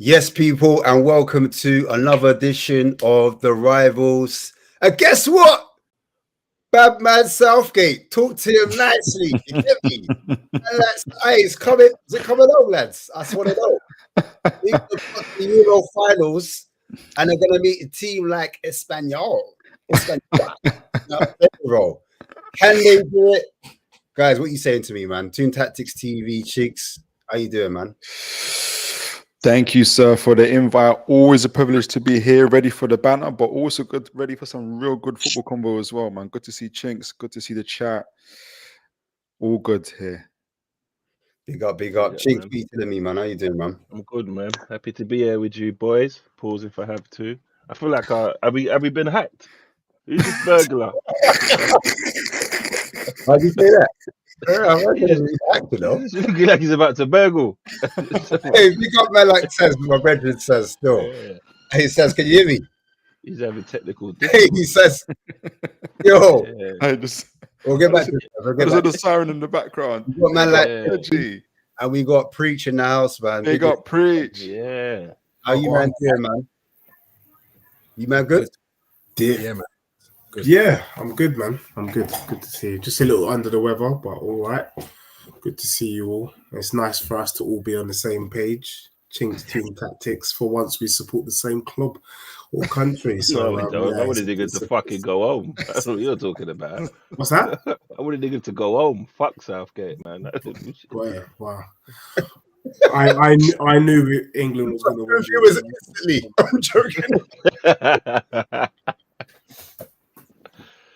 Yes, people, and welcome to another edition of The Rivals. And guess what? Bad man Southgate. Talk to him nicely. You get me? Hey, is it coming on, lads? I just want to know. We've got the Euro finals, and they're going to meet a team like Espanyol. No, can they do it? Guys, what you saying to me, man? Toon Tactics TV, Cheeks. How you doing, man? Thank you, sir, for the invite. Always a privilege to be here, ready for the banter, but also ready for some real good football combo as well, man. Good to see Chinks. Good to see the chat. All good here. Big up. Chinks, be telling me, man. How you doing, man? I'm good, man. Happy to be here with you, boys. Pause if I have to. I feel like have we been hacked? Who's this burglar? How'd you say that? He's looking like he's about to burgle. Hey, big up man like says, my brethren says still. Yeah. He says, can you hear me? He's having technical difficulties. Hey, he says, yo. Yeah. We'll get back to it. There's the siren in the background. We got man like and we got Preach in the house, man. They got Preach. Yeah. How you man doing, man? You man good? Yeah, man. Good. Yeah, I'm good, man. I'm good. Good to see you. Just a little under the weather, but all right. Good to see you all. It's nice for us to all be on the same page. Chinks Toon Tactics. For once, we support the same club or country. So I wanted niggas to fucking go home. That's what you're talking about. What's that? I wanted niggas to go home. Fuck Southgate, man. Wow. I knew England was going to win. It was instantly. I'm joking.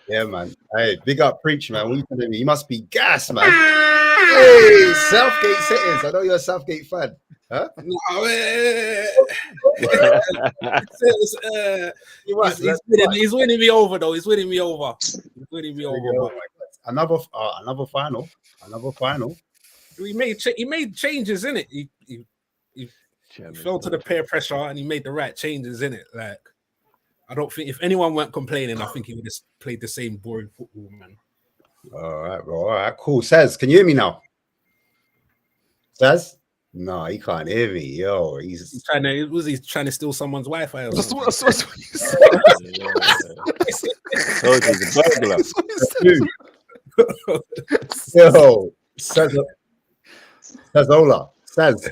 Yeah, man. Hey, big up Preach, man. What you telling me? You must be gas, man. Hey, Southgate settings. I know you're a Southgate fan. Huh? He's winning me over, though. He's winning me over. Another final. He made changes in it. He fell to the peer pressure and he made the right changes in it. Like, I don't think if anyone weren't complaining, I think he would have played the same boring football, man. All right, bro. All right, cool. Saz, can you hear me now? Saz? No, he can't hear me. Yo, he's trying to steal someone's Wi-Fi? That's what he said. Told you, the burglar. Yo, Sazola. Saz.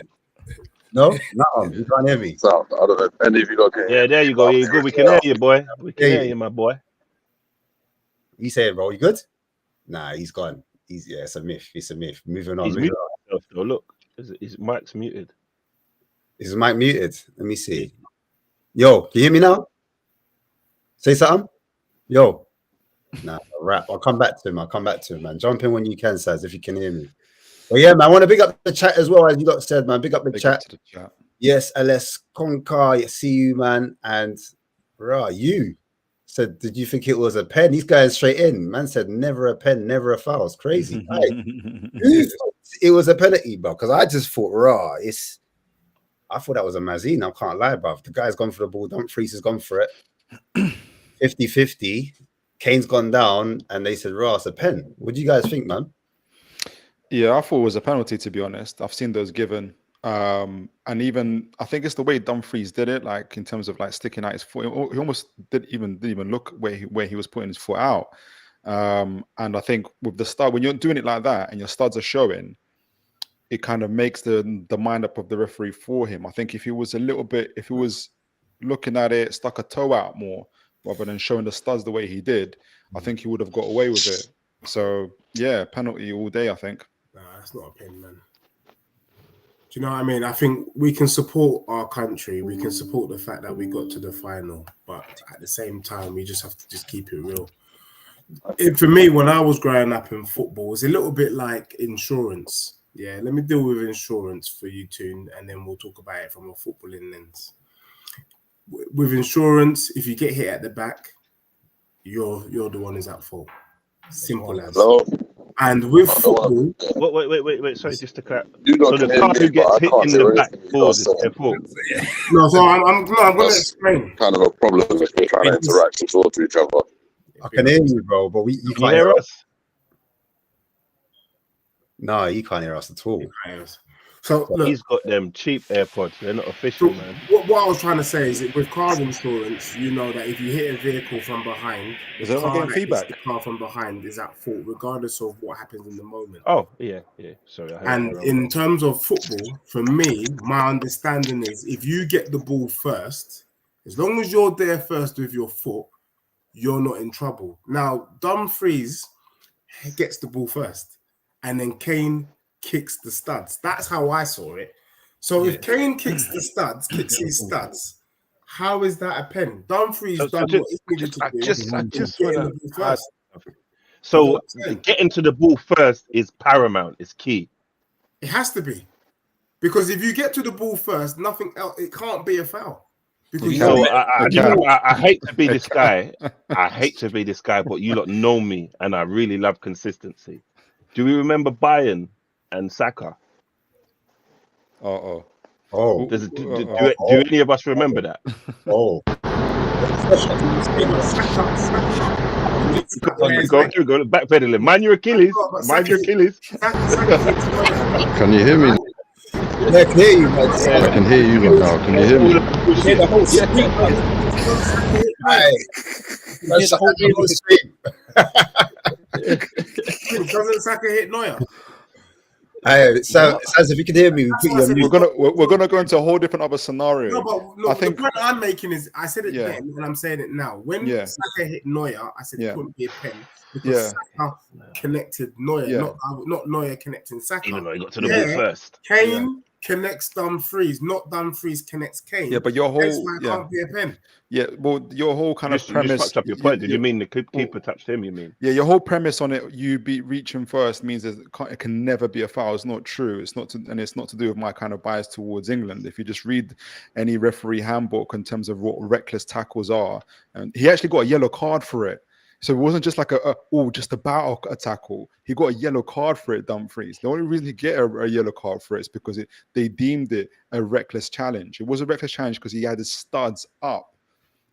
No, you can't hear me. So I don't know if any of you lot can. Yeah, there you go. Yeah, you good. We can hear you, boy. We can hear you, my boy. He said, bro, you good? Nah, he's gone. It's a myth. It's a myth. Moving on. Oh, look, his mic's muted. Is his mic muted? Let me see. Yo, can you hear me now? Say something. Yo. Nah, rap. I'll come back to him, man. Jump in when you can, Saz, if you can hear me. Well, yeah, man, I want to big up the chat as well, as you got said, man. Big up the chat. Yes, LS Concar, see you, man. And you said, did you think it was a pen? These guys straight in. Man said, never a pen, never a foul. It's crazy. It was a penalty, bro. Because I just thought, I thought that was a Mazine. I can't lie, bro. The guy's gone for the ball. Dumfries has gone for it. 50-50. Kane's gone down, and they said, it's a pen. What do you guys think, man? Yeah, I thought it was a penalty, to be honest. I've seen those given. And even, I think it's the way Dumfries did it, like in terms of like sticking out his foot. He almost didn't even look where he was putting his foot out. And I think with the stud, when you're doing it like that and your studs are showing, it kind of makes the mind up of the referee for him. I think if he was looking at it, stuck a toe out more, rather than showing the studs the way he did, I think he would have got away with it. So, yeah, penalty all day, I think. Nah, that's not a pen, man. Do you know what I mean? I think we can support our country. We can support the fact that we got to the final. But at the same time, we just have to just keep it real. For me, when I was growing up in football, it was a little bit like insurance. Yeah, let me deal with insurance for you two, and then we'll talk about it from a footballing lens. With insurance, if you get hit at the back, you're the one who's at fault. Simple as. And with football, wait. Sorry, just to clap. So the car who gets hit in the back falls is their fault. No, so I'm going to explain. Kind of a problem if we're trying to interact and talk to each other. I can hear you, bro, but you can't hear us. No, you can't hear us at all. So look, He's got them cheap AirPods. They're not official, man. What I was trying to say is that with car insurance, you know that if you hit a vehicle from behind, Is the everyone car getting that hits feedback? the car from behind is at fault, regardless of what happens in the moment. Oh, yeah. Sorry, I heard And that wrong. in terms of football, for me, my understanding is if you get the ball first, as long as you're there first with your foot, you're not in trouble. Now, Dumfries gets the ball first, and then Kane kicks the studs. That's how I saw it. So if Kane kicks his studs, how is that a pen? Dumfries done what he needed to do. I just getting want the ball first. So getting to the ball first is paramount. It's key. It has to be, because if you get to the ball first, nothing else. It can't be a foul. Because So I hate to be this guy. I hate to be this guy, but you lot know me, and I really love consistency. Do we remember Bayern and Saka? Oh, Do any of us remember that? oh. Go backpedaling. Mind your Achilles. Mind your Achilles. Can you hear me? Yeah, I can hear you, man. I can hear you right now. Can you hear me? Hear the whole street, man. That's the whole street. Doesn't Saka hit Neuer? Hey, it sounds if you can hear me, we put you on mute. We're gonna go into a whole different other scenario. No, but look, I think the point I'm making is I said it then and I'm saying it now. When Saka hit Neuer, I said it couldn't be a pen because Saka connected Neuer, not Neuer connecting Saka. Even though he got to the ball first. Kane connects Dumfries, not Dumfries connects Kane. Yeah, but your whole can't be a pen. Yeah, well, your whole kind of premise. You fucked up your point. Did you mean the keeper touched him? You mean? Yeah, your whole premise on it, you be reaching first means it can never be a foul. It's not true. It's not and it's not to do with my kind of bias towards England. If you just read any referee handbook in terms of what reckless tackles are, and he actually got a yellow card for it. So it wasn't just like just about a tackle. He got a yellow card for it, Dumfries. The only reason he get a yellow card for it is because they deemed it a reckless challenge. It was a reckless challenge because he had his studs up.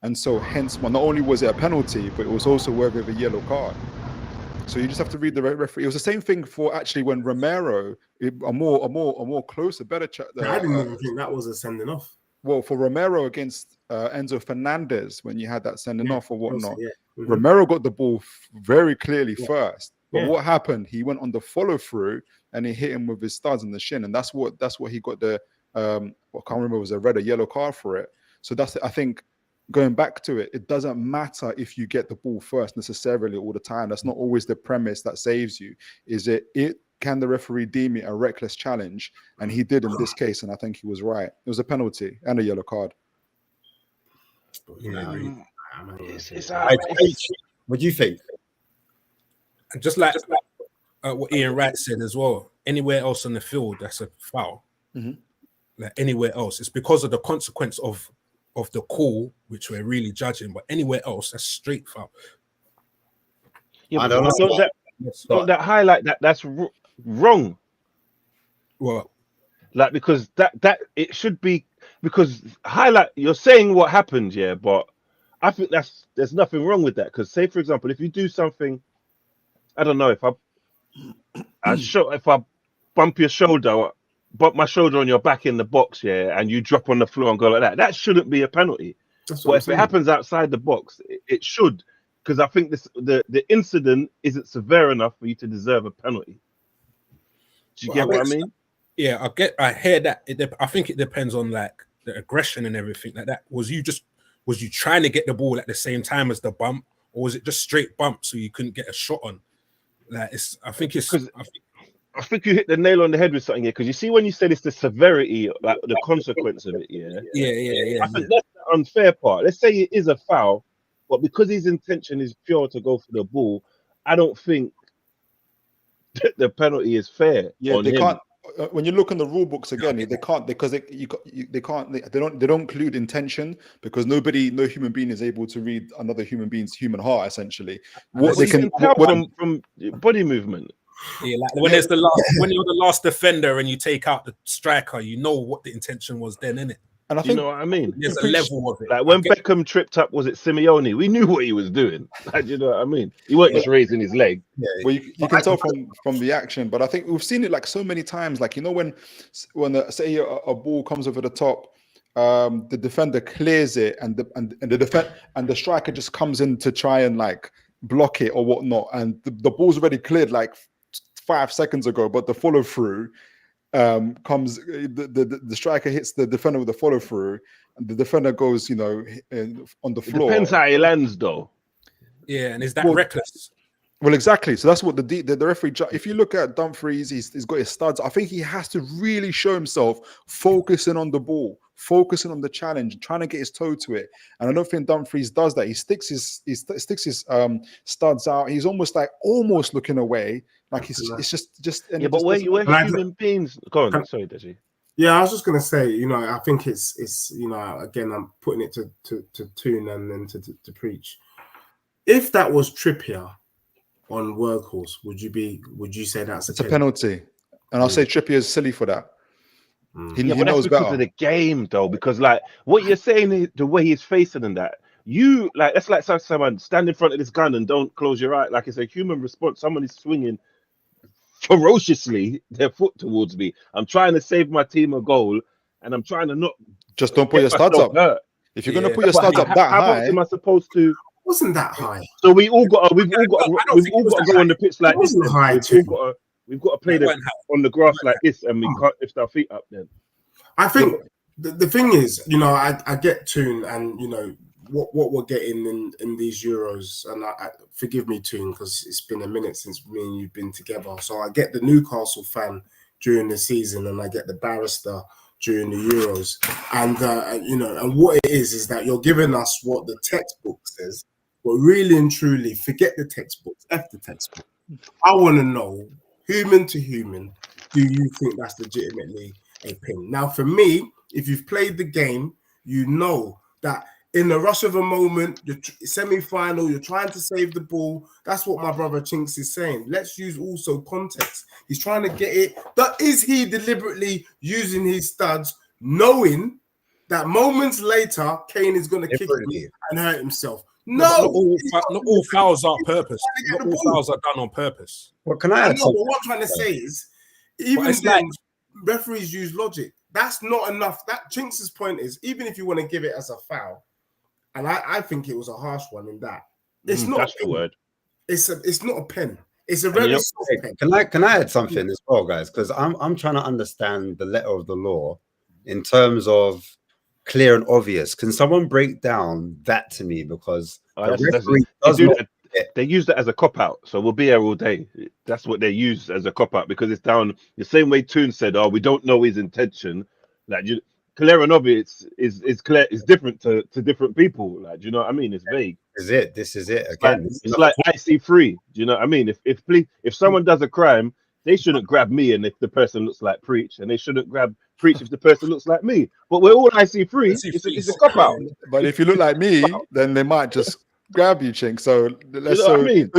And so hence, not only was it a penalty, but it was also worthy of a yellow card. So you just have to read the referee. It was the same thing for actually when Romero, a more closer, better chat. I didn't even think that was a sending off. Well, for Romero against Enzo Fernandez, when you had that sending off or whatnot, Mm-hmm. Romero got the ball very clearly first. But what happened? He went on the follow through and he hit him with his studs in the shin, and that's what he got the I can't remember, it was a red or yellow card for it. So that's I think going back to it, it doesn't matter if you get the ball first necessarily all the time. That's not always the premise that saves you. Is it can the referee deem it a reckless challenge? And he did in this case, and I think he was right. It was a penalty and a yellow card. What do you think? Just like what Ian Wright said as well, anywhere else on the field, that's a foul. Mm-hmm. Like anywhere else, it's because of the consequence of the call, which we're really judging. But anywhere else, that's straight foul. Yeah, but don't that highlight that's wrong. Well, like because that it should be, because highlight, you're saying what happened, but I think there's nothing wrong with that. Because say for example, if you do something, I don't know, if I bump your shoulder, bump my shoulder on your back in the box, and you drop on the floor and go like that shouldn't be a penalty. But if it happens outside the box, it should, because I think the incident isn't severe enough for you to deserve a penalty. Do you get what I mean? Yeah, I hear that. I think it depends on like the aggression and everything like that. Was you trying to get the ball at the same time as the bump, or was it just straight bump so you couldn't get a shot on? Like I think you hit the nail on the head with something here, because you see when you said it's the severity, like the consequence of it. I think that's the unfair part. Let's say it is a foul, but because his intention is pure to go for the ball, I don't think the penalty is fair. Yeah, they can't. When you look in the rule books again, they can't, because they don't include intention, because no human being is able to read another human being's human heart. Essentially, what they can tell from body movement. Yeah, like when you're the last defender and you take out the striker, you know what the intention was then, innit? And I Do think you know what I mean? There's a level of it. Like when Beckham tripped up, was it Simeone? We knew what he was doing. Like, do you know what I mean? He wasn't just raising his leg. Yeah, well, you can tell from the action, but I think we've seen it like so many times. Like, you know, when say a ball comes over the top, the defender clears it, and the striker just comes in to try and like block it or whatnot, and the ball's already cleared like 5 seconds ago, but the follow through comes, the striker hits the defender with the follow through, and the defender goes, you know, on the floor. It depends how he lands, though. Yeah, and is that reckless? Well, exactly. So that's what the referee. If you look at Dumfries, he's got his studs. I think he has to really show himself focusing on the ball, focusing on the challenge, trying to get his toe to it. And I don't think Dumfries does that. He sticks his studs out. He's almost looking away. Like it's just. Yeah, but where human beings? Go on. Sorry, Deji. Yeah, I was just gonna say, you know, I think it's you know, again, I'm putting it to Tune and then to Preach. If that was Trippier on Workhorse, would you say that's a penalty? And I'll say Trippier is silly for that. He knows because better. of the game, though. Because like what you're saying is the way he's facing and that. You like that's like someone stand in front of this gun and don't close your eye. Like it's a human response. Someone is swinging ferociously their foot towards me. I'm trying to save my team a goal, and I'm trying to not just don't put your studs up. Hurt. If you're gonna put your studs up that how high, much am I supposed to? Wasn't that high? So we've all got to go on the pitch like this. We've got to play on the grass like this, and we can't lift our feet up. Then I think the thing is, you know, I get Tune, and you know what we're getting in these Euros, and I forgive me, Tune, because it's been a minute since me and you've been together. So I get the Newcastle fan during the season, and I get the barrister during the Euros, and you know, and what it is that you're giving us what the textbook says, but really and truly, forget the textbook, F the textbook. I want to know, human to human, do you think that's legitimately a pin? Now, for me, if you've played the game, you know that in the rush of a moment, the semi-final, you're trying to save the ball. That's what my brother Chinks is saying. Let's use also context. He's trying to get it. But is he deliberately using his studs, knowing that moments later, Kane is going to kick it and hurt himself? No, not all fouls are on purpose. Not all fouls are done on purpose. What can I add? But what I'm trying to say is, even then, referees use logic. That's not enough. That Chinks' point is, even if you want to give it as a foul, and I think it was a harsh one in that. It's not that's the word. It's not a pen. It's a very soft pen. Can I add something as well, guys? Because I'm trying to understand the letter of the law in terms of clear and obvious. Can someone break down that to me? Because they use that as a cop out. So we'll be here all day. That's what they use as a cop out, because it's down the same way Toon said, "Oh, we don't know his intention." Like clear and obvious is clear. It's different to different people. Like, do you know what I mean? It's vague. This is it again. It's like IC3. Do you know what I mean? If someone does a crime, they shouldn't grab me, and if the person looks like Preach, and they shouldn't grab Preach if the person looks like me. But we're all IC3. It's a cop out. But if you look like me, then they might just grab you, Chink. So let's. You know what I mean?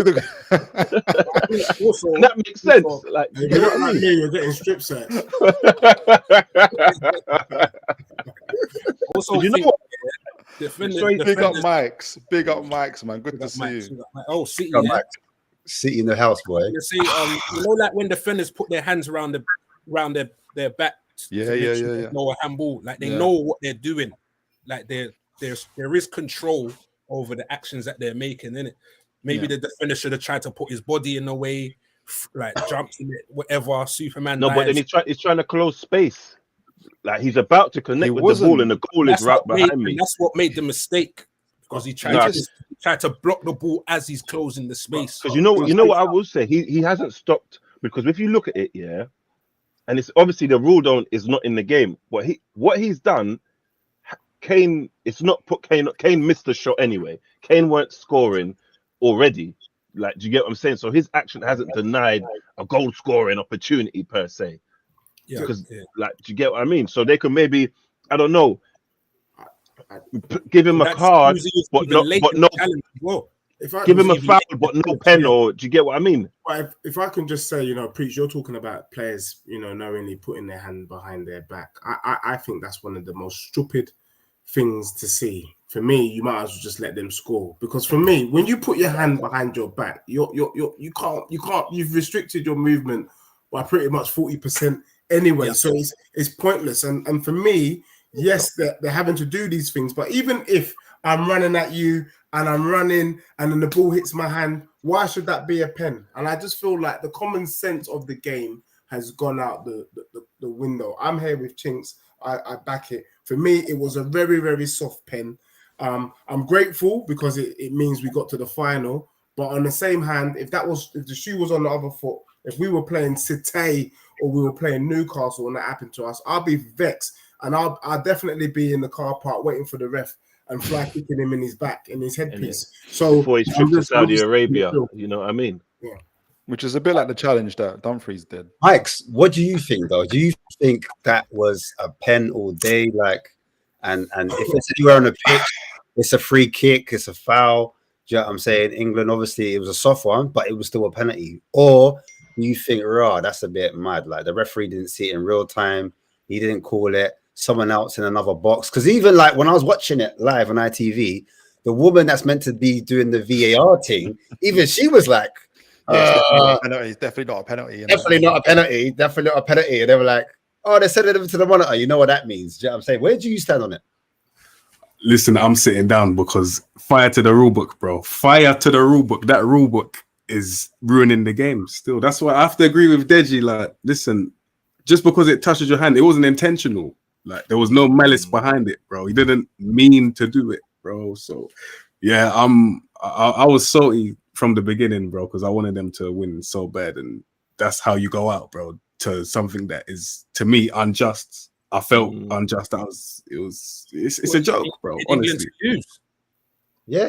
Also, that makes sense. Like, you know what I mean? You're getting strip search. Also, you know what? Big up Mike's, man. Good to see you. Oh, City, City in the house, boy. You see, you know, like when defenders put their hands around their back. Yeah. No handball. Like they know what they're doing. Like there is control over the actions that they're making, innit? Maybe the defender should have tried to put his body in the way, like jumps in it, whatever. Superman. No, but then he's trying to close space. Like he's about to connect with the ball, and the goal is right behind me. That's what made the mistake, because he tried to block the ball as he's closing the space. Because you know what I will say, he hasn't stopped, because if you look at it, and it's obviously the rule is not in the game. What he's done. Kane missed the shot anyway. Kane weren't scoring already. Like, do you get what I'm saying? So his action hasn't denied a goal scoring opportunity per se. Yeah. Because like, do you get what I mean? So they could maybe, I don't know, give him a card, but no. Give him a foul, but no pen, or do you get what I mean? But if I can just say, Preach, you're talking about players, knowingly putting their hand behind their back. I think that's one of the most stupid things to see. For me, you might as well just let them score, because for me, when you put your hand behind your back, you can't. You've restricted your movement by pretty much 40% anyway. Yeah. So it's pointless. And for me, yes, they're having to do these things. But even if I'm running at you and I'm running and then the ball hits my hand, why should that be a pen? And I just feel like the common sense of the game has gone out the window. I'm here with Chinks. I back it. For me, it was a very, very soft pen. I'm grateful because it means we got to the final. But on the same hand, if the shoe was on the other foot, if we were playing City or we were playing Newcastle and that happened to us, I'll be vexed. And I'll definitely be in the car park waiting for the ref and fly kicking him in his back, in his headpiece. So before his trip to Saudi Arabia, you know what I mean? Yeah. Which is a bit like the challenge that Dumfries did. Mikes, what do you think though? Do you think that was a pen all day? And if it's anywhere on the pitch, it's a free kick, it's a foul. Do you know what I'm saying? England, obviously, it was a soft one, but it was still a penalty. Or do you think, that's a bit mad? Like the referee didn't see it in real time. He didn't call it. Someone else in another box. Because even like when I was watching it live on ITV, the woman that's meant to be doing the VAR thing, even she was like, it's definitely not a penalty. Definitely not a penalty. Definitely not a penalty. And they were like, they sent it over to the monitor. You know what that means? Do you know what I'm saying? Where do you stand on it? Listen, I'm sitting down because fire to the rule book, bro. Fire to the rule book. That rule book is ruining the game still. That's why I have to agree with Deji. Like, listen, just because it touches your hand, it wasn't intentional. Like, there was no malice behind it, bro. He didn't mean to do it, bro. So, yeah, I was salty from the beginning, bro, because I wanted them to win so bad. And that's how you go out, bro, to something that is, to me, unjust. I felt unjust. It's a joke, bro, honestly. Yeah,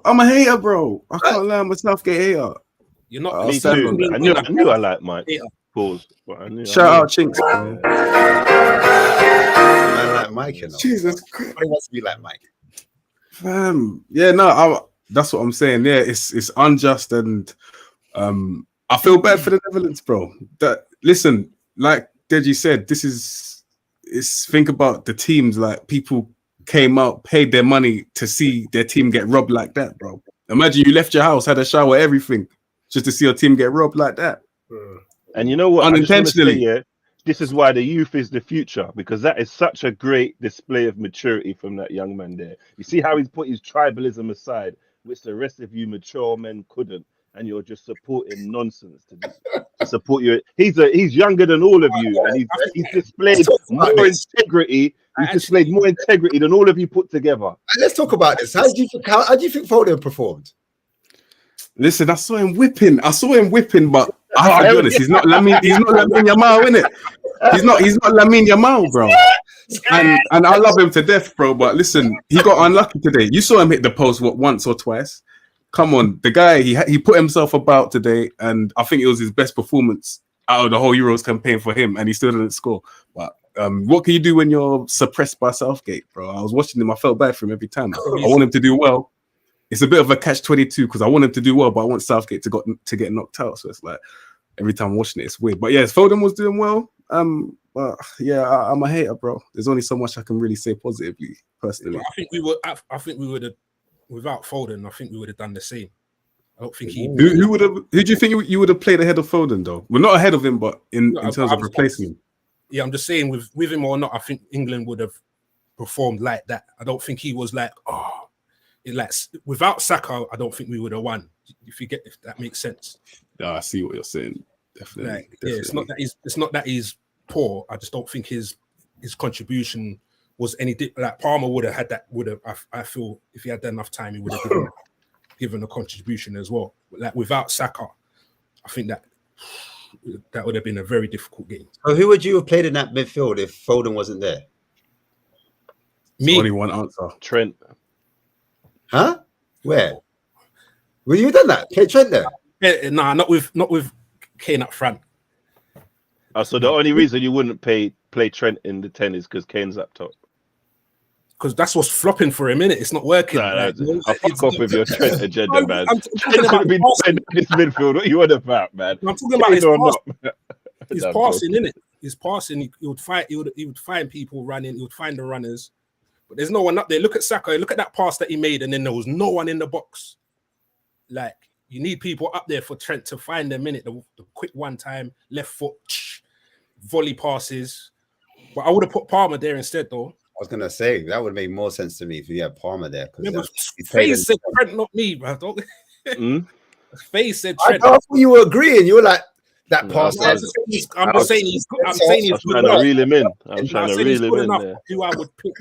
I'm a hater, bro. I can't lie, I'm a Southgate hater. You're not. Me too. I knew I liked Mike. Pause. Shout out Chinks. Man like Mike, you know. Jesus Christ. Everybody wants to be like Mike. That's what I'm saying. Yeah, it's unjust, and I feel bad for the Netherlands, bro. Listen, like Deji said, think about the teams. Like, people came out, paid their money to see their team get robbed like that, bro. Imagine you left your house, had a shower, everything, just to see your team get robbed like that. And you know what? Unintentionally. This is why the youth is the future, because that is such a great display of maturity from that young man there. You see how he's put his tribalism aside, which the rest of you mature men couldn't, and you're just supporting nonsense to support you. He's younger than all of you, and he's displayed more integrity. He's displayed more integrity than all of you put together. Let's talk about this. How do you think Foden performed? Listen, I saw him whipping, but I have to be honest, he's not Lamine Yamal, innit? He's not Lamine Yamal, bro. And I love him to death, bro. But listen, he got unlucky today. You saw him hit the post once or twice. Come on, the guy, he put himself about today, and I think it was his best performance out of the whole Euros campaign for him, and he still didn't score. But what can you do when you're suppressed by Southgate, bro? I was watching him, I felt bad for him every time. I want him to do well. It's a bit of a catch-22 because I want him to do well, but I want Southgate to get knocked out. So it's like every time I'm watching it, it's weird. But yeah, Foden was doing well. But yeah, I'm a hater, bro. There's only so much I can really say positively, personally. I think we would have, without Foden, I think we would have done the same. I don't think he. Who do you think you would have played ahead of Foden though? Well, not ahead of him, but in terms of replacing him. Yeah, I'm just saying with him or not, I think England would have performed like that. I don't think he was like, without Saka, I don't think we would have won. If that makes sense. Yeah, I see what you're saying. Definitely. Yeah, it's not that he's poor. I just don't think his contribution was any like Palmer would have had that. I feel if he had enough time, he would have given a contribution as well. Like without Saka, I think that would have been a very difficult game. So who would you have played in that midfield if Foden wasn't there? Me. Only one answer. Trent. Huh? Where? Will you have done that? Trent there? Nah, not with Kane up front. So the only reason you wouldn't play Trent in the 10 is because Kane's up top. because that's what's flopping for him, innit? It's not working. I'll fuck off with your Trent agenda, man. I'm talking about be this midfield. What you want about, man? I'm talking about his No, passing, innit? His passing. He would fight. He would find people running. He would find the runners, but there's no one up there. Look at Saka. Look at that pass that he made, and then there was no one in the box. Like, you need people up there for Trent to find them, innit? The quick one time left foot volley passes. But I would have put Palmer there instead, though. I was gonna say that would make more sense to me if you had Palmer there. Faze said Trent, not me, bro. Faze said Trent. I thought you were agreeing. You were like that pass. I'm just saying he's good. I'm saying he's good. I'm trying to reel him in. I'm trying to reel him in there. Who I would pick,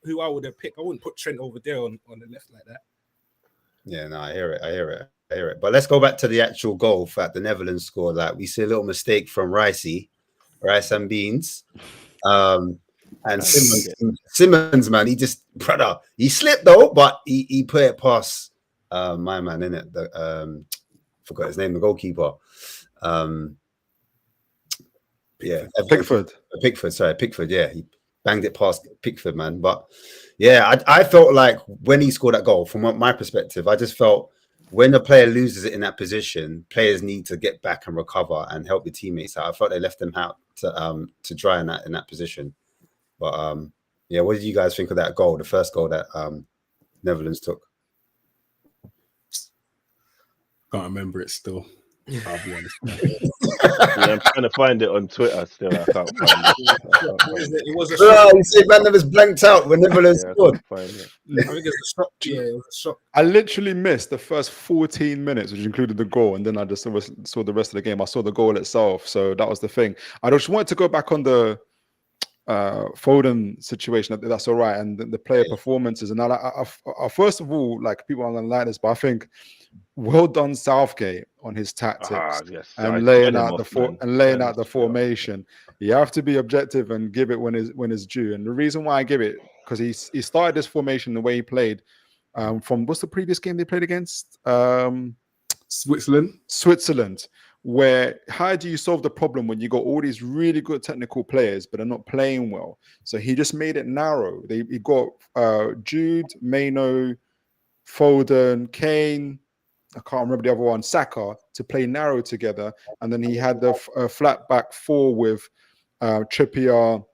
who I would have picked. I wouldn't put Trent over there on the left like that. Yeah, no, I hear it. But let's go back to the actual goal that the Netherlands scored. Like, we see a little mistake from Rice and Beans. And Simmons, man, he slipped though, but he put it past my man, innit? Forgot his name, the goalkeeper. Pickford, yeah. He banged it past Pickford, man. But yeah, I felt like when he scored that goal, from my perspective, I just felt when a player loses it in that position, players need to get back and recover and help the teammates out. I felt they left them out to dry in that position. But yeah, what did you guys think of that goal, the first goal that Netherlands took? Can't remember it still. I'll be honest. I'm trying to find it on Twitter still. I can't find it. It was a shock. You see, man, was blanked out when Netherlands scored. I think it's a shock. Yeah, it was a shock. I literally missed the first 14 minutes, which included the goal, and then I just saw the rest of the game. I saw the goal itself, so that was the thing. I just wanted to go back on the Foden situation. That's all right, and the player performances. And I first of all, like, people aren't gonna like this, but I think well done Southgate on his tactics and laying out the formation. You have to be objective and give it when it's due. And the reason why I give it, because he started this formation the way he played from what's the previous game they played against? Switzerland. Where how do you solve the problem when you got all these really good technical players but are not playing well? So he just made it narrow. He got Jude, Maino, Foden, Kane, I can't remember the other one, Saka, to play narrow together, and then he had the flat back four with Trippier,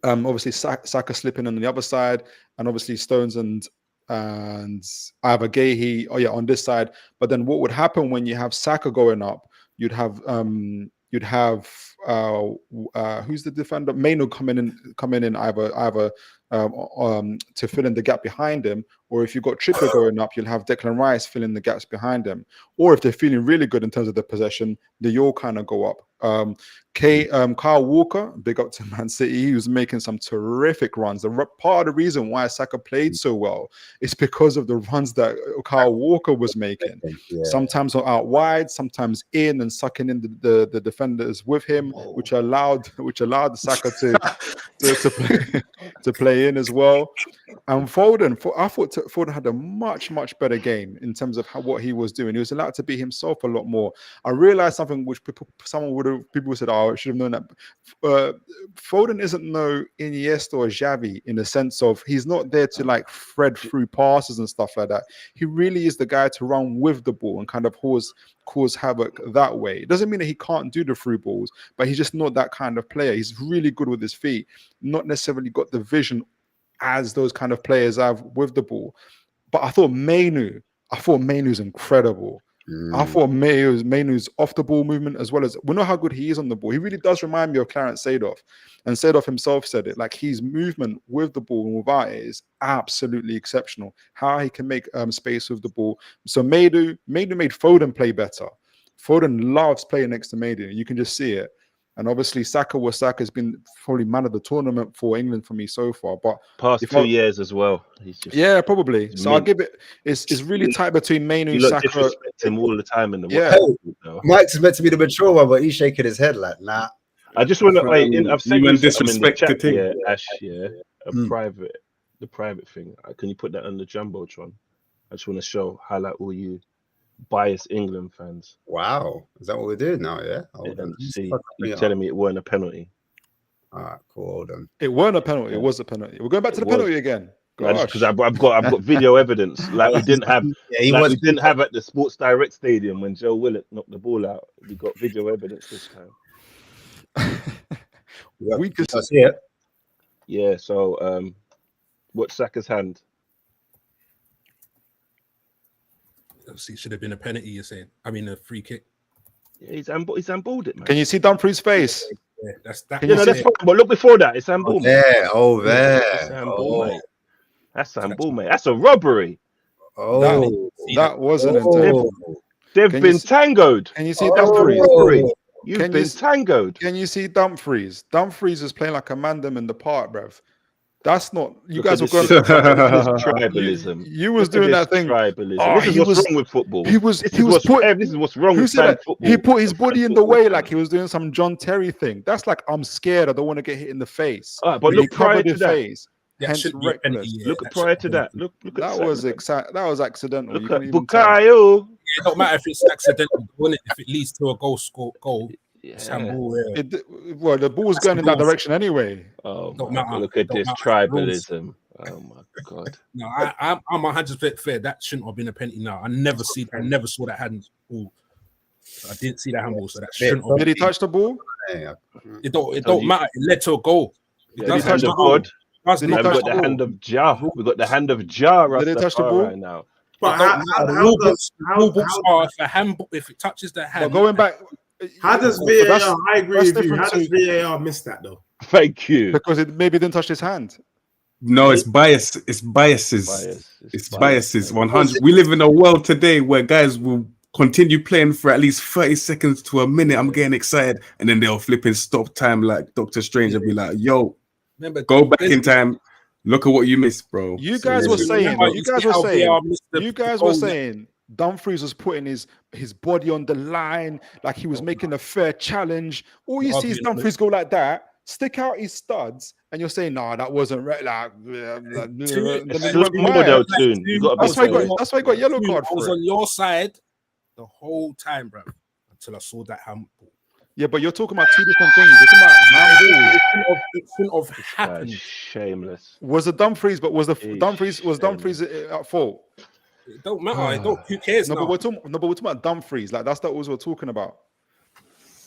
obviously Saka slipping on the other side, and obviously Stones and either Gahey, on this side. But then what would happen when you have Saka going up? You'd have who's the defender? Maino coming in either to fill in the gap behind him, or if you've got Trippier going up, you'll have Declan Rice filling the gaps behind him. Or if they're feeling really good in terms of the possession, they'll kind of go up. Kyle Walker, big up to Man City, he was making some terrific runs. Part of the reason why Saka played so well is because of the runs that Kyle Walker was making. Sometimes out wide, sometimes in and sucking in the defenders with him, which allowed Saka to play in as well. And Foden, I thought Foden had a much better game in terms of what he was doing. He was allowed to be himself a lot more. I realized something which people said, "Oh, I should have known that." Foden isn't no Iniesta or Xavi in the sense of he's not there to like thread through passes and stuff like that. He really is the guy to run with the ball and kind of cause havoc that way. It doesn't mean that he can't do the through balls, but he's just not that kind of player. He's really good with his feet, not necessarily got the vision as those kind of players have with the ball. But I thought Mainu's incredible. I thought Mainu's off the ball movement, as well as we know how good he is on the ball. He really does remind me of Clarence Seedorf, and Seedorf himself said it. Like, his movement with the ball and without it is absolutely exceptional. How he can make space with the ball. So Mainu made Foden play better. Foden loves playing next to Mainu. You can just see it. And obviously Saka's been probably man of the tournament for England for me so far. But past 2 years as well. He's just probably. So I'll give it. It's really tight between Mainu and Saka. Disrespect him all the time in the world. Mike's meant to be the mature one, but he's shaking his head like, nah. I just want to. I've sent you disrespect the thing. Yeah, Ash. Yeah, the private thing. Can you put that on the jumbotron? I just want to highlight all you biased England fans. Wow, is that what we're doing now? Yeah. See, you're telling me it weren't a penalty. All right, cool. Hold on. It weren't a penalty. It was a penalty. We're going back to the penalty again. Because I've got video evidence like we didn't have we didn't have at the Sports Direct Stadium when Joe Willett knocked the ball out. We got video evidence this time. We can see it. Yeah. So watch Saka's hand. Obviously, it should have been a penalty. You're saying? I mean, a free kick. Yeah, he's handballed it, man. Can you see Dumfries' face? Yeah, that's that. Yeah, no, that's fine. But look before that, it's handball. Yeah, there. That's handball, mate. That's handball, mate. That's a robbery. Oh, that wasn't intentional. They've been tangoed. Can you see Dumfries? You've been tangoed. Can you see Dumfries? Dumfries is playing like a mandem in the park, bruv. That's not. You guys were going. Tribalism. You was doing that thing. Tribalism. Oh, this is what's wrong with football. This is what's wrong with football. He put his body in the way like he was doing some John Terry thing. That's like, I'm scared. I don't want to get hit in the face. But look prior to that. Face. Look prior to that. Look that was accidental. Look at Bukayo. It don't matter if it's accidental, wouldn't it? If it leads to a goal. Well, the ball's going in that direction anyway. Oh, look at this tribalism. Oh my god. No, I'm 100% fair. That shouldn't have been a penalty. No, I never saw that handball. I didn't see that handball, so that shouldn't have. Did he touch the ball? It don't matter. It led to a goal. Did he touch the ball? We've got the hand of Jah. We've got the hand of Jah. Did it touch the ball right now? But if it touches the hand, but going back. How does VAR? I agree with you. How does VAR miss that though? Thank you. Because it maybe didn't touch his hand. No, it's bias. It's biases. It's biases. 100. We live in a world today where guys will continue playing for at least 30 seconds to a minute. I'm getting excited, and then they'll flip and stop time like Doctor Strange and be like, "Yo, go back in time. Look at what you missed, bro." You guys were saying. Dumfries was putting his body on the line, like he was making a fair challenge. All you see is Dumfries go like that, stick out his studs, and you're saying, "No, that wasn't right." Like, that's why he got yellow card. I was on your side the whole time, bro, until I saw that handball. Yeah, but you're talking about two different things. You're talking about handball. It shouldn't have happened. Shameless. Was it Dumfries? But was Dumfries at fault? It don't matter. Who cares? But we're talking about Dumfries. Like that's what we're talking about.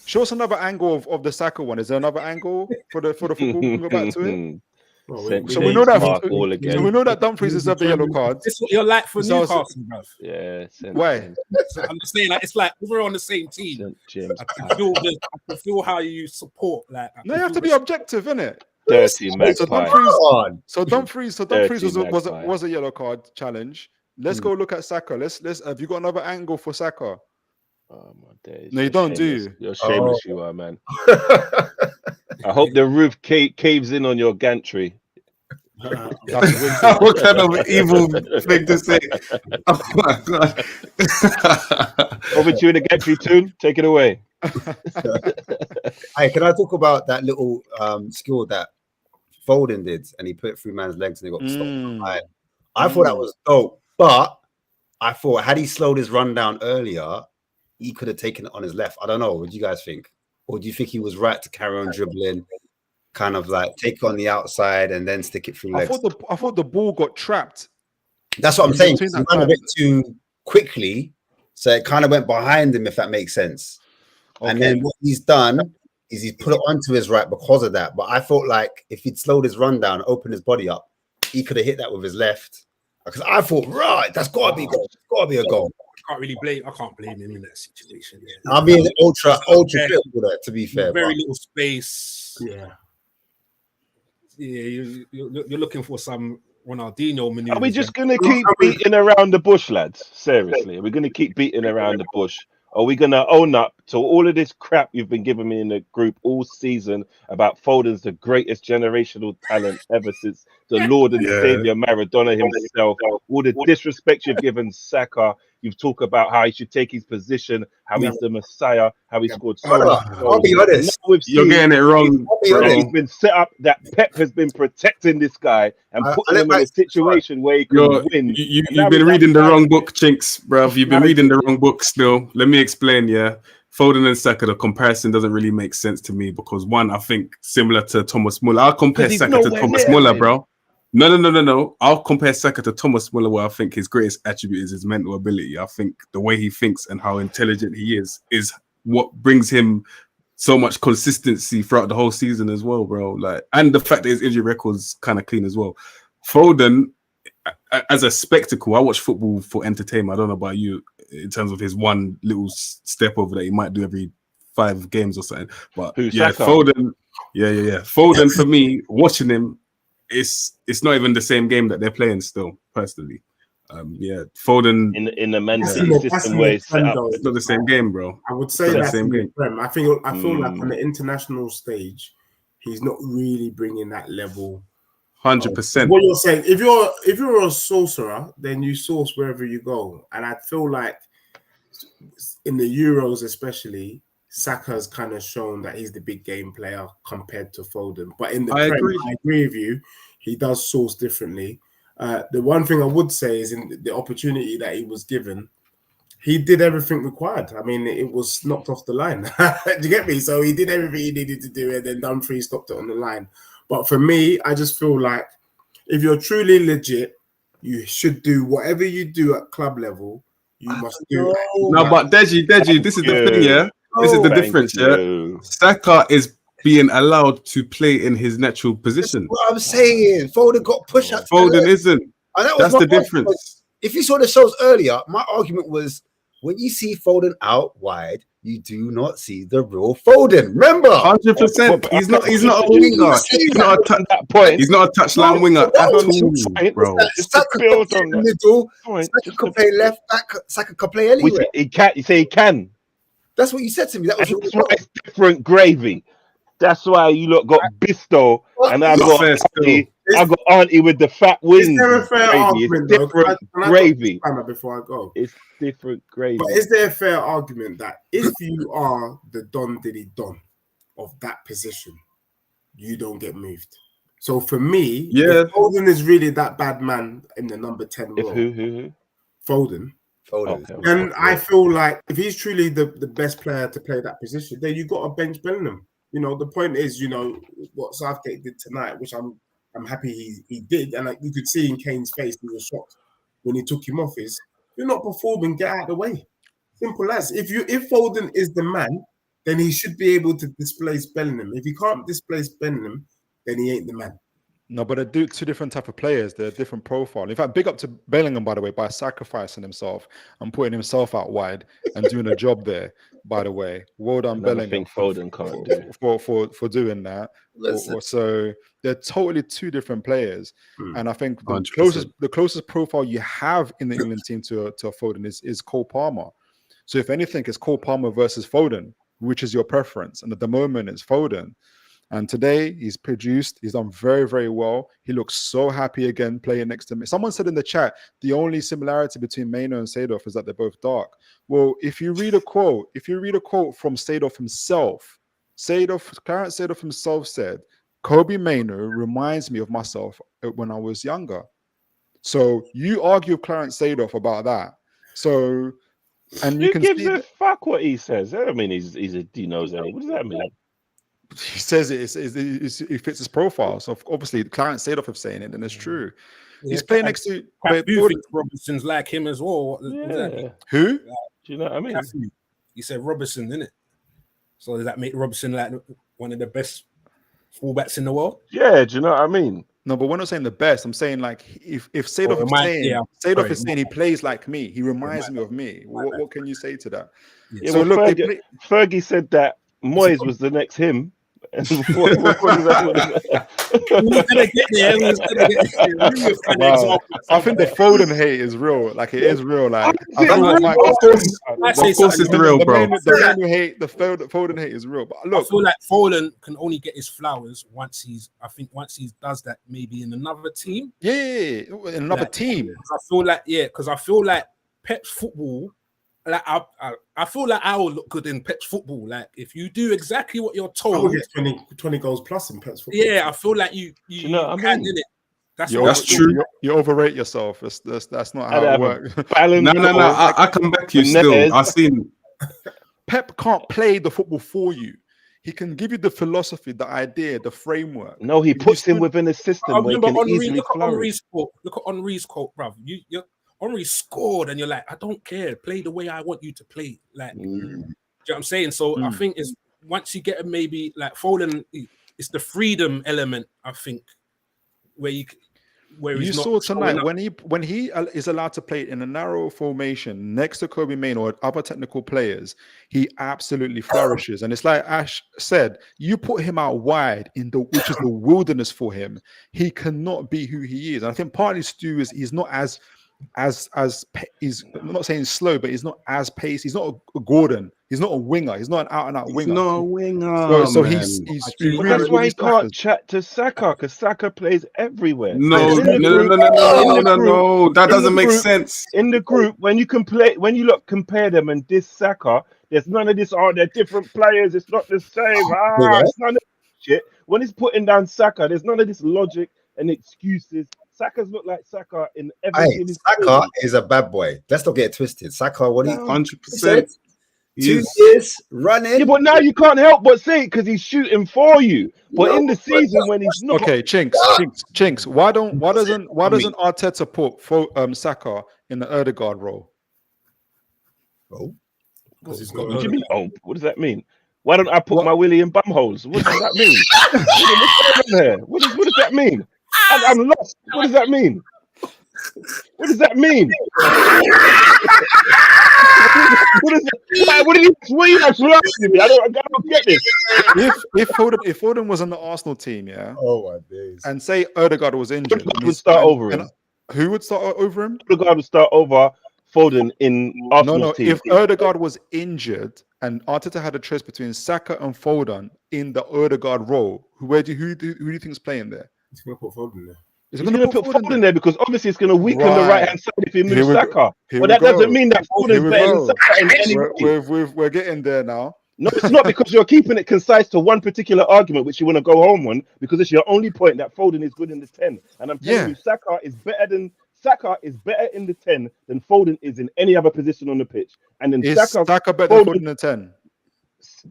Show us another angle of the Saka one. Is there another angle for the football? We can go back to it. So we know that Dumfries is the yellow card. This is what you're like for Newcastle, bro. Yeah. Why? So I'm saying like it's like we're on the same team. I can feel how you support. Like no, you have to be objective, innit? Dirty magpie. So Dumfries was a yellow card challenge. Let's go look at Saka. Let's. Have you got another angle for Saka? Oh my days! No, you don't, do you? You're shameless, you are, man. I hope the roof caves in on your gantry. What kind of evil thing to say? Oh my god! Over to you in the gantry tune. Take it away. Hey, can I talk about that little skill that Foden did, and he put it through man's legs and he got stopped? I thought that was dope, but I thought had he slowed his run down earlier, he could have taken it on his left. I don't know. What do you guys think? Or do you think he was right to carry on dribbling, kind of like take it on the outside and then stick it through legs? I thought the ball got trapped. That's what I'm saying. He ran a bit too quickly, so it kind of went behind him, if that makes sense. Okay. And then what he's done is he's put it onto his right because of that. But I thought like if he'd slowed his run down, opened his body up, he could have hit that with his left. Because I thought, right, that's got to be a goal. It's got to be a goal. I can't blame him in that situation. Yeah. I mean, ultra critical there, to be fair. Very little space. Yeah. Yeah, you're looking for some Ronaldinho maneuver. Are we just going to keep beating around the bush, lads? Seriously, are we going to keep beating around the bush? Are we going to own up to all of this crap you've been giving me in the group all season about Foden's the greatest generational talent ever since the Lord and Savior Maradona himself? All the disrespect you've given Saka. You've talked about how he should take his position, how he's the Messiah, how he scored so much. I'll be honest. You're getting it wrong. He's been set up that Pep has been protecting this guy and putting him in a situation where he can win. You've been reading the wrong book, Chinks, bruv. You've been reading the wrong book still. Let me explain, Foden and Saka, the comparison doesn't really make sense to me because one, I think similar to Thomas Muller. I'll compare Saka to Thomas Muller, bro. No. I'll compare Saka to Thomas Muller, where I think his greatest attribute is his mental ability. I think the way he thinks and how intelligent he is what brings him so much consistency throughout the whole season as well, bro. Like, and the fact that his injury record's kind of clean as well. Foden, as a spectacle, I watch football for entertainment. I don't know about you in terms of his one little step over that he might do every 5 games or something. But Saka? Foden, Foden for me, watching him, it's not even the same game that they're playing still, personally. Foden in the Man City system where it's set up. It's not the same game, bro. I would say that's the same game. I feel like on the international stage, he's not really bringing that level. 100%. What you're saying, if you're a sorcerer, then you source wherever you go. And I feel like in the Euros especially, Saka's kind of shown that he's the big game player compared to Foden. But in the Prem, I agree with you, he does source differently. The one thing I would say is in the opportunity that he was given, he did everything required. I mean, it was knocked off the line. Do you get me? So he did everything he needed to do, and then Dumfries stopped it on the line. But for me, I just feel like if you're truly legit, you should do whatever you do at club level, you must do. No, but Deji, this is the thing, yeah? This is the difference, yeah? Saka is being allowed to play in his natural position. That's what I'm saying. Foden got push out. Foden isn't. That's the difference. If you saw the shows earlier, my argument was when you see Foden out wide, you do not see the real Foden. Remember, 100%. He's not a winger. He's not a touchline winger at all, bro. Saka can play in the middle. Saka can play left back. Saka can play anywhere. He can. You say he can. That's what you said to me. That was That's why it's different gravy. That's why you lot got Bisto and I got Auntie with the fat wings. Is there a fair argument? It's different gravy. Before I go, it's different gravy. But is there a fair argument that if you are the Don Diddy Don of that position, you don't get moved? So for me, if Foden is really that bad man in the number 10 role. Who? Foden. Okay. And I feel like if he's truly the best player to play that position, then you got to bench Bellingham. You know, the point is, what Southgate did tonight, which I'm happy he did, and you could see in Kane's face, he was shocked when he took him off. Is you're not performing, get out of the way. Simple as. If Foden is the man, then he should be able to displace Bellingham. If he can't displace Bellingham, then he ain't the man. No, but they're two different type of players. They're a different profile. In fact, big up to Bellingham, by the way, by sacrificing himself and putting himself out wide and doing a job there. By the way, well done, Bellingham. Foden can't do for doing that. So they're totally two different players. And I think the closest profile you have in the England team to Foden is Cole Palmer. So if anything, it's Cole Palmer versus Foden, which is your preference. And at the moment, it's Foden. And today he's produced. He's done very, very well. He looks so happy again playing next to me. Someone said in the chat, the only similarity between Maino and Seedorf is that they're both dark. Well, if you read a quote from Seedorf himself, Clarence Seedorf himself said, Kobe Maino reminds me of myself when I was younger. So you argue with Clarence Seedorf about that. So, and you can gives a fuck what he says. I mean, he knows that. What does that mean? He says it fits his profile. So obviously, Clarence Seedorf is saying it, and it's true. Yeah, he's playing next to. Robertson's like him as well. Who? Do you know what I mean? You said Robertson, didn't it? So does that make Robertson like one of the best fullbacks in the world? Yeah, do you know what I mean? No, but we're not saying the best. I'm saying like if Seedorf is saying he plays like me, he reminds me of me. What can you say to that? Yeah, so look, Fergie said that Moyes was the next him. I think the Foden hate is real. Like it is real. Like of course it's real, bro. The Foden hate is real. But look, I feel like Foden can only get his flowers once he does that maybe in another team. Yeah, in another team. Because I feel like Pep's football. Like I feel like I will look good in Pep's football. Like if you do exactly what you're told, I will get 20 goals plus in Pep's football. Yeah, I feel like you know what I mean? In it. That's true. You overrate yourself. That's not how it works. No. I come back to you still. I've seen Pep can't play the football for you. He can give you the philosophy, the idea, the framework. No, he puts him within a system where he can easily flourish. Look at Henri's quote, bruv. Henri scored, and you're like, I don't care. Play the way I want you to play. Like, do you know what I'm saying? So I think it's once you get maybe like Foden, it's the freedom element. I think where you saw tonight when he is allowed to play in a narrow formation next to Kobe Mainoo or other technical players, he absolutely flourishes. And it's like Ash said, you put him out wide which is the wilderness for him. He cannot be who he is. And I think partly Stu is he's not as he's I'm not saying slow, but he's not as paced. He's not a Gordon. He's not a winger. He's not an out and out winger. He's not a winger. So he's really, that's why he can't suffers. chat to Saka, because Saka plays everywhere. No. That doesn't make sense. In the group, when you compare them and diss Saka, there's none of this. Oh, they're different players. It's not the same. It's none of this shit. When he's putting down Saka, there's none of this logic and excuses. Saka's look like Saka in everything. Saka is a bad boy. Let's not get it twisted. Saka, what 100%. 2 years running. Yeah, but now you can't help but say it because he's shooting for you. But in the season when he's not, okay, Chinks. Why doesn't Arteta put Saka in the Ødegaard role? Oh, because he's got. What do you mean? Oh, what does that mean? Why don't I put my willy in bum holes? What does that mean? What does that mean? I'm lost. What does that mean? What does that mean? What are you actually asking me? I don't get this. If Foden was on the Arsenal team, yeah. Oh my days. And say Ødegaard was injured, Ødegaard would start over him. Who would start over him? Ødegaard would start over Foden in Arsenal team. If Ødegaard was injured and Arteta had a choice between Saka and Foden in the Ødegaard role, who do you think is playing there? He's going to put Foden there. He's going to put Foden there because obviously it's going to weaken the right hand side if he moves Saka. But that doesn't mean that Foden's better than Saka in any way. We're getting there now. No, it's not, because you're keeping it concise to one particular argument which you want to go home on, because it's your only point that Foden is good in the 10. And I'm telling you, Saka is better in the 10 than Foden is in any other position on the pitch. And then Saka better than Foden in the 10?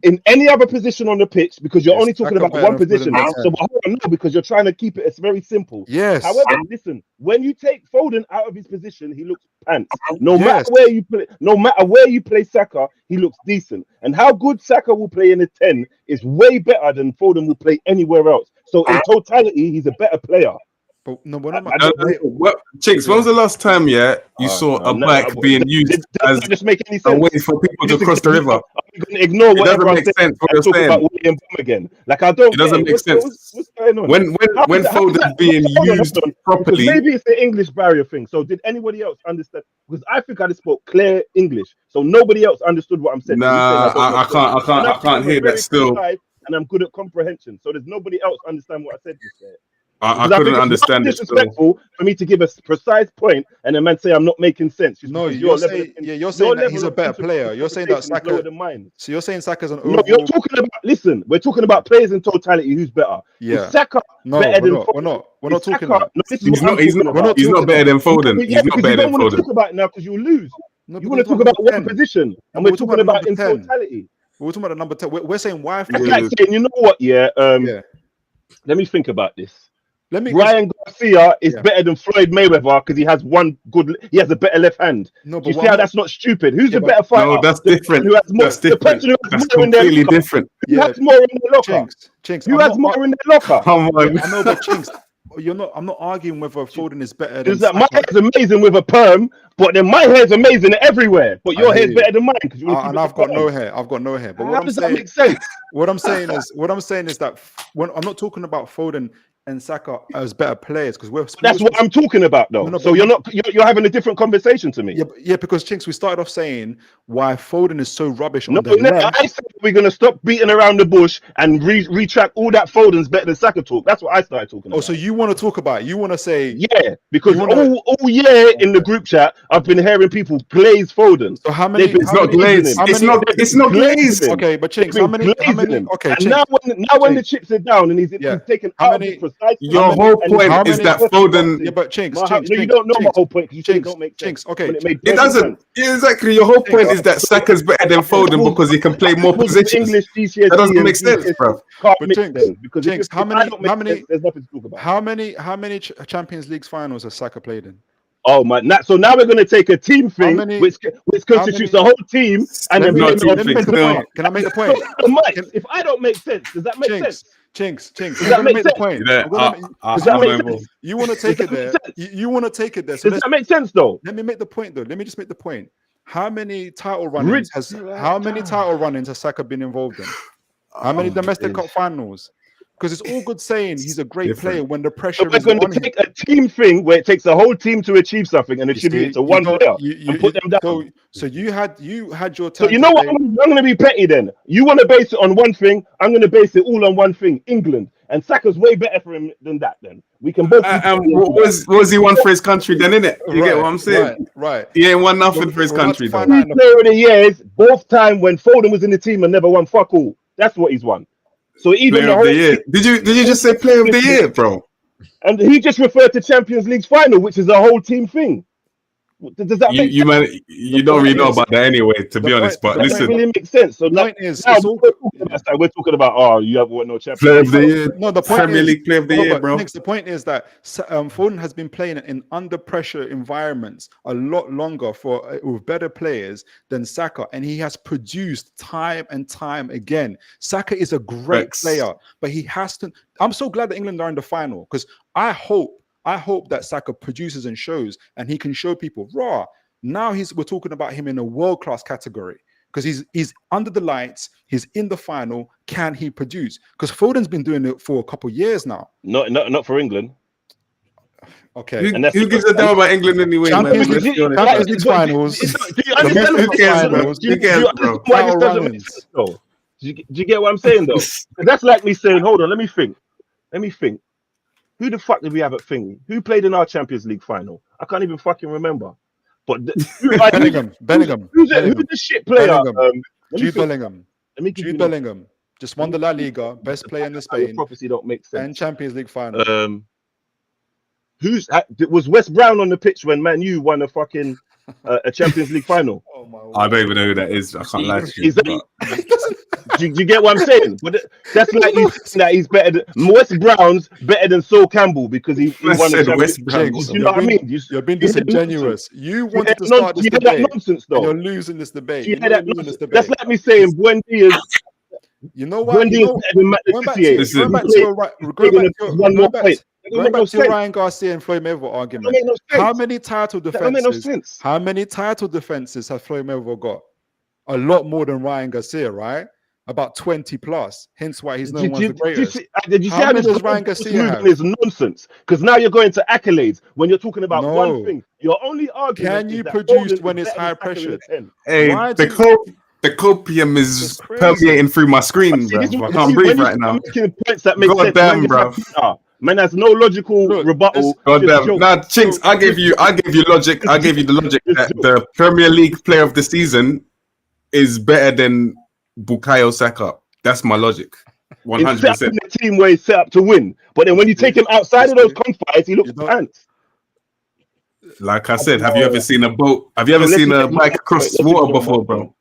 In any other position on the pitch, because you're only talking about one position. So hold on, no, because you're trying to keep it's very simple. Yes. However, listen, when you take Foden out of his position, he looks pants. No matter where you play Saka, he looks decent. And how good Saka will play in the 10 is way better than Foden will play anywhere else. So in totality, he's a better player. But no, Chinks, when was the last time you saw a bike being used as just make any a sense? way for people to cross the river? I'm going to ignore whatever it doesn't make sense what you're saying. About William Bum again. Like, I don't. It doesn't make sense. What's going on? When Foden's being used properly, maybe it's the English barrier thing. So did anybody else understand? Because I think I just spoke clear English, so nobody else understood what I'm saying. Nah, I can't hear that still. And I'm good at comprehension, so there's nobody else understand what I said just there. I couldn't understand it. It's disrespectful for me to give a precise point and the man say I'm not making sense. No, you're saying that he's a better player. You're saying that Saka. So you're saying Saka's an overall. No, you're talking about. Listen, we're talking about players in totality. Who's better? Yeah. Is Saka better than Foden? We're not talking about. He's not better than Foden. He's not better than Foden. You don't want to talk about it now because you'll lose. You want to talk about one position, and we're talking about in totality. We're talking about the number 10. We're saying why. That's like saying, you know what? Let me think about this. Ryan Garcia is better than Floyd Mayweather because he has a better left hand. No, but you see how that's not stupid? Who's the better fighter? No, that's different. Who has more? That's different. The person who has that's more completely in their different. Who has more in their locker? Chinks, who has more in their locker? Come on. I know, but Chinks, I'm not arguing whether Foden is better than my hair is amazing with a perm, but then my hair is amazing everywhere. But your hair is better than mine because and I've got no hair. But how does that make sense? What I'm saying is that when I'm not talking about Foden and Saka as better players because that's what I'm talking about though. So you're having a different conversation to me. Yeah, because Chinks, we started off saying why Foden is so rubbish on the left. I said we're gonna stop beating around the bush and retract all that Foden's better than Saka talk. That's what I started talking about. Oh, so you want to talk about it? You want to say because all year in the group chat I've been hearing people glaze Foden. So how many? It's not glazed. It's not glazed. Okay, but Chinks, how many? Okay, and now when the chips are down and he's taken out of the Your whole point is that Foden. Yeah, but Chinks, no, you don't know my whole point because you think it don't make sense. Okay, It doesn't. Yeah, exactly. Your whole point is that Saka's better than Foden because he can play more positions. English GCSE That doesn't make sense, bro. But Chinks, how many? There's nothing to talk about. How many Champions League finals has Saka played in? Oh my! So now we're going to take a team thing, which constitutes the whole team, and then let me make the point. Can I make the point? If I don't make sense, does that make sense? Chinks. Does that make the point? Does that make sense? You want to take it there? You want to take it there? So does that make sense, though? Let me make the point, though. Let me just make the point. How many title run-ins has Saka been involved in? How many domestic cup finals? Because it's all good saying he's a great player when the pressure is on him. We're going to take a team thing where it takes a whole team to achieve something and attribute it to one player and put them down. So you had your turn. So you know what? I'm going to be petty then. You want to base it on one thing. I'm going to base it all on one thing. England. And Saka's way better for him than that. Then we can both. Was he won for his country then, innit? You get what I'm saying? Right. He ain't won nothing for his country though. Player of the years, both time when Foden was in the team and never won fuck all. That's what he's won. So even player of the year. Did you just say player of the year, bro? And he just referred to Champions League final, which is a whole team thing. Does that make sense? You don't really know about that anyway, to be honest. But listen, that really makes sense. So we're talking about you have no Champions player of the year. No, the point Premier League player of the year, bro. The point is that Foden has been playing in under pressure environments a lot longer with better players than Saka, and he has produced time and time again. Saka is a great player, but he has to. I'm so glad that England are in the final because I hope that Saka produces and shows, and he can show people raw. Now we're talking about him in a world-class category because he's under the lights, he's in the final. Can he produce? Because Foden's been doing it for a couple of years now. Not for England. Okay. Who gives a damn about England anyway? Champions League finals. Do you understand why this doesn't make sense, though? Do you get what I'm saying, though? That's like me saying, hold on, let me think. Who the fuck did we have at Thingy? Who played in our Champions League final? I can't even fucking remember. But Bellingham. Who's the shit player? Jude Bellingham. Jude Bellingham just won the La Liga, best player in the Spain. Prophecy don't make sense. And Champions League final. Was West Brown on the pitch when Man U won a fucking a Champions League final? Oh my word. I don't even know who that is. I can't lie to you. Do you get what I'm saying? But that's like you saying that he's better than West Brown's better than Sol Campbell because he won the Champions League. You know what I mean? You're being disingenuous. You wanted to start this debate. Nonsense, though. You're losing this debate. That's like me saying Buendia is. You know what? Going back to Ryan Garcia and Floyd Mayweather argument. How many title defenses? How many title defenses has Floyd Mayweather got? A lot more than Ryan Garcia, right? About 20 plus. Hence why he's known one of the greatest. Did you see how does Ryan Garcia have? Is nonsense because now you're going to accolades when you're talking about one thing. Your only argument. Can you produce when it's high pressure? Hey, the copium is permeating through my screen, bro. I can't breathe right now. Points that make sense. Damn, bro. Man, there's no logical rebuttal. Goddamn. Nah, Chinks, I gave you logic. I gave you the logic that the Premier League player of the season is better than Bukayo Saka. That's my logic. 100%. He's set up in a team where he's set up to win. But then when you take him outside of those confines, he looks pants. Like I said, have you ever seen a boat? Have you ever seen a bike across water before, bro?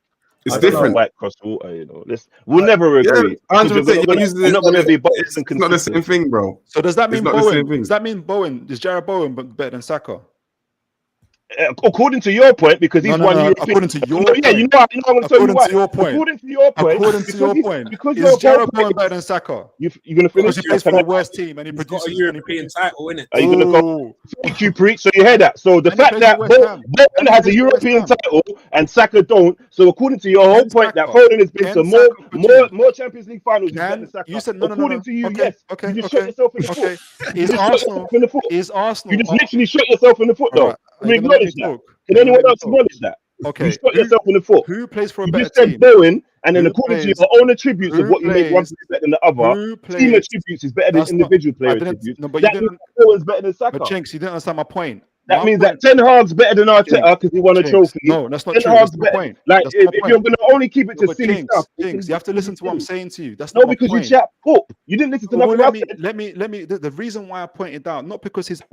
It's different. Bike across water, you know. We'll never agree. 100%. We're not going to be it's not the same thing, bro. So does that mean Bowen? Does that mean Bowen? Is Jared Bowen better than Saka? According to your point, because he's won European. According to your point. Yeah, you know I'm going to tell you why. According to your point. Because is Jared Bowen better than Saka? You're going to finish. Because he plays for the worst team and he produces a European title, innit? Are you going to go? You preach, so you hear that. So the fact that Bowen has a European title and Saka don't. So according to your whole point, that Foden has been to more Champions League finals than Saka. You said no. According to you, yes. Okay. You just shot yourself in the foot. Is Arsenal? You just literally shot yourself in the foot, though. Acknowledge that. Can anyone else acknowledge that? Okay. You shot yourself in the foot. Who plays for a you better just said team? Bowen, and then according to your own attributes of what you make one better than the other, team attributes is better than individual player attributes. No, but you didn't. Bowen's better than Saka. But Chinks, you didn't understand my point. That means that Ten Hag's better than Arteta because he won a trophy. No, that's not Ten true. Hag's That's my better. point. Like That's if my you're point. gonna only keep it to But silly stuff, Jinx, you have to listen to what I'm saying to you. That's no, not my because point. you chat poop. You didn't listen to Well, nothing I said. let me. The reason why I pointed out, not because he's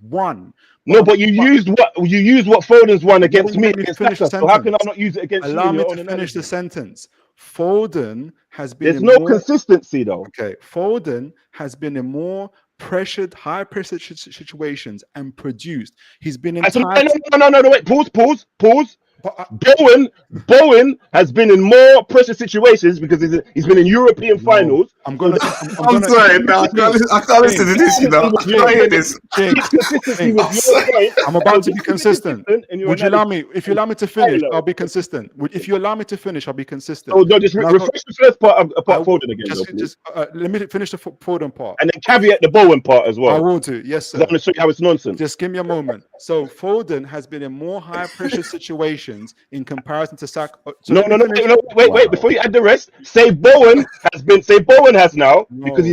won. No, but you used what Foden's won against me. Let me finish the So how can I sentence. not use it against you? Allow in me your to own finish the analysis? sentence. Foden has been. There's no consistency though. Okay, Foden has been in more pressured, high pressure situations and produced. He's been in. No, wait, pause. Bowen has been in more pressure situations because he's been in European finals. I'm sorry, no, I can't listen to this. You know, I can't hear this. Consistency was your point. I'm about to be consistent. Would you allow me? If you allow me to finish, I'll be consistent. If you allow me to finish, I'll be consistent. Oh no, just refresh the first part about Foden again. Let me finish the Foden part, and then caveat the Bowen part as well. I will do. Yes, sir. I'm going to show you how it's nonsense. Just give me a moment. So Foden has been in more high pressure situations in comparison to Saka. No, wait. Before you add the rest, say Bowen has now because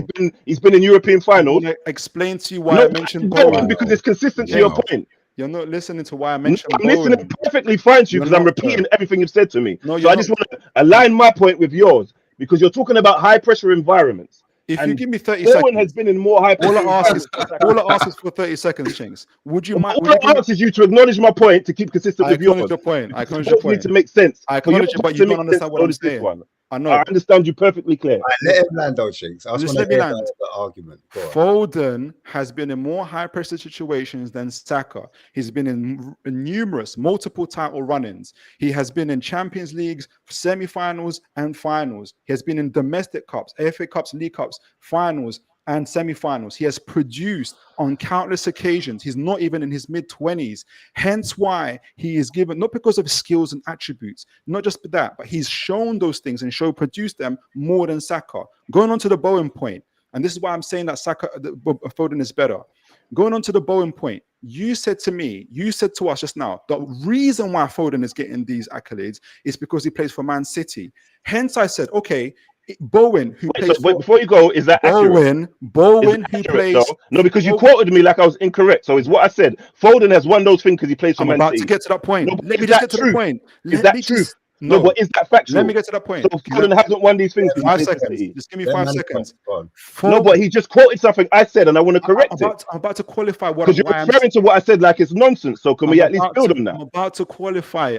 he's been in European finals. Explain to you why I mentioned Bowen because it's consistent to your point. You're not listening to why I mentioned I'm listening perfectly fine to you because I'm repeating everything you've said to me. So I just want to align my point with yours because you're talking about high pressure environments. If you give me 30 Bowen seconds, has been in more high pressure. all I ask is for 30 seconds, Chinks. Would you mind? All I ask is you to acknowledge my point to keep consistent with yours. Your point. I acknowledge your point. To make sense. I acknowledge it, but you don't understand what I'm saying. I know. I understand you perfectly clear. Let him land, though, Chinks. I just want to hear the argument. Foden has been in more high pressure situations than Saka. He's been in multiple title run-ins. He has been in Champions Leagues, semi-finals and finals. He has been in domestic cups, FA Cups, League Cups, finals and semi-finals. He has produced on countless occasions. He's not even in his mid-20s. Hence why he is given, not because of his skills and attributes, not just that, but he's shown those things and produced them more than Saka. Going on to the Bowen point, and this is why I'm saying that Foden is better. Going on to the Bowen point, you said to us just now, the reason why Foden is getting these accolades is because he plays for Man City. Hence I said, okay, Bowen, who plays before you go, is that Bowen who plays? No, because you quoted me like I was incorrect. So it's what I said. Foden has won those things because he plays for Man City. I'm about to get to that point. No, let me just get to the point. Is that true? No, but is that factual? Let me get to that point. So Foden hasn't won these things. 5 seconds. Just give me 5 seconds. No, but he just quoted something I said, and I want to correct it. I'm about to qualify what because you're referring to what I said like it's nonsense. So can we at least build on that? I'm about to qualify.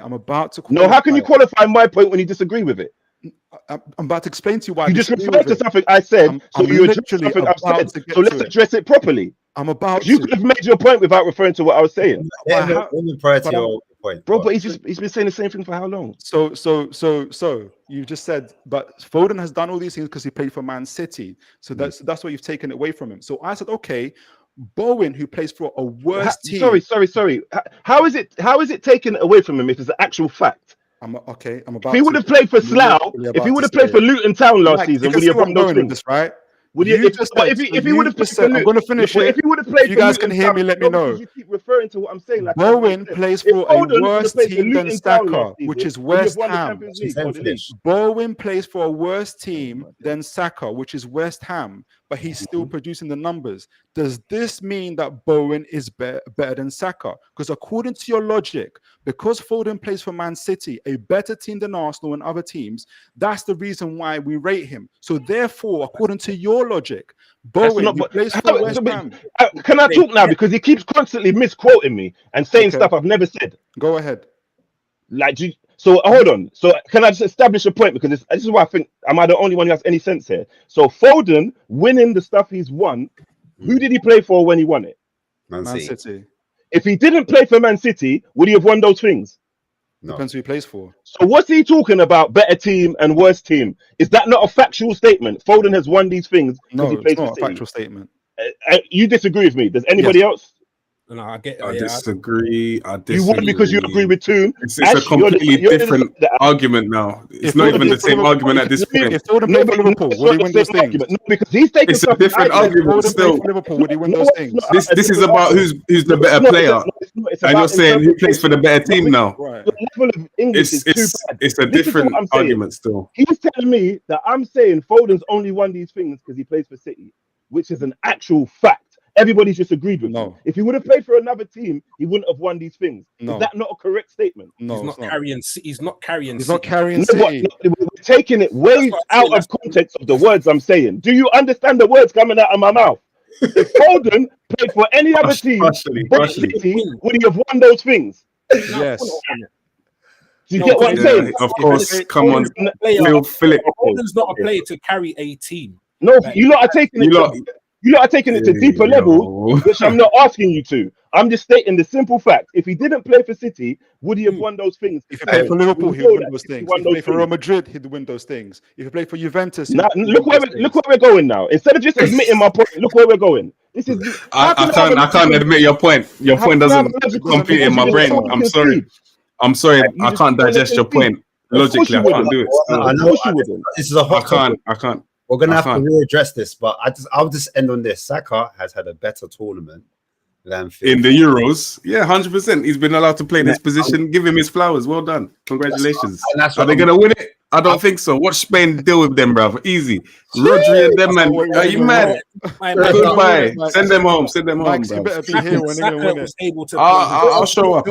No, how can you qualify my point when you disagree with it? I'm about to explain to you why you just referred to something I said, so you address something I've said. So let's address it properly. I'm about. You could have made your point without referring to what I was saying. Bro, but he's been saying the same thing for how long? So you just said, but Foden has done all these things because he played for Man City. So that's why you've taken it away from him. So I said, okay, Bowen, who plays for a worse team. Sorry. How is it taken away from him if it's an actual fact? I'm about. If he would have played for Slough, if he would have played for Luton Town last season, would he have won those things? Right? If he would have played for Luton, I'm going to finish it. If he would have played, you guys can hear me. Let me know. You keep referring to what I'm saying. Like Bowen plays for a worse team than Saka, which is West Ham. Bowen plays for a worse team than Saka, which is West Ham, but he's still producing the numbers. Does this mean that Bowen is better than Saka? Because according to your logic, because Foden plays for Man City, a better team than Arsenal and other teams, that's the reason why we rate him. So therefore, according to your logic, Bowen plays for West Ham. Can I talk now? Because he keeps constantly misquoting me and saying stuff I've never said. Go ahead. So hold on. So can I just establish a point? Because this is why I think, am I the only one who has any sense here? So Foden winning the stuff he's won, who did he play for when he won it? Man City. If he didn't play for Man City, would he have won those things? No. Depends who he plays for. So what's he talking about? Better team and worse team? Is that not a factual statement? Foden has won these things because he plays for City. Not a factual statement. You disagree with me? Does anybody else? No, I get. I disagree. You won because you agree with Toon. It's a completely different argument now. It's not even the same argument at this point. If Foden played for Liverpool, would he win those things? No, because he's taking. It's a different argument still. Liverpool, would he win those things? This is about who's the better player, and you're saying who plays for the better team now. Right. The level of English is too bad. It's a different argument still. He's telling me that I'm saying Foden's only won these things because he plays for City, which is an actual fact. everybody's just agreed with No. you. If he would have played for another team, he wouldn't have won these things. No. Is that not a correct statement? No, He's not carrying. He's not carrying. He's not City. carrying No, City. but we're taking it way That's what I'm saying, out of context of the words I'm saying. Do you understand the words coming out of my mouth? If Foden played for any other team, but City, would he have won those things? Yes. Do you get what I'm saying? Of course, come on, Philip. Foden's not a player to carry a team. No, you lot are taking it. You lot are taking it to deeper levels, which I'm not asking you to. I'm just stating the simple fact. If he didn't play for City, would he have won those things? If he played for Liverpool, he'd win those things. If he played for Real Madrid, he'd win those things. If he played for Juventus, now, look where we're going now. Instead of just admitting my point, look where we're going. This is. I can't admit your point. Your point doesn't compute in my brain. I'm sorry. I can't digest your point. Logically, I can't do it. I know this is a hot topic. I can't. We're gonna have to readdress this, but I'll just end on this. Saka has had a better tournament than in the Euros. Yeah, 100%. He's been allowed to play in this position. Give him his flowers. Well done. Congratulations. Are they gonna win it? I don't think so. Watch Spain deal with them, bro. Easy. Rodri and them, man. Are you mad? Goodbye. Send them home. Send them home, bro. You better be here when they're gonna win it. I'll show up.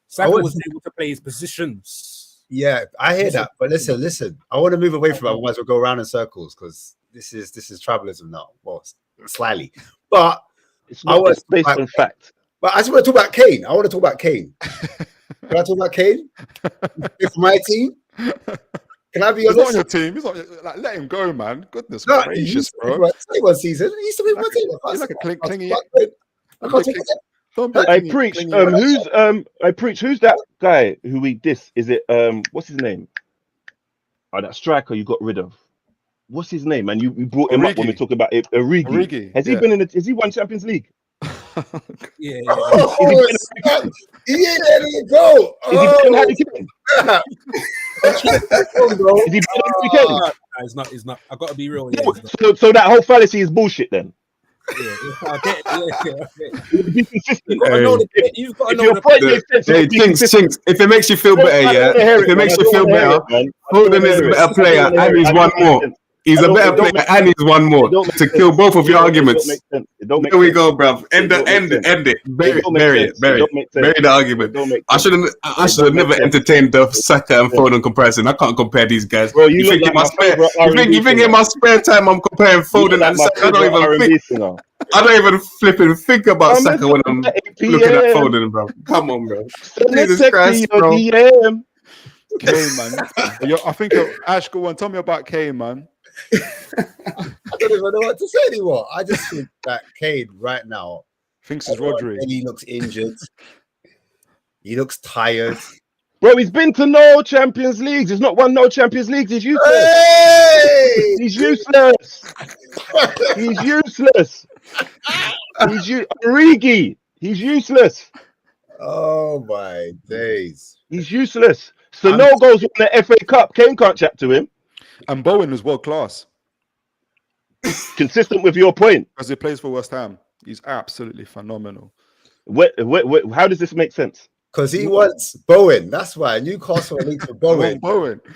Saka was able to play his positions. Yeah, I hear that, but listen. I want to move away from it, otherwise we'll go around in circles because this is tribalism now. Well, slightly, but it's not based on fact. But I just want to talk about Kane. Can I talk about Kane? It's my team. Can I be honest? He's not on your team. He's not, like, let him go, man. Goodness gracious, bro. One season. He used to be my team. He's like a clingy. I can't take it. I preach. Who's that guy who we diss? Is it what's his name? Oh, that striker you got rid of. What's his name? And you brought him up when we talk about it. Origi. Has he been in? Has he won Champions League? Yeah. Oh, there you go. Is he better than Harry Kane? Is he better than Harry Kane? He's not. I got to be real. So that whole fallacy is bullshit then. You've got to know Chinks, if it makes you feel better, Foden is a better player and he's one more. He's a better player and he's one more to kill both of your arguments. There we go, bruv. End it. Bury the argument. I should have never entertained the Saka and Foden comparison. I can't compare these guys. Bro, you think in my spare time I'm comparing Foden and Saka? I don't even flipping think about Saka when I'm looking at Foden, bro. Come on, bro. Jesus Christ, bro. Kane, man. I think Ash, go on. Tell me about Kane, man. I don't even know what to say anymore. I just think that Kane right now thinks it's Rodri. He looks injured. He looks tired. Bro, he's been to no Champions Leagues. He's not won no Champions Leagues. He's useless. Hey! He's useless. He's useless. Origi. He's useless. Oh my days. He's useless. So no goals in the FA Cup. Kane can't chat to him. And Bowen was world class. Consistent with your point. Because he plays for West Ham. He's absolutely phenomenal. How does this make sense? Because he wants Bowen. That's why Newcastle linked to Bowen.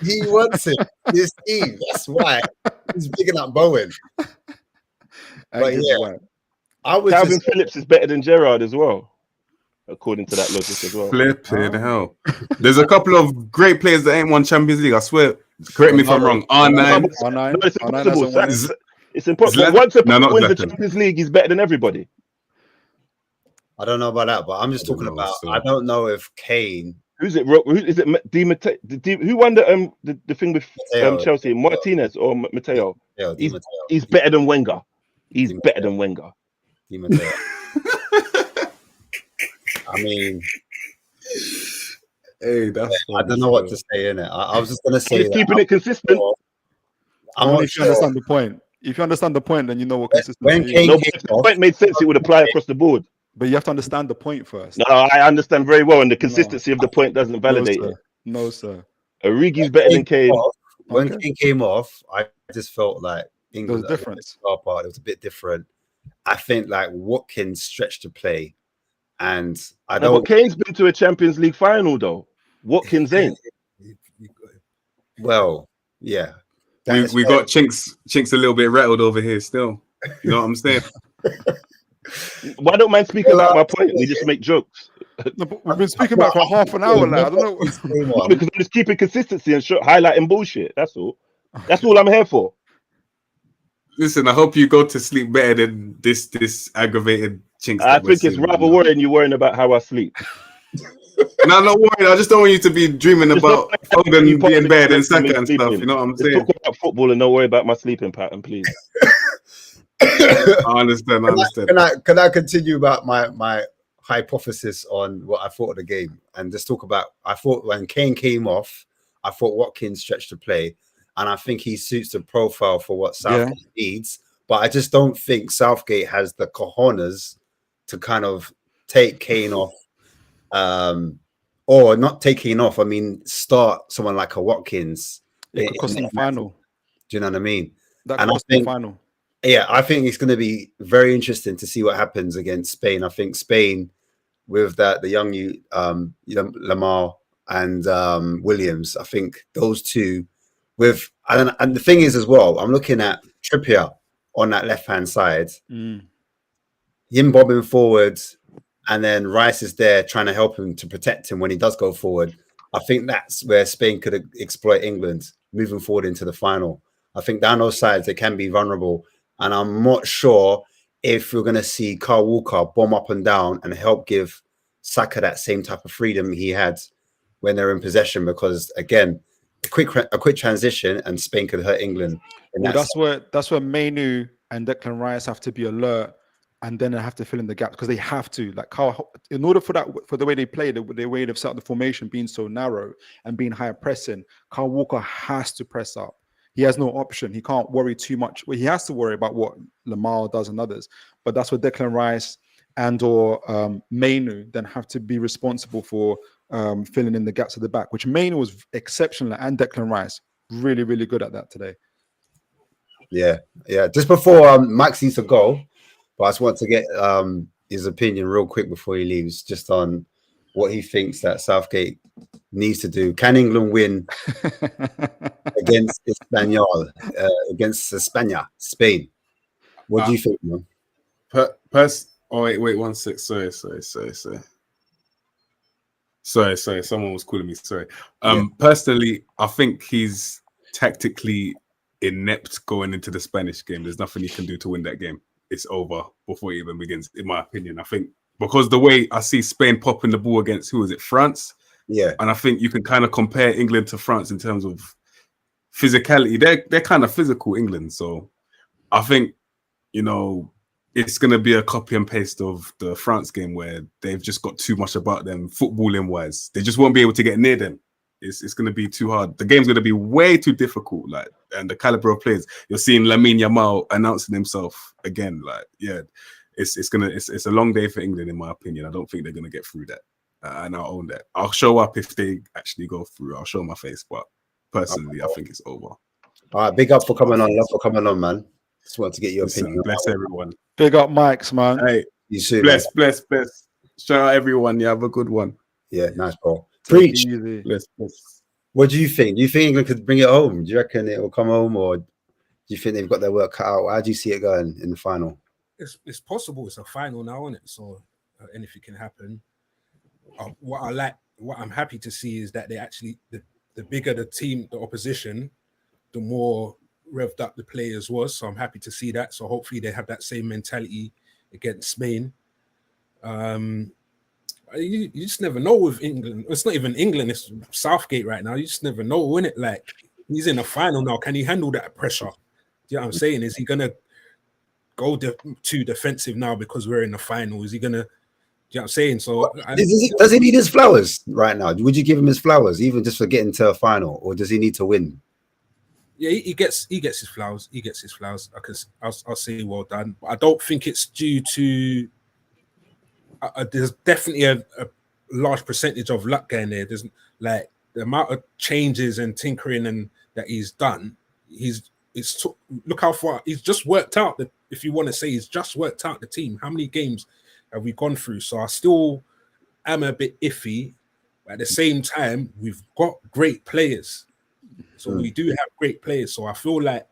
He wants it. His team. That's why he's bigging up Bowen. But yeah, Calvin Phillips is better than Gerrard as well, according to that logic as well. Flipping hell. There's a couple of great players that ain't won Champions League. I swear. Correct me if I'm wrong. R9. No, it's impossible. It's impossible. Once a player wins the Champions League, he's better than everybody. I don't know about that, but I'm just talking about. I don't know if Kane. Who's it? Who is it? Who won the thing with Chelsea? Martinez or Mateo? He's better than Wenger. He's better than Wenger. I mean, hey, I don't know what to say in it. I was just gonna say keeping it consistent. If you understand the point. If you understand the point, then you know what consistency is. If the point made sense, it would apply across the board. But you have to understand the point first. No, I understand very well, and the consistency of the point doesn't validate it. No, sir. Origi's better than Kane. When Kane came off, I just felt like England there was a difference. It was a bit different. I think like Watkins stretched to play, and I don't. But Kane's been to a Champions League final though. Watkins ain't. Well, yeah. We got Chinks a little bit rattled over here still. You know what I'm saying? Why don't man speak about my point? We just make jokes. No, but we've been speaking about it for half an hour now. I don't know. Because I'm just keeping consistency and highlighting bullshit. That's all. That's all I'm here for. Listen, I hope you go to sleep better than this aggravated chinks. I think it's rather worrying you worrying about how I sleep. No, I'm not worried. I just don't want you to be dreaming about Foden being better than Saka and stuff. You know what I'm saying? Let's talk about football and don't worry about my sleeping pattern, please. I understand. Can I continue about my hypothesis on what I thought of the game and just talk about? I thought when Kane came off, I thought Watkins stretched the play, and I think he suits the profile for what Southgate needs. But I just don't think Southgate has the cojones to kind of take Kane off, or not take Kane off. I mean, start someone like a Watkins. It could cost them the final. Do you know what I mean? That cost them the final. Yeah, I think it's going to be very interesting to see what happens against Spain. I think Spain, with the young Lamar and Williams, I think those two and the thing is as well, I'm looking at Trippier on that left-hand side, him bobbing forward, and then Rice is there trying to help him to protect him when he does go forward. I think that's where Spain could exploit England moving forward into the final. I think down those sides, they can be vulnerable. And I'm not sure if we're going to see Kyle Walker bomb up and down and help give Saka that same type of freedom he had when they're in possession. Because again, a quick transition and Spain could hurt England. That's where Mainu and Declan Rice have to be alert, and then they have to fill in the gaps because they have to. Like Kyle, in order for the way they play, the way they've set up the formation being so narrow and being higher pressing, Kyle Walker has to press up. He has no option. He can't worry too much. Well, he has to worry about what Lamar does and others. But that's where Declan Rice and or Mainu then have to be responsible for filling in the gaps at the back, which Mainu was exceptional, and Declan Rice really, really good at that today. Yeah. Just before Max needs to go, but I just want to get his opinion real quick before he leaves, just on what he thinks that Southgate needs to do. Can England win against Spain? What do you think, man? Wait 1 sec. Sorry. Someone was calling me. Sorry. Personally, I think he's tactically inept going into the Spanish game. There's nothing he can do to win that game. It's over before it even begins, in my opinion. I think because the way I see Spain popping the ball against, who is it, France? Yeah. And I think you can kind of compare England to France in terms of physicality. They're kind of physical, England. So I think, it's going to be a copy and paste of the France game where they've just got too much about them footballing wise. They just won't be able to get near them. It's going to be too hard. The game's going to be way too difficult. And the caliber of players, you're seeing Lamine Yamal announcing himself again. It's a long day for England, in my opinion. I don't think they're going to get through that. And I'll own that. I'll show up if they actually go through. I'll show my face, but personally, I think it's over. All right, big up for coming on. Love for coming on, man. Just wanted to get your opinion. Bless everyone. Big up, Mike's, man. Hey, you soon. Bless. Shout out everyone. You have a good one. Yeah, nice, bro. Preach. Bless. What do you think? Do you think England could bring it home? Do you reckon it will come home, or do you think they've got their work cut out? How do you see it going in the final? It's possible. It's a final now, isn't it? So anything can happen. What I'm happy to see is that they actually, the bigger the team, the opposition, the more revved up the players was. So I'm happy to see that. So hopefully they have that same mentality against Spain. You just never know with England. It's not even England, it's Southgate right now. You just never know, innit? Like, he's in the final now. Can he handle that pressure? Do you know what I'm saying? Is he gonna go too defensive now because we're in the final? Is he gonna, do you know what I'm saying? So does he need his flowers right now? Would you give him his flowers, even just for getting to a final, or does he need to win? Yeah, he gets his flowers. He gets his flowers. I'll say well done. But I don't think it's due to. There's definitely a large percentage of luck going there. There's like the amount of changes and tinkering and that he's done. Look how far he's just worked out. If you want to say he's just worked out the team. How many games have we gone through? So I still am a bit iffy. But at the same time, we've got great players. So we do have great players. So I feel like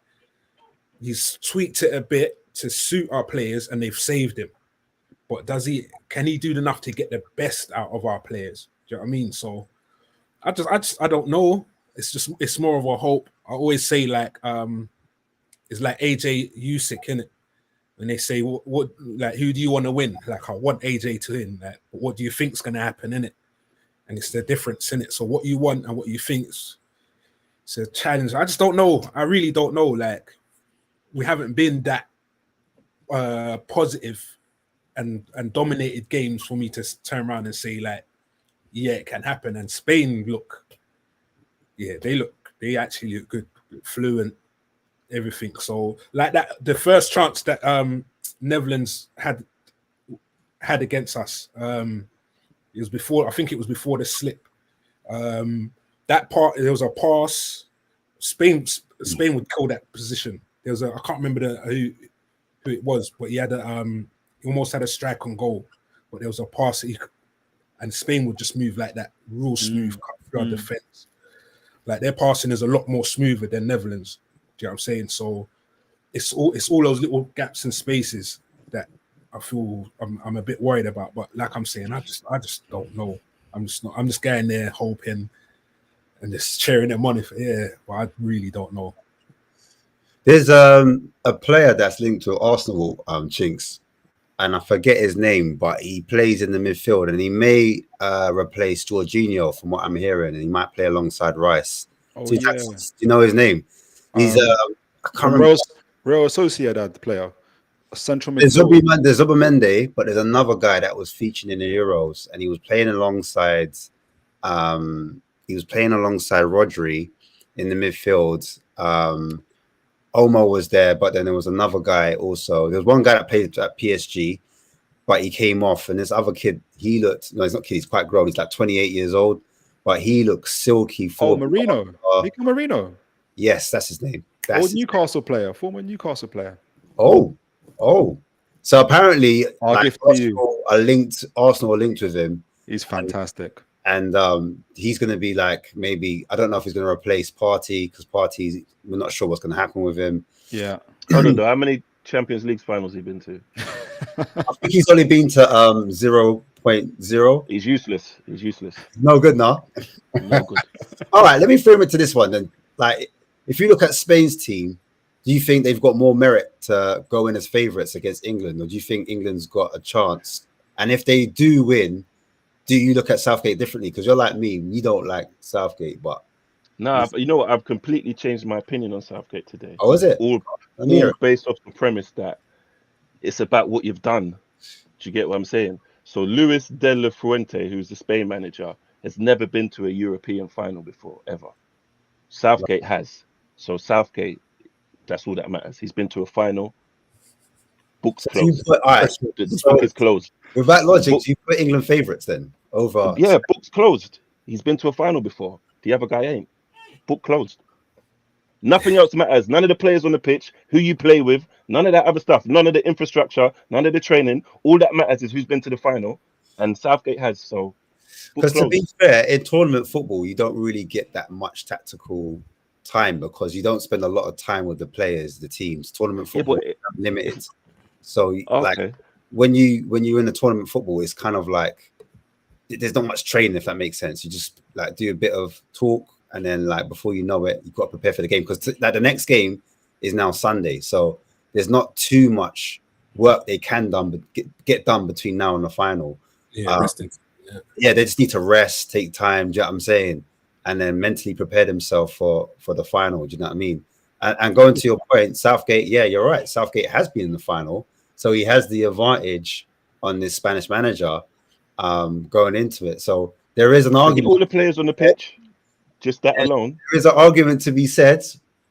he's tweaked it a bit to suit our players, and they've saved him. But can he do enough to get the best out of our players? Do you know what I mean? So I don't know. It's more of a hope. I always say like it's like AJ Usyk, innit? When they say what like who do you want to win? Like I want AJ to win. Like what do you think's gonna happen, innit? And it's the difference, innit? So what you want and what you think's it's a challenge. I just don't know. I really don't know. Like we haven't been that positive and dominated games for me to turn around and say like, yeah, it can happen. And Spain they actually look good, fluent, everything. So like that, the first chance that Netherlands had against us, it was before the slip. That part, there was a pass. Spain would kill that position. There was I can't remember who it was, but he had he almost had a strike on goal, but there was a pass and Spain would just move like that, real smooth, cut through our defense. Like their passing is a lot more smoother than Netherlands. Do you know what I'm saying? So it's all those little gaps and spaces that I feel I'm a bit worried about. But like I'm saying, I just don't know. I'm just going there hoping and just cheering them on but I really don't know. There's a player that's linked to Arsenal, Chinks, and I forget his name, but he plays in the midfield and he may replace Jorginho from what I'm hearing, and he might play alongside Rice. Oh, Do yeah. you know his name? He's I can't remember. Real Sociedad player, a central midfield. There's Zubamende, but there's another guy that was featured in the Euros, and he was playing alongside Rodri in the midfield. Omo was there, but then there was another guy also. There was one guy that played at PSG, but he came off, and this other kid, he's not kid, he's quite grown. He's like 28 years old, but he looks silky. Marino. Mikel Marino. Yes, that's his name. Former Newcastle player. Oh. So apparently, Arsenal are linked with him. He's fantastic. And he's going to be like, maybe, I don't know if he's going to replace Partey, because Partey, we're not sure what's going to happen with him. Yeah. I don't know. How many Champions League finals he been to? I think he's only been to 0.0. He's useless. No good now. No good. All right, let me frame it to this one then. Like, if you look at Spain's team, do you think they've got more merit to go in as favourites against England, or do you think England's got a chance? And if they do win, do you look at Southgate differently? Because you're like me, you don't like Southgate, but you know what? I've completely changed my opinion on Southgate today. Oh, is it? All based off the premise that it's about what you've done. Do you get what I'm saying? So Luis de la Fuente, who's the Spain manager, has never been to a European final before, ever. Southgate has. So Southgate, that's all that matters. He's been to a final. Book's closed. The book is closed. With that logic, do you put England favourites then? Over? Yeah, book's closed. He's been to a final before. The other guy ain't. Book closed. Nothing else matters. None of the players on the pitch, who you play with, none of that other stuff, none of the infrastructure, none of the training. All that matters is who's been to the final, and Southgate has. So, because to be fair, in tournament football, you don't really get that much tactical time because you don't spend a lot of time with the players, the teams. Tournament football is limited. So, like when you're in a tournament football, it's kind of like there's not much training, if that makes sense. You just like do a bit of talk, and then like before you know it, you've got to prepare for the game because like the next game is now Sunday. So there's not too much work they can get done between now and the final. Yeah, they just need to rest, take time. Do you know what I'm saying? And then mentally prepare themselves for the final. Do you know what I mean? And going to your point, Southgate, yeah, you're right. Southgate has been in the final, so he has the advantage on this Spanish manager going into it. So there is an argument. All the players on the pitch, just that alone. There is an argument to be said,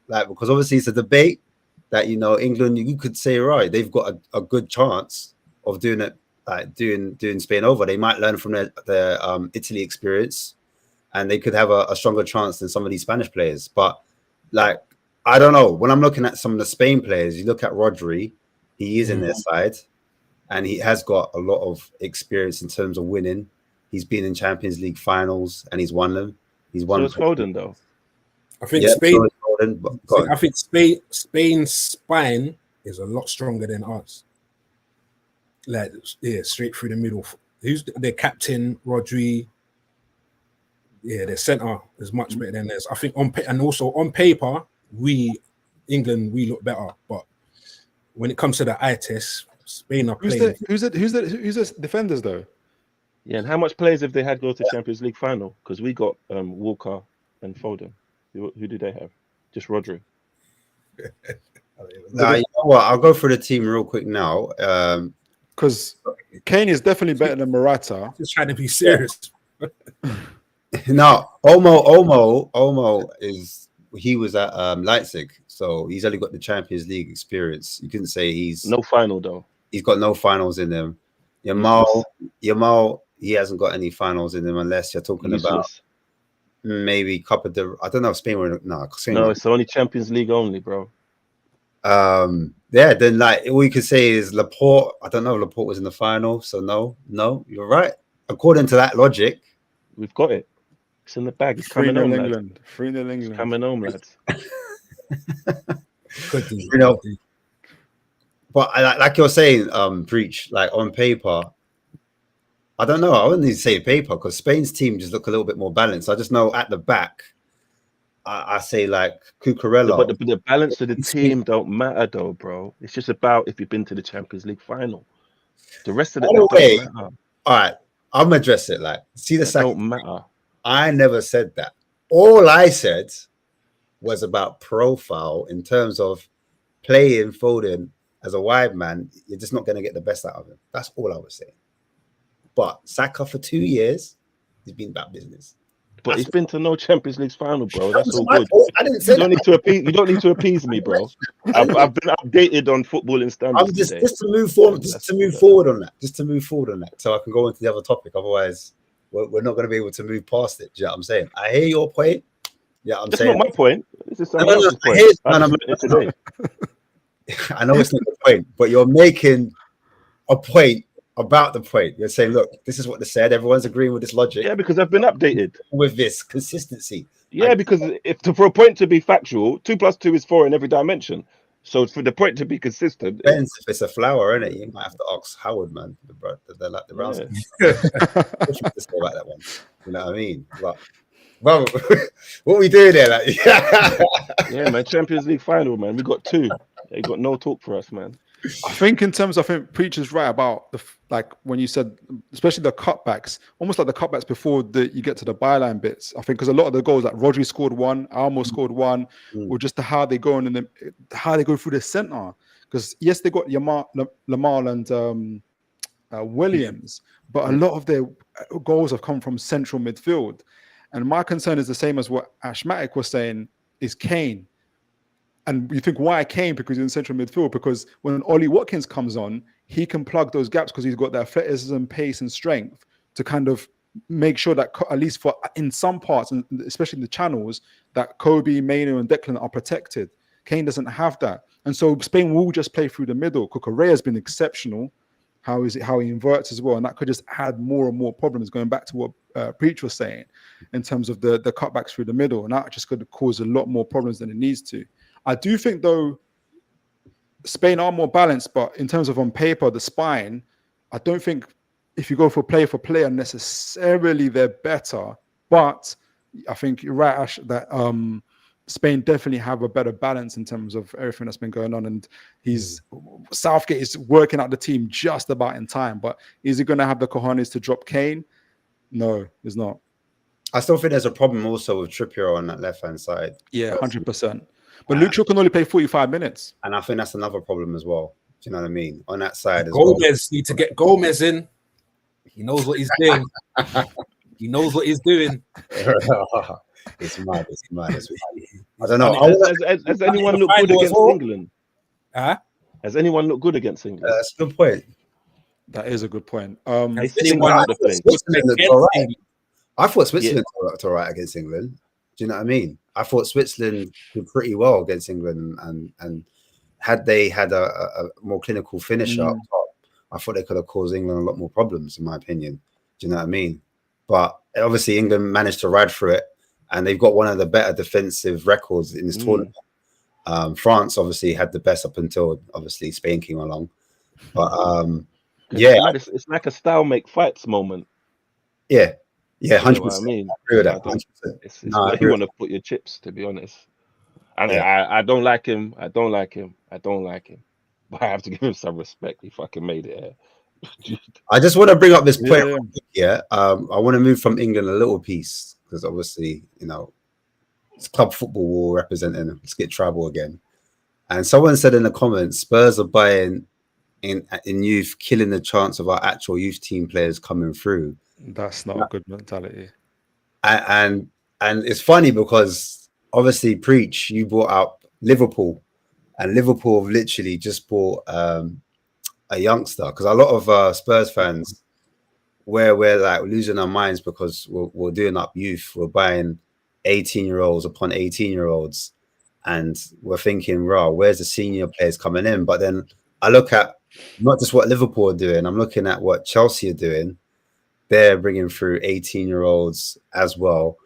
like because obviously it's a debate that England. You could say right, they've got a good chance of doing it, like doing Spain over. They might learn from their Italy experience, and they could have a stronger chance than some of these Spanish players. But like, I don't know. When I'm looking at some of the Spain players, you look at Rodri, he is in their side, and he has got a lot of experience in terms of winning. He's been in Champions League finals and he's won them. He's won. So it's Foden, though. I think Spain. I think Spain's spine is a lot stronger than us. Like, yeah, straight through the middle. Who's their captain, Rodri? Yeah, their centre is much better than theirs. I think and also on paper, England look better. But when it comes to the eye test, Spain are playing. Who's the defenders though? Yeah, and how much players have they had go to Champions League final? Because we got Walker and Foden. Who do they have? Just Rodri. Nah, you know what? I'll go through the team real quick now. Because Kane is definitely better than Morata. Just trying to be serious. No, Olmo he was at Leipzig, so he's only got the Champions League experience. You couldn't say he's no final though. He's got no finals in him. Yamal, he hasn't got any finals in him unless you're talking about maybe Cup of the. I don't know if Spain were no. It's only Champions League only, bro. Yeah, then like all you can say is Laporte. I don't know if Laporte was in the final, so no, you're right. According to that logic, we've got it. It's in the bag. It's coming home, England. 3-0 England. It's coming home, lads. You know, but like you're saying, Breach, like on paper, I don't know. I wouldn't need to say paper because Spain's team just look a little bit more balanced. I just know at the back, I say like Cucurella. But the balance of the team don't matter though, bro. It's just about if you've been to the Champions League final. The rest of it don't matter. All right, I'm gonna address it. Like, see the second. Don't matter. I never said that. All I said was about profile in terms of playing Foden as a wide man. You're just not going to get the best out of him. That's all I was saying. But Saka for 2 years, he's been about business. But he's been to no Champions League final, bro. That's all good. I didn't say you don't need to appease me, bro. I've been updated on footballing standards. Just to move forward, to move forward on that, so I can go into the other topic. Otherwise, we're not going to be able to move past it. Do you know what I'm saying? I hear your point. Yeah, I'm saying not my point. This is someone else's point. I know it's not the point, but you're making a point about the point. You're saying, look, this is what they said. Everyone's agreeing with this logic. Yeah, because I've been updated with this consistency. Yeah, because for a point to be factual, 2 + 2 is 4 in every dimension. So for the point to be consistent, depends if it's a flower, innit? You might have to ask Howard, man. They're like the Browns. Yeah. What should we say about that one? You know what I mean? But, well, what we doing there? Like, yeah, man. Champions League final, man. We got 2. They got no talk for us, man. I think Preacher's right about like when you said, especially the cutbacks, almost like the cutbacks before you get to the byline bits. I think because a lot of the goals, like Rodri scored one, Almo scored one, or just how they go in how they go through the center. Because yes, they got Lamar and Williams, but a lot of their goals have come from central midfield. And my concern is the same as what Ashmatic was saying: is Kane. And you think, why Kane? Because he's in central midfield. Because when Ollie Watkins comes on, he can plug those gaps because he's got that athleticism, pace, and strength to kind of make sure that, at least in some parts, and especially in the channels, that Kobe, Mainu, and Declan are protected. Kane doesn't have that. And so Spain will just play through the middle. Cucurella has been exceptional. How he inverts as well. And that could just add more and more problems, going back to what Preach was saying in terms of the cutbacks through the middle. And that just could cause a lot more problems than it needs to. I do think, though, Spain are more balanced, but in terms of on paper, the spine, I don't think if you go for player necessarily they're better. But I think you're right, Ash, that Spain definitely have a better balance in terms of everything that's been going on. And Southgate is working out the team just about in time. But is he going to have the cojones to drop Kane? No, he's not. I still think there's a problem also with Trippier on that left-hand side. Yeah, 100%. But Luke Shaw can only play 45 minutes. And I think that's another problem as well. Do you know what I mean? On that side as Gomez need to get Gomez in. He knows what he's doing. He knows what he's doing. It's mad. I don't know. Has anyone looked good against England? Huh? Has anyone looked good against England? That's a good point. That is a good point. I thought Switzerland looked all right against England. Do you know what I mean? I thought Switzerland did pretty well against England, and had they had a more clinical finisher up top, I thought they could have caused England a lot more problems, in my opinion. Do you know what I mean? But obviously England managed to ride through it, and they've got one of the better defensive records in this tournament. France obviously had the best up until obviously Spain came along. But it's like a style make fights moment. Yeah, You know 100%. what I mean? I agree with that. I 100%. It's No, I where agree you with want to put your chips, to be honest. And Yeah. I don't like him. I don't like him. But I have to give him some respect. He fucking made it. I just want to bring up this point. Yeah. Yeah, I want to move from England a little piece because obviously, you know, it's club football we're representing. Let's get tribal again. And someone said in the comments, Spurs are buying in youth, killing the chance of our actual youth team players coming through. That's not a good mentality. And it's funny because obviously, Preach, you brought up Liverpool, and Liverpool have literally just bought a youngster, because a lot of Spurs fans, where we're like losing our minds because we're doing up youth, we're buying 18-year-olds upon 18-year-olds, and we're thinking, "Raw, where's the senior players coming in?" But then I look at not just what Liverpool are doing, I'm looking at what Chelsea are doing. They're bringing through 18-year-olds as well.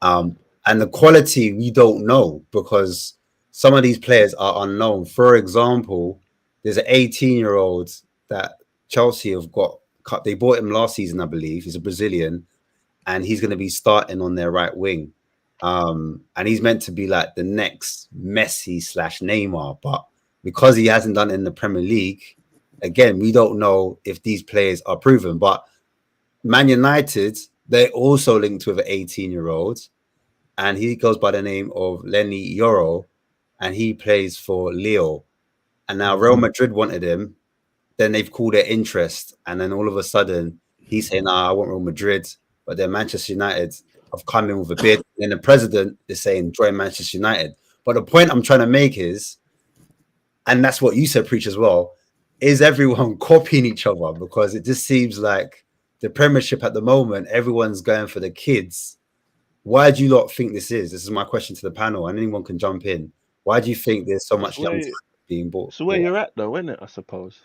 And the quality we don't know because some of these players are unknown. For example, there's an 18-year-old that Chelsea have got. They bought him last season, I believe. He's a Brazilian, and he's going to be starting on their right wing. And he's meant to be like the next Messi / Neymar, but because he hasn't done it in the Premier League, again, we don't know if these players are proven. But Man United, they're also linked with an 18-year-old, and he goes by the name of Lenny Yoro, and he plays for Lille. And now Real Madrid wanted him. Then they've called their interest, and then all of a sudden he's saying, "Nah, I want Real Madrid." But then Manchester United have come in with a bid. And the president is saying, "Join Manchester United." But the point I'm trying to make is, and that's what you said, Preach, as well, is everyone copying each other? Because it just seems like the Premiership at the moment, everyone's going for the kids. Why do you lot think this is? This is my question to the panel, and anyone can jump in. Why do you think there's so much young talent being bought? So where you're at, though, isn't it? I suppose,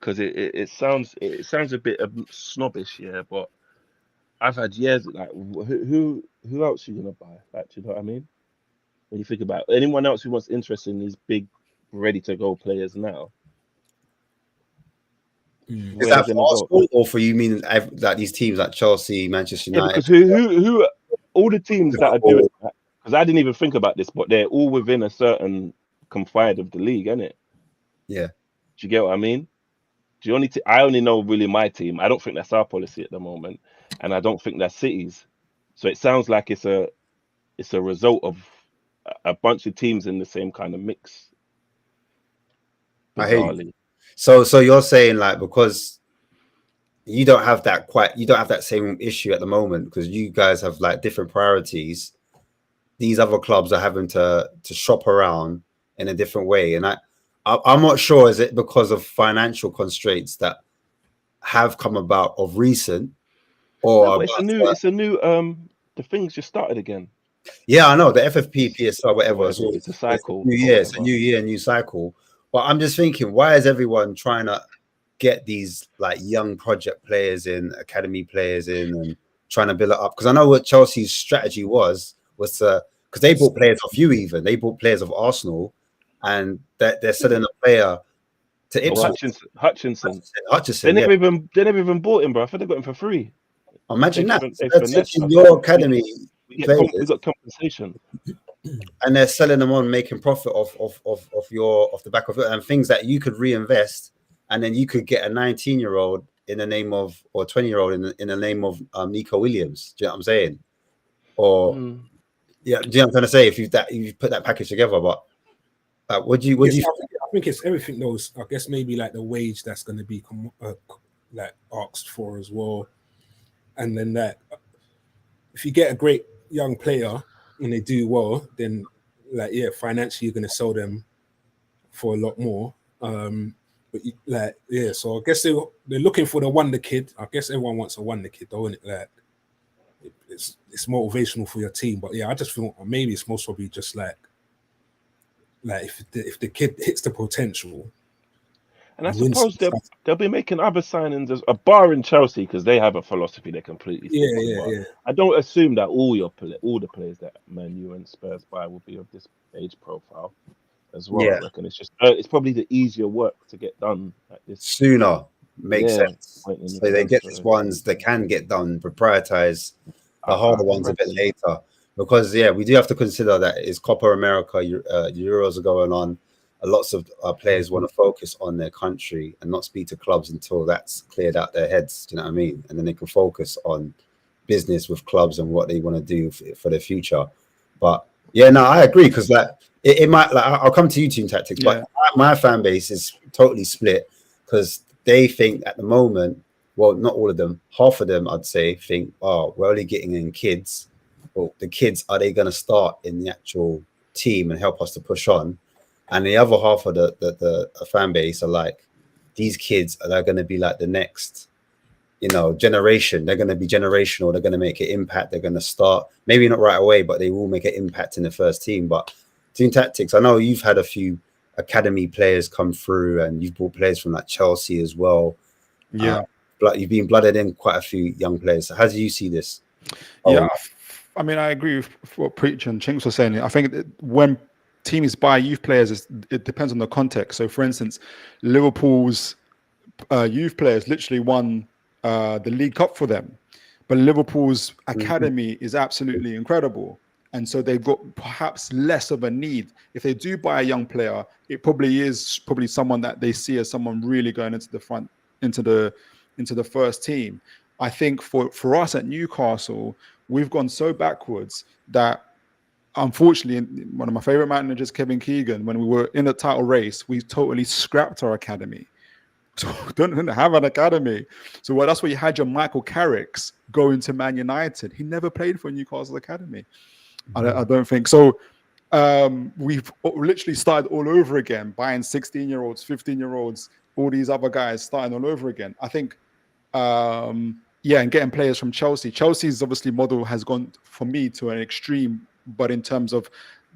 because it sounds a bit snobbish, yeah. But I've had years like who else are you gonna buy? Like, do you know what I mean? When you think about anyone else who wants interest in these big, ready to go players now. Is that for Arsenal, or for you mean like these teams like Chelsea, Manchester United? Yeah, because who all the teams that are doing that, because I didn't even think about this, but they're all within a certain confide of the league, isn't it? Yeah. Do you get what I mean? I only know really my team. I don't think that's our policy at the moment, and I don't think that's City's. So it sounds like it's a result of a bunch of teams in the same kind of mix. I hate you. So you're saying like because you don't have that same issue at the moment because you guys have like different priorities. These other clubs are having to shop around in a different way, and I'm not sure, is it because of financial constraints that have come about of recent, or no, it's a new the thing's just started again. Yeah, I know the FFP, PSL, whatever. It's a cycle. It's a new year, new cycle. But I'm just thinking, why is everyone trying to get these like young project players in, academy players in, and trying to build it up? Because I know what Chelsea's strategy was to, because they bought players off you, even they bought players of Arsenal, and they're selling a player to Ipswich. Hutchinson. They never even bought him, bro. I think they got him for free. Imagine that. They're taking your academy players. We got compensation, and they're selling them on, making profit off the back of it, and things that you could reinvest, and then you could get a 19-year-old in the name of, or 20-year-old in the name of Nico Williams. Do you know what I'm saying? Or yeah, do you know what I'm trying to say? If you put that package together, but what do you? I think it's everything. Those, I guess, maybe like the wage that's going to be like asked for as well, and then that if you get a great young player and they do well, then like financially you're going to sell them for a lot more. But so I guess they're looking for the wonder kid. I guess everyone wants a wonder kid, though, isn't it? Like it's motivational for your team. But I just feel maybe it's most probably just like if the kid hits the potential. And I suppose they'll be making other signings as a bar in Chelsea because they have a philosophy they're completely I don't assume that all the players that Man U and Spurs buy will be of this age profile. as well. Yeah. I reckon it's probably the easier work to get done at this Sooner makes sense. point in the So they get transfer. these ones that can get done, prioritize the harder ones a bit Practice. later. Because we do have to consider that it's Copa America, Euros are going on. Lots of players want to focus on their country and not speak to clubs until that's cleared out their heads. Do you know what I mean? And then they can focus on business with clubs and what they want to do for their future. But I agree, because it might, I'll come to you, Team Tactics, but my fan base is totally split, because they think at the moment, well, not all of them, half of them, I'd say, think, oh, we're only getting in kids. Well, the kids, are they going to start in the actual team and help us to push on? And the other half of the fan base are like, these kids are going to be like the next, generation. They're going to be generational. They're going to make an impact. They're going to start, maybe not right away, but they will make an impact in the first team. But Team Tactics, I know you've had a few academy players come through, and you've brought players from like Chelsea as well. Yeah. You've been blooded in quite a few young players. So how do you see this? Yeah, I mean, I agree with what Preach and Chinks were saying. I think when teams buy youth players, it depends on the context. So, for instance, Liverpool's youth players literally won the League Cup for them, but Liverpool's academy is absolutely incredible, and so they've got perhaps less of a need. If they do buy a young player, it probably is someone that they see as someone really going into the front, into the first team. I think for us at Newcastle, we've gone so backwards that, unfortunately, one of my favorite managers, Kevin Keegan, when we were in the title race, we totally scrapped our academy. So we don't have an academy. So that's where you had your Michael Carricks going to Man United. He never played for Newcastle Academy. I don't think so. We've literally started all over again, buying 16-year-olds, 15-year-olds, all these other guys starting all over again. I think, and getting players from Chelsea. Chelsea's obviously model has gone, for me, to an extreme, but in terms of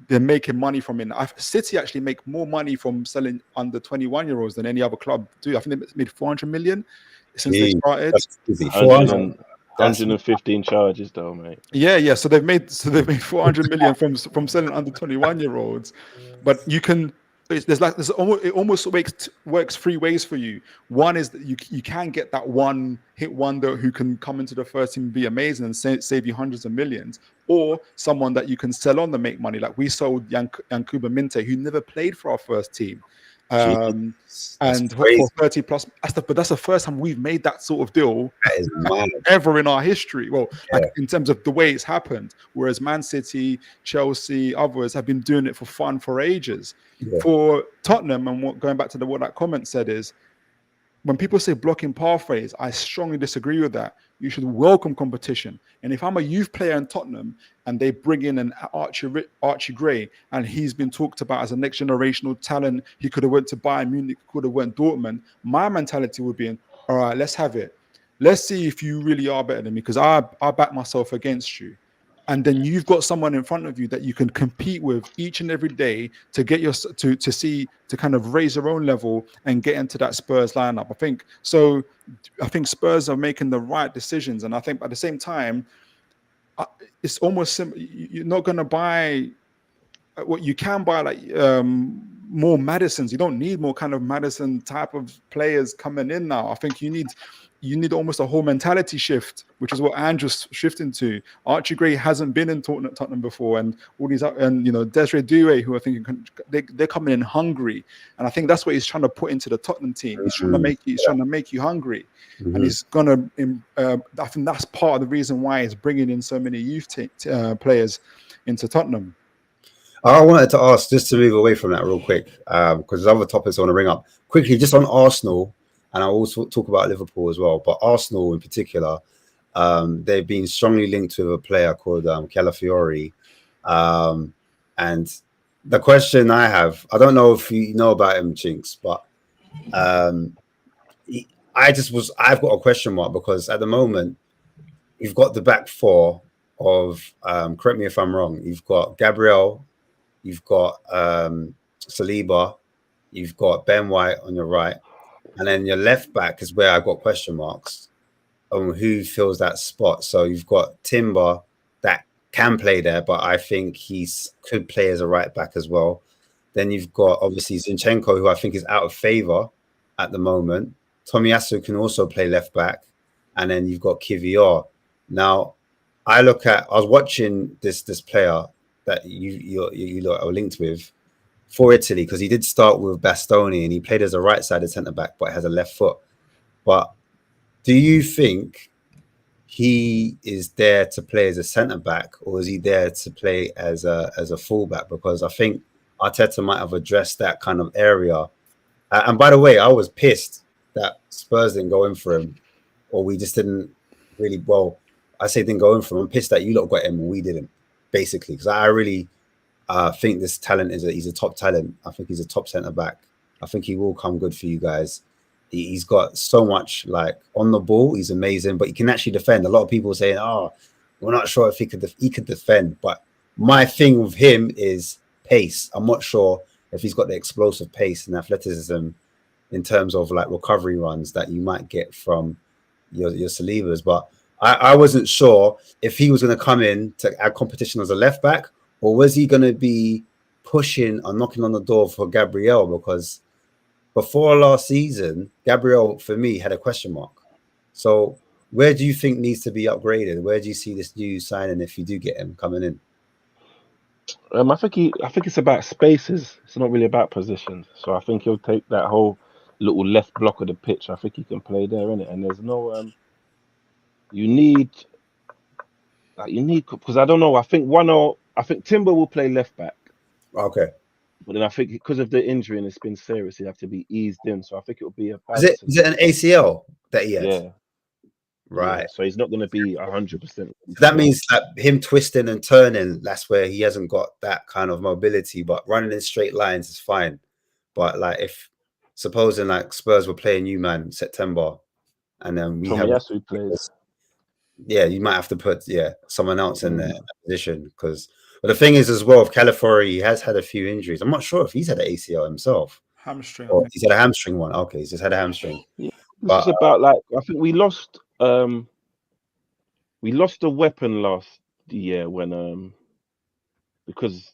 they're making money from it. City actually make more money from selling under 21-year-olds than any other club do. I think they made 400 million since they started. 115 charges though, mate. Yeah. So they've made 400 million from selling under 21-year-olds. But you can. It almost works three ways for you. One is that you can get that one hit wonder who can come into the first team and be amazing and save you hundreds of millions, or someone that you can sell on to make money. Like we sold Yankuba Minte, who never played for our first team, and for 30 plus. But that's the first time we've made that sort of deal ever in our history. Well, like in terms of the way it's happened, whereas Man City, Chelsea, others have been doing it for fun for ages. Yeah. For Tottenham, and going back to what that comment said is, when people say blocking pathways, I strongly disagree with that. You should welcome competition. And if I'm a youth player in Tottenham and they bring in an Archie Gray, and he's been talked about as a next generational talent, he could have went to Bayern Munich, could have went Dortmund. My mentality would be, all right, let's have it. Let's see if you really are better than me, because I back myself against you. And then you've got someone in front of you that you can compete with each and every day to get to kind of raise your own level and get into that Spurs lineup. I think Spurs are making the right decisions, and I think at the same time, it's almost simple. You're not going to buy what you can buy, like more Madisons. You don't need more kind of Madison type of players coming in now. I think you need almost a whole mentality shift, which is what Andrew's shifting to. Archie Gray hasn't been in Tottenham before, and all these, and Desiree Doué, who I think they're coming in hungry, and I think that's what he's trying to put into the Tottenham team. He's trying to make you hungry, and he's gonna. I think that's part of the reason why he's bringing in so many youth players into Tottenham. I wanted to ask, just to move away from that real quick, because there's other topics I want to bring up quickly, just on Arsenal. And I'll also talk about Liverpool as well. But Arsenal in particular, they've been strongly linked to a player called Calafiori. And the question I have, I don't know if you know about him, Chinks, but I've got a question mark, because at the moment, you've got the back four of, correct me if I'm wrong, you've got Gabriel, you've got Saliba, you've got Ben White on your right. And then your left back is where I got question marks on who fills that spot. So you've got Timber that can play there, but I think he could play as a right back as well. Then you've got obviously Zinchenko, who I think is out of favour at the moment. Tomiyasu can also play left back, and then you've got Kivior. Now, I was watching this player that you are linked with for Italy, because he did start with Bastoni and he played as a right-sided centre back, but has a left foot. But do you think he is there to play as a centre back, or is he there to play as a fullback? Because I think Arteta might have addressed that kind of area. And by the way, I was pissed that Spurs didn't go in for him, or we just didn't really. Well, I say didn't go in for him. I'm pissed that you lot got him and we didn't, basically, because I really think this talent he's a top talent. I think he's a top centre back. I think he will come good for you guys. He's got so much, like, on the ball. He's amazing, but he can actually defend. A lot of people saying, "Oh, we're not sure if he could defend." But my thing with him is pace. I'm not sure if he's got the explosive pace and athleticism in terms of like recovery runs that you might get from your Salivas. But I wasn't sure if he was going to come in to add competition as a left back, or was he going to be pushing or knocking on the door for Gabriel, because before last season, Gabriel, for me, had a question mark. So where do you think needs to be upgraded? Where do you see this new signing, if you do get him coming in? I think it's about spaces. It's not really about positions. So I think he'll take that whole little left block of the pitch. I think he can play there, innit? And there's no you need, because I don't know. I think Timber will play left back. Okay. But then I think because of the injury and it's been serious, he have to be eased in. So I think it will be a balance. Is it an ACL that he has? Yeah. Right. Yeah. So he's not going to be 100%. That means that him twisting and turning, that's where he hasn't got that kind of mobility. But running in straight lines is fine. But like, if supposing like Spurs were playing you, man, September, and then we Tomiyasu plays. Yeah, you might have to put someone else in that position, because. But the thing is, as well, if Calafiori, he has had a few injuries. I'm not sure if he's had an ACL himself. Hamstring. Or he's had a hamstring one. Okay, he's just had a hamstring. Yeah, it's about like, I think we lost a weapon last year when because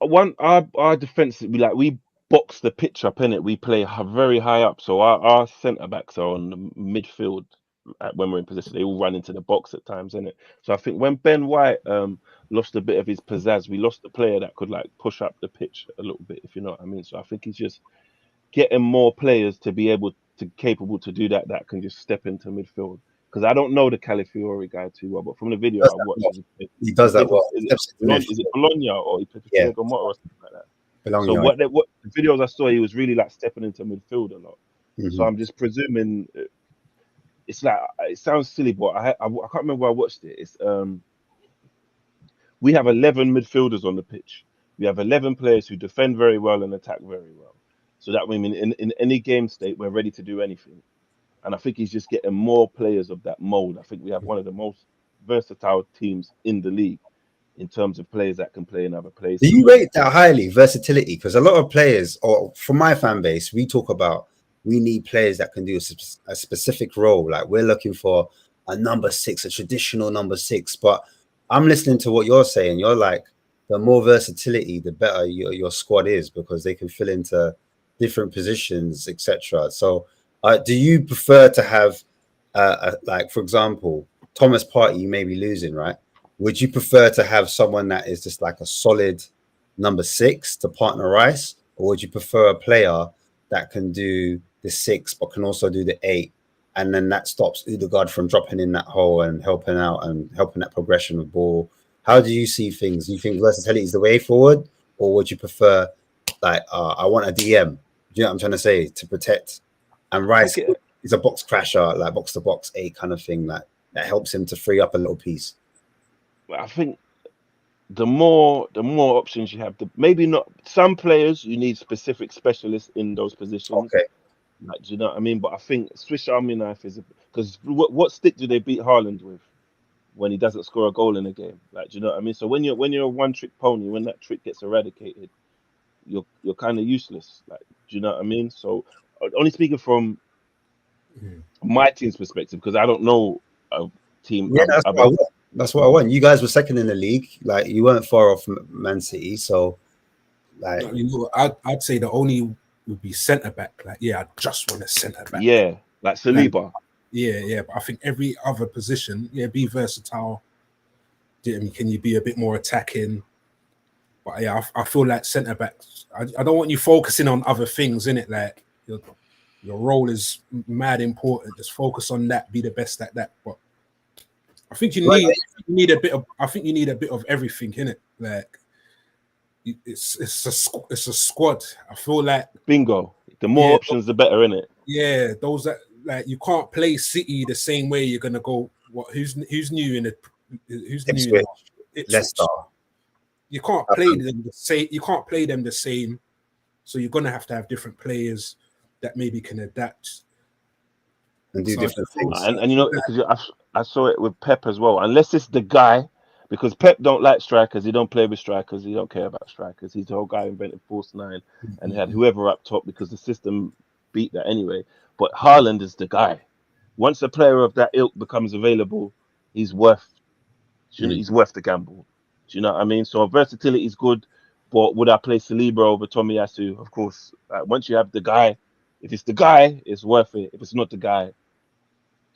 our defense, we box the pitch up, innit? We play very high up, so our centre backs are on the midfield. When we're in position, they all run into the box at times, innit? So I think when Ben White lost a bit of his pizzazz, we lost a player that could like push up the pitch a little bit, if you know what I mean. So I think he's just getting more players to be capable to do that can just step into midfield. Because I don't know the Calafiori guy too well, but from the video I watched, he does that well. Is it Bologna or he played for Bergamo or something like that? Bologna. So what the videos I saw, he was really like stepping into midfield a lot. Mm-hmm. So I'm just presuming. It's like, it sounds silly, but I can't remember where I watched it. It's we have 11 midfielders on the pitch. We have 11 players who defend very well and attack very well. So that means in any game state, we're ready to do anything. And I think he's just getting more players of that mold. I think we have one of the most versatile teams in the league in terms of players that can play in other places. Do you rate that highly, versatility? Because a lot of players, or from my fan base, we talk about we need players that can do a specific role. Like, we're looking for a number 6, a traditional number 6. But I'm listening to what you're saying. You're like, the more versatility, the better your squad is, because they can fill into different positions, etc. So do you prefer to have, like, for example, Thomas Partey, you may be losing, right? Would you prefer to have someone that is just like a solid number 6 to partner Rice? Or would you prefer a player that can do the 6 but can also do the 8, and then that stops Odegaard from dropping in that hole and helping out and helping that progression of ball? How do you see things? Do you think versatility is the way forward, or would you prefer, like, I want a DM? Do you know what I'm trying to say? To protect, and Rice is a box crasher, like box to box 8 kind of thing, that helps him to free up a little piece. I think the more options you have, maybe not some players you need specific specialists in those positions. Okay. Like, do you know what I mean? But I think Swiss Army knife is, because what stick do they beat Haaland with when he doesn't score a goal in a game? Like, do you know what I mean? So when you're a one-trick pony, when that trick gets eradicated, you're kind of useless. Like, do you know what I mean? So only speaking from my team's perspective, because I don't know a team. Yeah, that's what I want. You guys were second in the league. Like, you weren't far off Man City, so Like, I'd say the only would be centre back. Like, I just want a centre back. Yeah, like Saliba. Yeah. But I think every other position, be versatile. Can you be a bit more attacking? But I feel like centre backs. I don't want you focusing on other things, innit? Like your role is mad important. Just focus on that. Be the best at that. But I think you need a bit of. I think you need a bit of everything, innit? Like it's a squad. I feel like Bingo. The more options, the better, innit? Yeah, those that like you can't play City the same way. You're gonna go. What? Who's new in the? Who's new in Ipswich? Leicester. You can't play them the same. You can't play them the same. So you're gonna have to have different players that maybe can adapt and do different things. And you know, because I saw it with Pep as well. Unless it's the guy, because Pep don't like strikers. He don't play with strikers. He don't care about strikers. He's the whole guy who invented false nine and had whoever up top because the system beat that anyway. But Haaland is the guy. Once a player of that ilk becomes available, he's worth the gamble. Do you know what I mean? So versatility is good, but would I play Saliba over Tomiyasu? Of course. Once you have the guy, if it's the guy, it's worth it. If it's not the guy,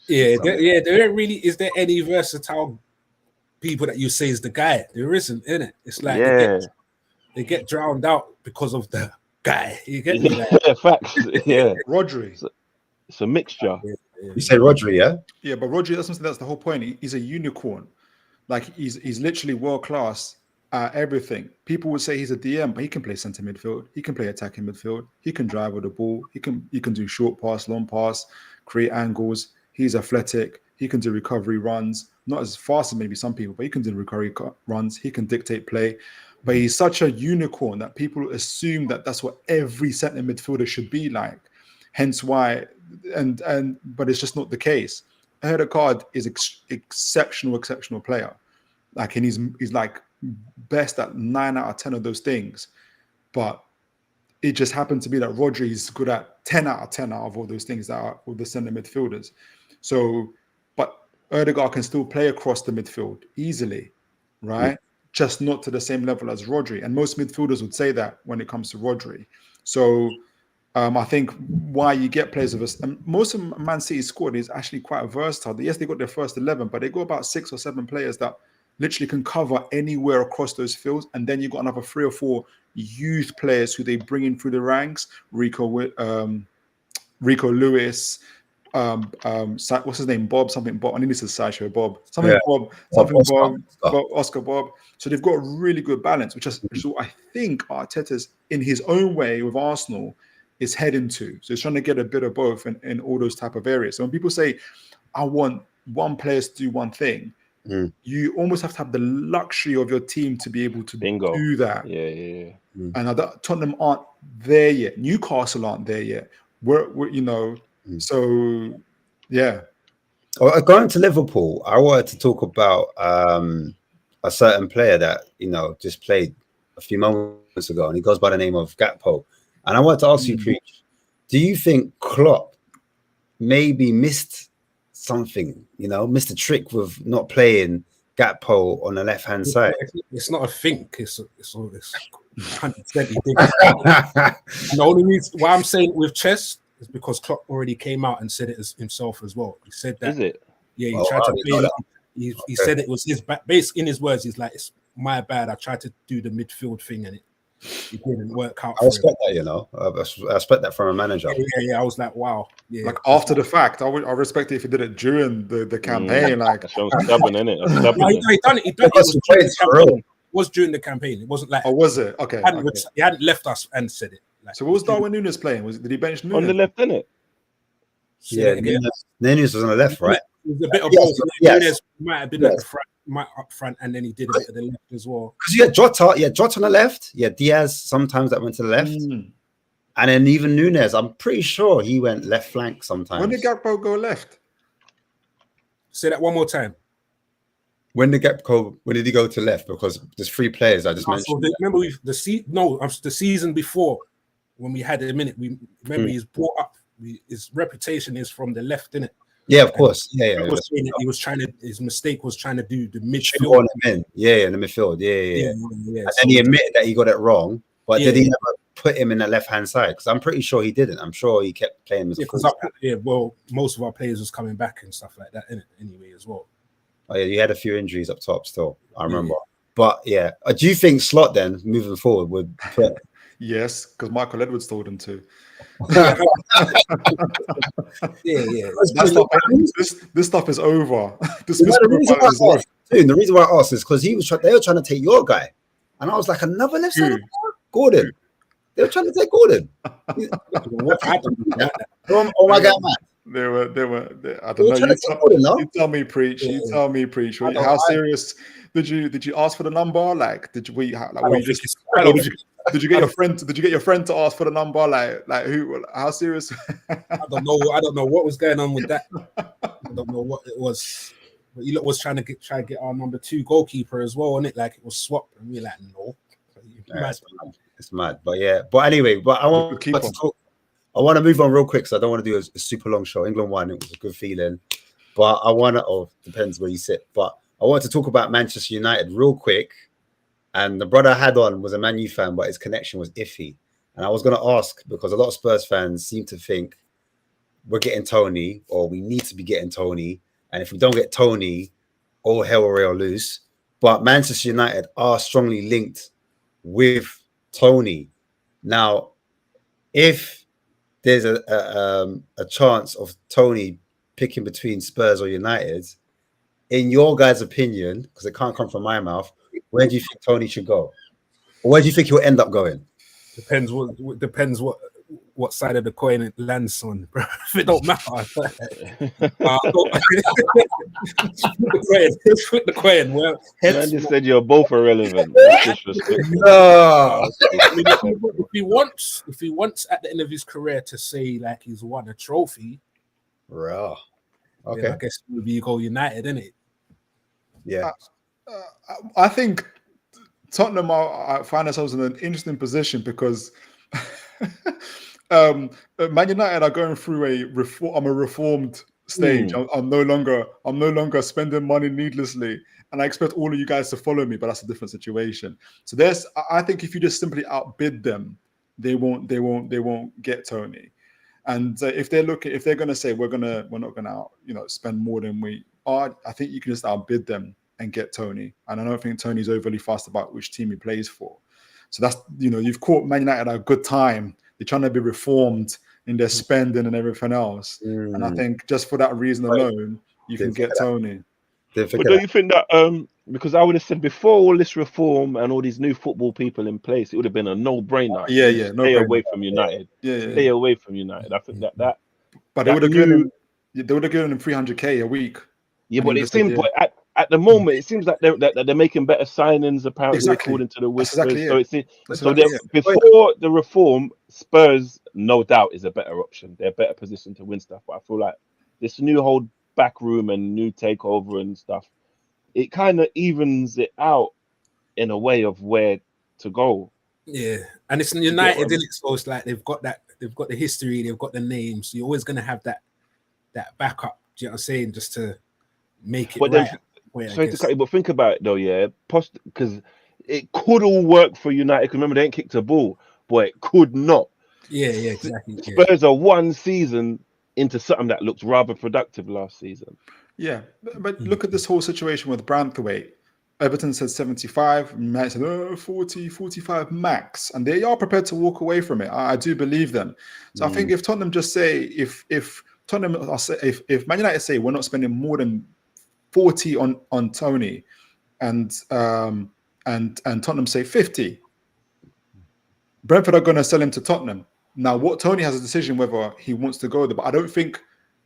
there really is there any versatile people that you say is the guy? There isn't, innit? It's like they get drowned out because of the guy. You get me? Yeah, facts. Yeah, Rodri. It's a mixture. You say Rodri, yeah? Yeah, but Rodri, that's the whole point. He's a unicorn. Like he's literally world class at everything. People would say he's a DM, but he can play centre midfield. He can play attacking midfield. He can drive with the ball. He can do short pass, long pass, create angles. He's athletic. He can do recovery runs. Not as fast as maybe some people, but he can do recovery runs. He can dictate play. But he's such a unicorn that people assume that that's what every centre midfielder should be like. Hence why, but it's just not the case. Odegaard is exceptional player. Like, and he's like best at 9 out of 10 of those things. But it just happened to be that Rodri is good at 10 out of 10 out of all those things that are all the centre midfielders. So, but Odegaard can still play across the midfield easily, right? Just not to the same level as Rodri. And most midfielders would say that when it comes to Rodri. So I think why you get players of us, and most of Man City's squad is actually quite versatile. Yes, they got their first 11, but they got about 6 or 7 players that literally can cover anywhere across those fields. And then you got another 3 or 4 youth players who they bring in through the ranks. Rico Lewis, what's his name? Bob. I need to sideshow Bob. Oscar Bob. So they've got a really good balance, which is what I think Arteta's in his own way with Arsenal is heading to. So he's trying to get a bit of both in all those type of areas. So when people say, I want one player to do one thing, you almost have to have the luxury of your team to be able to do that. Yeah. And Tottenham aren't there yet. Newcastle aren't there yet. We're so yeah. Going to Liverpool, I wanted to talk about a certain player that just played a few moments ago, and he goes by the name of Gakpo. And I wanted to ask you, Preach, do you think Klopp maybe missed something? Missed a trick with not playing Gakpo on the left-hand side? It's not a think. It's 100% he did. The only reason why I'm saying it with chess is because Klopp already came out and said it as himself as well. He said that. Is it? Yeah, he tried to play. He said it was his back. Based in his words, he's like, "It's my bad. I tried to do the midfield thing and it didn't work out." I respect that, I respect that from a manager. Yeah. I was like, wow. Yeah. Like after the fact, I respect it if he did it during the campaign. Like, that's stubborn, innit? He done it. It was during the campaign. It wasn't like. Oh, was it? Okay. He hadn't left us and said it. Like, so what was Darwin Núñez playing? Did he bench Núñez? On the left, innit? Yeah, Núñez was on the left, right? It was a bit of both. Núñez might have been at the front, up front, and then he did a bit of the left as well. Because you had Jota on the left. Yeah, Diaz sometimes that went to the left. And then even Núñez, I'm pretty sure he went left flank sometimes. When did Gakpo go left? Say that one more time. When did he go to left? Because there's 3 players I just mentioned. Remember the season before when we had him in it. We remember he's brought up. His reputation is from the left, innit? Yeah, of course. Yeah. He was trying to. His mistake was trying to do the midfield. In the midfield. Yeah. And then he admitted that he got it wrong, But did he ever put him in the left-hand side? Because I'm pretty sure he didn't. I'm sure he kept playing as a full stack. Well, most of our players was coming back and stuff like that, anyway, as well. Oh yeah, you had a few injuries up top still. I remember. But yeah, do you think Slot then moving forward would put? Yes, because Michael Edwards told him to. Yeah. This stuff is over. The reason why I asked is because they were trying to take your guy, and I was like, another left side, Gordon. They were trying to take Gordon. Oh my God, man. They were. I don't know. You tell me, preach. You tell me, preach. How serious? Did you ask for the number? Like, did you get your friend? Did you get your friend to ask for the number? Like who? How serious? I don't know what was going on with that. I don't know what it was. But you lot was trying to get our number 2 goalkeeper as well, and it like it was swapped, and we're like, no. It's mad, but yeah. But anyway, I want to move on real quick, so I don't want to do a super long show. England won; it was a good feeling. But I want to. Oh, depends where you sit. But I want to talk about Manchester United real quick. And the brother I had on was a Man U fan, but his connection was iffy. And I was going to ask, because a lot of Spurs fans seem to think we're getting Toney, or we need to be getting Toney. And if we don't get Toney, all hell will rail loose. But Manchester United are strongly linked with Toney. Now, if there's a chance of Toney picking between Spurs or United, in your guys' opinion, because it can't come from my mouth, where do you think Toney should go? Or where do you think he'll end up going? Depends what side of the coin it lands on, bro. If it don't matter. Flip the coin. Well, man just said you're both irrelevant. That's disrespectful. No. If he wants at the end of his career to say like he's won a trophy, Raw. Okay. Then I guess maybe you go United, innit? Yeah. I think Tottenham find themselves in an interesting position because Man United are going through a reformed stage. I'm no longer spending money needlessly, and I expect all of you guys to follow me, but that's a different situation. So I think if you just simply outbid them, they won't get Toney. And if they're going to say we're not going to spend more than we are, I think you can just outbid them and get Toney. And I don't think Toney's overly fast about which team he plays for. So that's you've caught Man United at a good time. They're trying to be reformed in their spending and everything else. And I think just for that reason alone, you can get Toney. But don't you think that because I would have said before all this reform and all these new football people in place, it would have been a no-brainer. Stay away from United. Stay away from United. I think that. But they would have given him 300k a week. Yeah, but it seems at the moment it seems like they're making better signings apparently according to the whispers. Before the reform, Spurs no doubt is a better option. They're better positioned to win stuff. But I feel like this new whole back room and new takeover and stuff, it kind of evens it out in a way of where to go. Yeah, and it's United, isn't it? So it's like they've got the history, they've got the names. So you're always gonna have that backup. Do you know what I'm saying? Just to make it but think about it though, yeah, because it could all work for United. Because remember, they ain't kicked a ball, but it could not. Yeah, exactly. Spurs are one season into something that looked rather productive last season. Yeah, but look at this whole situation with Branthwaite. Everton said 75, Man said 40, 45 max, and they are prepared to walk away from it. I do believe them. So I think if Tottenham just say, if Man United say we're not spending more than 40 on Toney, and Tottenham say 50, Brentford are going to sell him to Tottenham. Now, what Toney has a decision whether he wants to go there, but I think,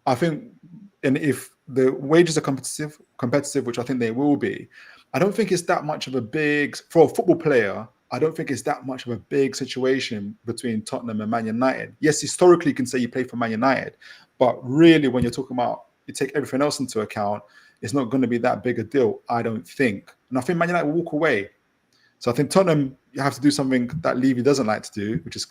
and if the wages are competitive, which I think they will be, I don't think it's that much of a big, for a football player, I don't think it's that much of a big situation between Tottenham and Man United. Yes, historically, you can say you play for Man United, but really, when you're talking about, you take everything else into account, it's not going to be that big a deal, I don't think. And I think Man United will walk away. So I think Tottenham, you have to do something that Levy doesn't like to do, which is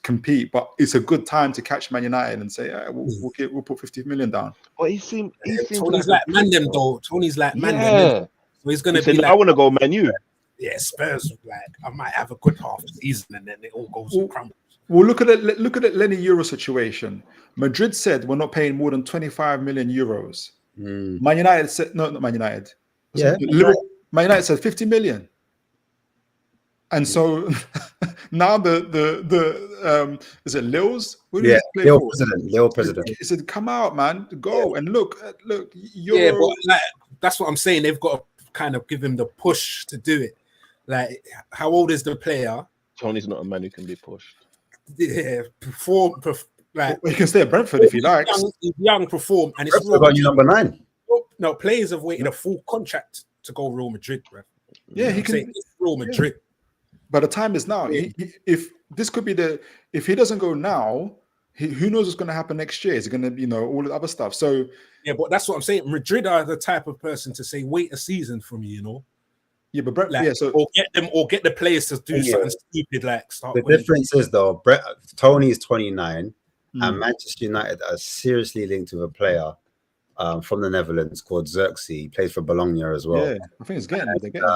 compete. But it's a good time to catch Man United and say, we'll put 50 million down. Well, he seems Tony's like Mandem though. Tony's like Mandem. So he's going to be like, I want to go Man U. yeah, Spurs, like, I might have a good half season and then it all goes and crumbles. Well, look at the Lenny Euro situation. Madrid said we're not paying more than 25 million euros. Man United said no, not Man United. Yeah, Man United said 50 million. And so now the is it Lils? Lil president. He said, "Come out, man, go and look. Yeah, but like, that's what I'm saying. They've got to kind of give him the push to do it. Like, how old is the player? Tony's not a man who can be pushed. Yeah, perform. Like, he can stay at Brentford if he likes. He's young, perform, and it's got you number 9. No, players have waited a full contract to go Real Madrid, bro. Yeah, he can. It's Real Madrid. But the time is now. If this could be if he doesn't go now, who knows what's going to happen next year? Is it going to, all the other stuff? So yeah, but that's what I'm saying. Madrid are the type of person to say, wait a season for me, Yeah, but or get the players to do something stupid like start. The difference is though, Toney is 29, and Manchester United are seriously linked with a player from the Netherlands called Xerxes. He plays for Bologna as well. Yeah, I think they're getting.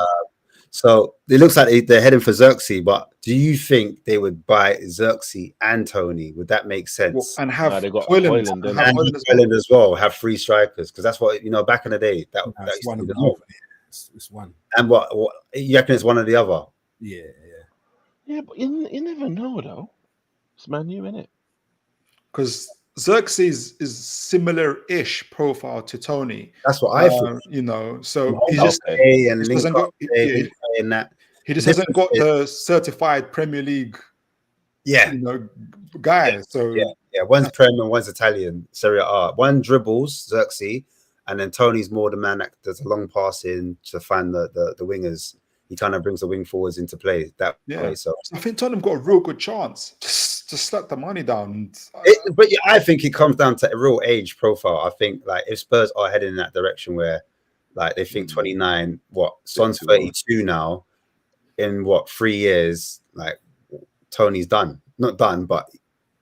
So it looks like they're heading for Xerxes, but do you think they would buy Xerxes and Toney? Would that make sense? And have they got Hoyland as well, have 3 strikers, because that's what back in the day. That's one of them. It's one. And what you reckon it's one or the other? Yeah. Yeah, but you never know though. It's Man U, innit? Because Xerxes is similar-ish profile to Toney. That's what I thought. So he just hasn't got the certified Premier League. Yeah, guy. So one's Prem and one's Italian Serie A. One dribbles Xerxes, and then Tony's more the man that does a long pass in to find the wingers. He kind of brings the wing forwards into play that way. So I think Tottenham got a real good chance. Just slap the money down. But I think it comes down to a real age profile. I think like if Spurs are heading in that direction where like they think 29, Son's 32 now, in 3 years, like Tony's done. Not done, but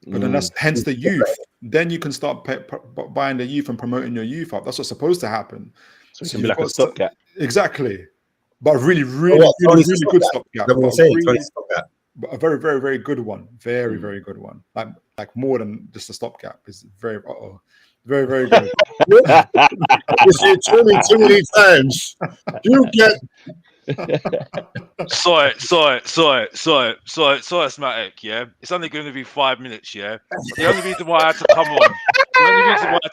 then that's hence the youth. Then you can start buying the youth and promoting your youth up. That's what's supposed to happen. So it can be like a stopgap. Exactly. But really good stopgap. A very, very, very good one. Very, very good one. Like more than just a stopgap. It's very, very, very good. You see Tony too many times. You get. Sorry, Smatic, yeah. It's only going to be 5 minutes, yeah. The only reason why I had to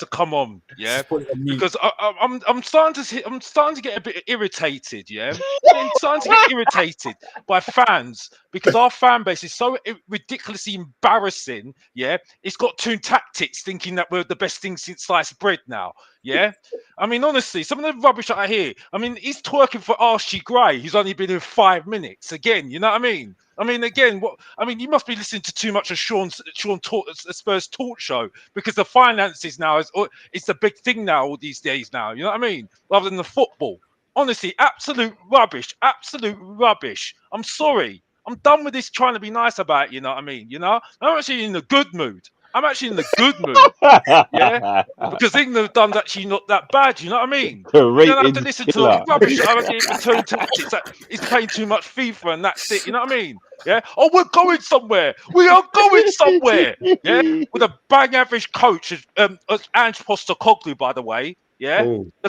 come on. Yeah, because I'm starting to get a bit irritated, yeah. I'm starting to get irritated by fans because our fan base is so ridiculously embarrassing, yeah. It's got Toon Tactics thinking that we're the best thing since sliced bread now. Yeah, I mean, honestly, some of the rubbish that I hear. I mean, he's twerking for Archie Gray, who's only been in 5 minutes. Again, you know what I mean? You must be listening to too much of Sean Spurs talk show because the finances now it's the big thing now all these days now. You know what I mean? Rather than the football. Honestly, absolute rubbish. Absolute rubbish. I'm sorry. I'm done with this trying to be nice about it, you know what I mean? I'm actually in a good mood. I'm actually in the good mood, yeah, because England have done actually not that bad. You know what I mean? You don't have to listen to the rubbish. I reckon it's Tone Tactics that is playing too much FIFA and that's it. You know what I mean? Yeah. Oh, we're going somewhere. We are going somewhere. Yeah, with a bang average coach, Ange Postecoglou, by the way. Yeah, the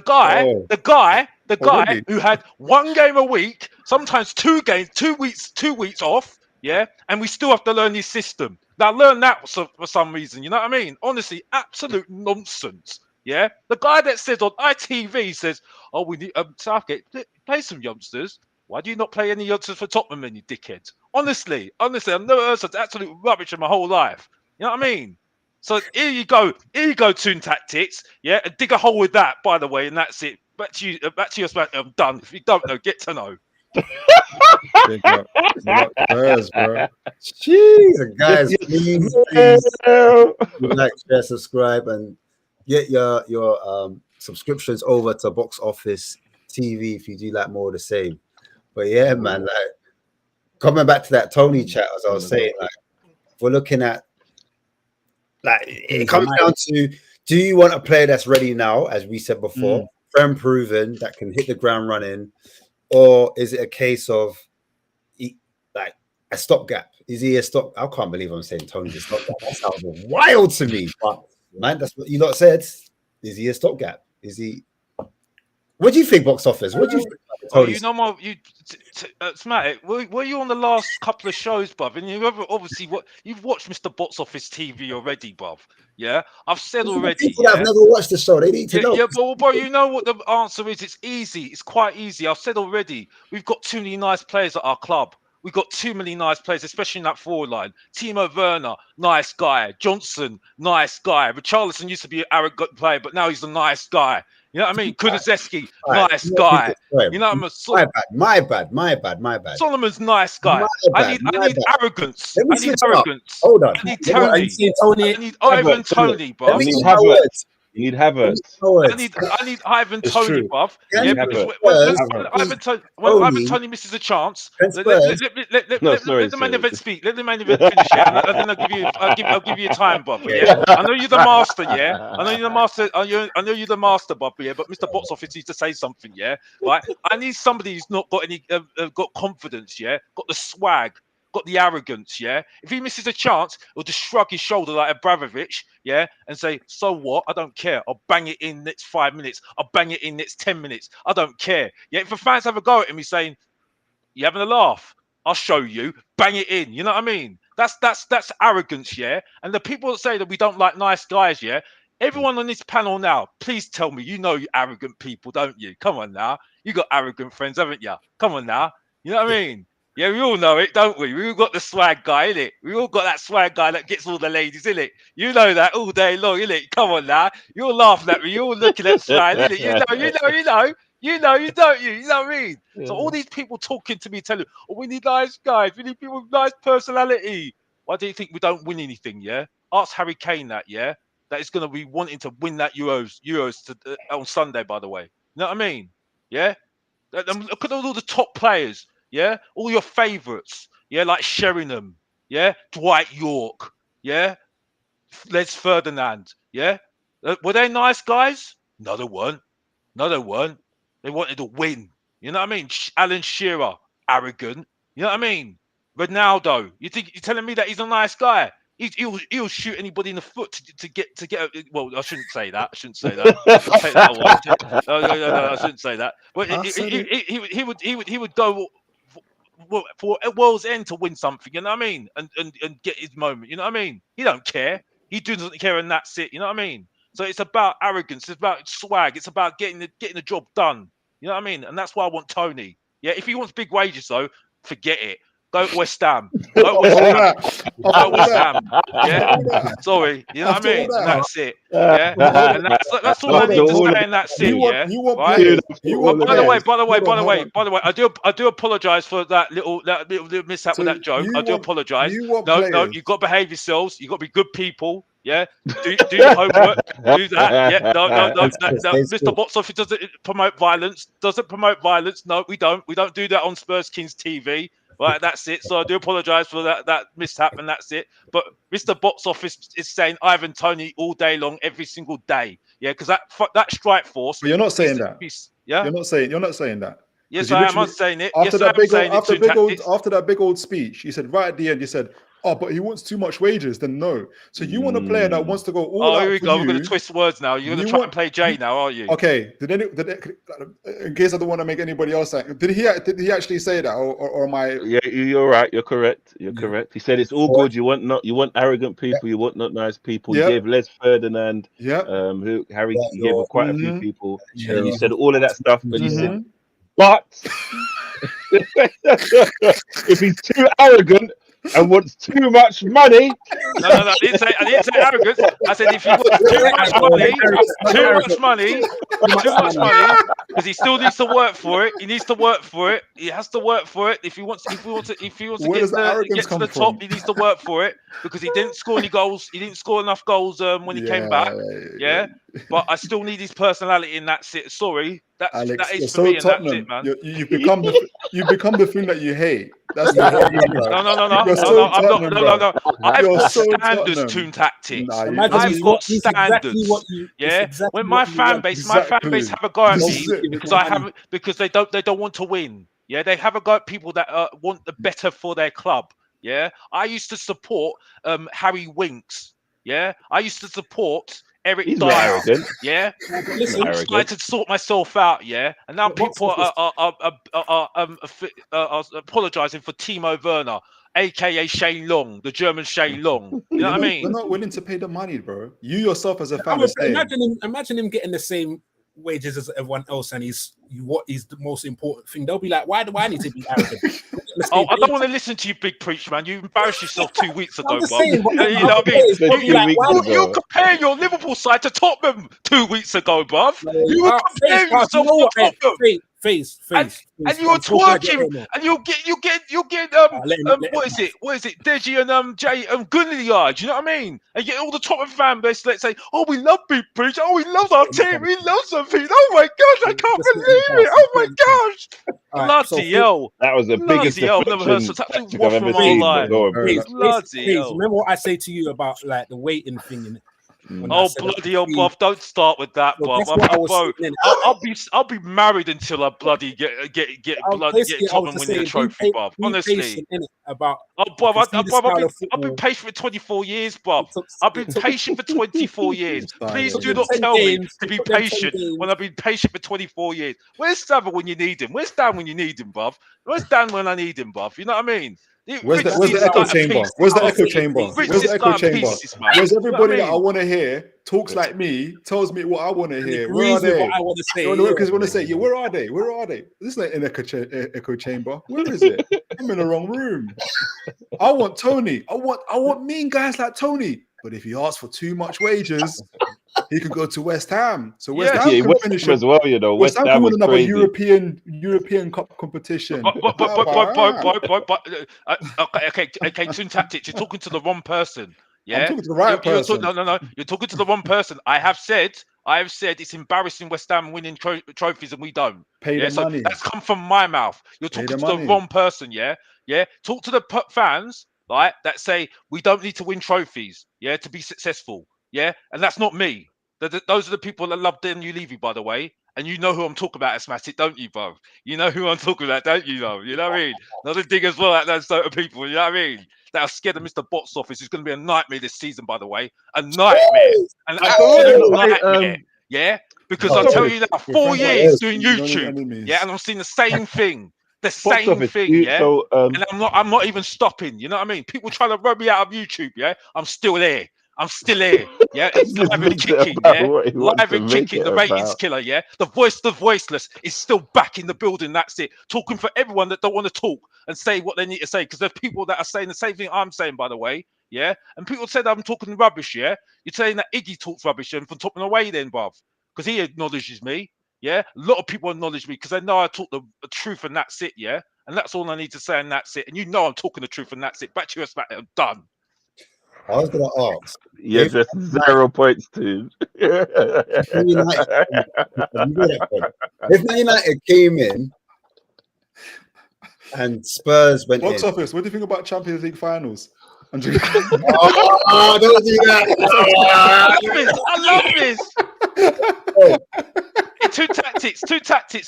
guy who had 1 game a week, sometimes 2 games, 2 weeks off. Yeah, and we still have to learn his system. Now, learn that for some reason. You know what I mean? Honestly, absolute nonsense. Yeah, the guy that says on ITV says, "Oh, we need Southgate play some youngsters." Why do you not play any youngsters for Tottenham, then, you dickhead? Honestly, I've never heard such absolute rubbish in my whole life. You know what I mean? So here you go, Toon Tactics. Yeah, and dig a hole with that, by the way, and that's it. Back to you. I'm done. If you don't know, get to know. Big up. Spurs, bro. Jeez, guys, please like, share, subscribe, and get your subscriptions over to Box Office TV if you do like more of the same. But yeah, man, like coming back to that Toney chat, as I was saying, like if we're looking at like it comes down to, do you want a player that's ready now, as we said before, firm proven, that can hit the ground running? or is it a case of like a stopgap? Is he a stop? I can't believe I'm saying Tony's a stopgap. That sounds wild to me, but man, that's what you lot said. Is he a stopgap? Is he? What do you think, box office? What do you think? Oh, you know more. Smack, were you on the last couple of shows, bruv? And you obviously you've watched Mr. Box Office TV already, bruv. Yeah, I've said already. People that have never watched the show, they need to know. Yeah, but bro, you know what the answer is? It's easy. It's quite easy. I've said already. We've got too many nice players at our club. We've got too many nice players, especially in that forward line. Timo Werner, nice guy. Johnson, nice guy. Richarlison used to be an arrogant player, but now he's a nice guy. You know what I mean? Kulusevski, nice guy. You know what I mean? My bad. Solomon's nice guy. I need arrogance. Let me I need switch up. arrogance. Hold on. I need Tony. I need Ivan Toney, bro. You need Havertz. You need Havertz. I need Ivan Toney, bruv. Yeah, Yeah, because when Ivan Toney misses a chance, let the main event speak. Let the main event finish it, and then I'll give you time, bruv. Yeah, I know you're the master. Yeah, I know you're the master. I know you're the master, bruv. Yeah, but Mr. Box Office needs to say something. Yeah, right. I need somebody who's not got any, got confidence. Yeah, got the swag. Got the arrogance, yeah. If he misses a chance, he'll just shrug his shoulder like Abramovich, yeah, and say, "So what? I don't care. I'll bang it in next 5 minutes. I'll bang it in next 10 minutes. I don't care." Yeah. If the fans have a go at him, he's saying, "You having a laugh? I'll show you. Bang it in." You know what I mean? That's arrogance, yeah. And the people that say that we don't like nice guys, yeah. Everyone on this panel now, please tell me you know you arrogant people, don't you? Come on now. You got arrogant friends, haven't you? Come on now. You know what I mean? Yeah, we all know it, don't we? We all got the swag guy, innit? We all got that swag guy that gets all the ladies, innit? You know that all day long, innit? Come on now. You're laughing at me. You're all looking at swag, innit? You know, you don't you? You know what I mean? Yeah. So all these people talking to me, telling, "Oh, we need nice guys. We need people with nice personality." Why do you think we don't win anything, yeah? Ask Harry Kane that, yeah? That is going to be wanting to win that Euros on Sunday, by the way. You know what I mean? Yeah? Look at all the top players. Yeah, all your favourites, yeah, like Sheringham, yeah, Dwight York, yeah, Les Ferdinand, yeah. Were they nice guys? No, they weren't. They wanted to win. You know what I mean? Alan Shearer, arrogant. You know what I mean? Ronaldo, you're telling me that he's a nice guy? He'll shoot anybody in the foot to get. Well, I shouldn't say that. I shouldn't say that. I'll take that away. No, I shouldn't say that. But he would go for a world's end to win something, you know what I mean, and get his moment, you know what I mean. He don't care. He doesn't care, and that's it. You know what I mean. So it's about arrogance. It's about swag. It's about getting the job done. You know what I mean. And that's why I want Tony. Yeah. If he wants big wages, though, forget it. Go to West Ham. Go to West Ham. Yeah. Sorry. You know what I mean? And that's it. Yeah. And that's all I need to say. And that's it. Yeah. By the way, I do apologize for that little mishap with that joke. I do apologize. No, you've got to behave yourselves. You've got to be good people. Yeah, do your homework. Do that. Yeah, no. Mr. Box Office doesn't promote violence. No, we don't. We don't do that on Spurs Kings TV. Right, that's it. So I do apologise for that mishap, and that's it. But Mr. Box Office is saying Ivan Toney all day long, every single day. Yeah, because that strike force. But you're not saying that. Yeah, you're not saying that. Yes, I am saying it. After that big old speech, you said right at the end, you said, "Oh, but he wants too much wages." Then no. So you want a player that wants to go all out. Oh, here we go. We're going to twist words now. You're going to try and play Jay now, are you? Okay. In case I don't want to make anybody else like, did he actually say that, or am I? Yeah, you're right. You're correct. You're correct. He said it's all good. You want arrogant people. You want not nice people. He gave Les Ferdinand. Who Harry gave quite a few people. And he said all of that stuff, but he said, but if he's too arrogant and wants too much money. No, I didn't say arrogance. I said if he wants too much money, because he still needs to work for it. He needs to work for it. He has to work for it. If he wants to get to the top, he needs to work for it, because he didn't score any goals. He didn't score enough goals when he came back. Yeah. But I still need his personality in that sit. Sorry, Alex, that is for me, and that's it, man. You've become the thing that you hate. That's the problem, bro. No. You're so I'm not. Tottenham, bro. No. I've You're got so standards, Tottenham. Toon Tactics. Nah, Imagine I've got standards. It's exactly When my what you fan want. base Exactly. have a go at This me is it. because they don't want to win. Yeah, they have a go at people that want the better for their club. Yeah, I used to support Harry Winks. Yeah, I used to support Eric He's not Dyer. arrogant. Yeah, He's not I arrogant. tried to sort myself out. Yeah, and now people are apologising for Timo Werner, aka Shane Long, the German Shane Long. You know what I mean? We're not willing to pay the money, bro. You yourself as a fan are saying, Imagine him getting the same wages as everyone else, and what is the most important thing. They'll be like, why do I need to be arrogant? Oh, I don't want to listen to you, big preach, man. You embarrassed yourself 2 weeks ago, bro. saying, You know what I mean? You Ago. compare your Liverpool side to Tottenham 2 weeks ago, bruv. You were comparing yourself you know to Tottenham. Face. And you were twerking, and you'll get what is it? Deji and Jay and Gunniard, you know what I mean? And get all the Tottenham fan base, let's say, oh, we love Big Preach, oh, he loves our team, he loves our team. Oh my gosh, I can't believe it! Oh my gosh, bloody hell! That was the biggest I've never heard such absolute waffle in my life. Bloody hell! Remember what I say to you about like the waiting thing in it? Oh bloody hell, bruv! Don't start with that, bruv. I'll be married until I bloody get Tottenham winning the trophy, bruv. Honestly, I've been patient for 24 years, bruv. I've been patient for 24 years. Please do not tell me to be patient when I've been patient for 24 years. Where's Sava when you need him? Where's Dan when you need him, bruv? Where's Dan when I need him, bruv? You know what I mean? Where's the echo chamber? Where's the echo chamber? Where's the echo chamber? Where's everybody that I want to hear talks like me, tells me what I want to hear? Where are they? I want to say, because I want to say, yeah, where are they? Where are they? This is not an echo chamber. Where is it? I'm in the wrong room. I want Toney. I want mean guys like Toney. But if he asks for too much wages, he could go to West Ham. So West Ham can finish as well. You know, West Ham can win another European Cup competition. Okay, Toon Tactics. You're talking to the wrong person. Yeah, I'm talking to the right person. No. You're talking to the wrong person. I have said it's embarrassing West Ham winning trophies and we don't. Pay the money. That's come from my mouth. You're talking to the wrong person. Yeah. Talk to the fans, right? That say we don't need to win trophies. Yeah, to be successful. Yeah, and that's not me. Those are the people that love Daniel Levy, by the way. And you know who I'm talking about, Asmatic, don't you, bro? You know who I'm talking about, don't you, know? You know what I mean? Not a dig as well at those sort of people, you know what I mean? That are scared of Mr. Box Office. It's going to be a nightmare this season, by the way. A nightmare. An absolute nightmare. Yeah? Because I'll tell you now, 4 years doing YouTube, yeah, and I'm seeing the same thing. The same thing, yeah. So, and I'm not even stopping. You know what I mean? People trying to rub me out of YouTube, yeah. I'm still there. I'm still here, yeah. It's live and kicking, yeah. Live and kicking, the ratings killer, yeah. The voiceless is still back in the building. That's it. Talking for everyone that don't want to talk and say what they need to say, because there's people that are saying the same thing I'm saying, by the way, yeah. And people say that I'm talking rubbish, yeah. You're saying that Iggy talks rubbish, and from top and away, then, bruv, because he acknowledges me, yeah. A lot of people acknowledge me because they know I talk the truth, and that's it, yeah. And that's all I need to say, and that's it. And you know I'm talking the truth, and that's it. Back to you, I'm done. I was going to ask. Yeah, just 0 points to. If Man United came in and Spurs went Box in. office, what do you think about Champions League finals? Don't do that. I love this. Two tactics,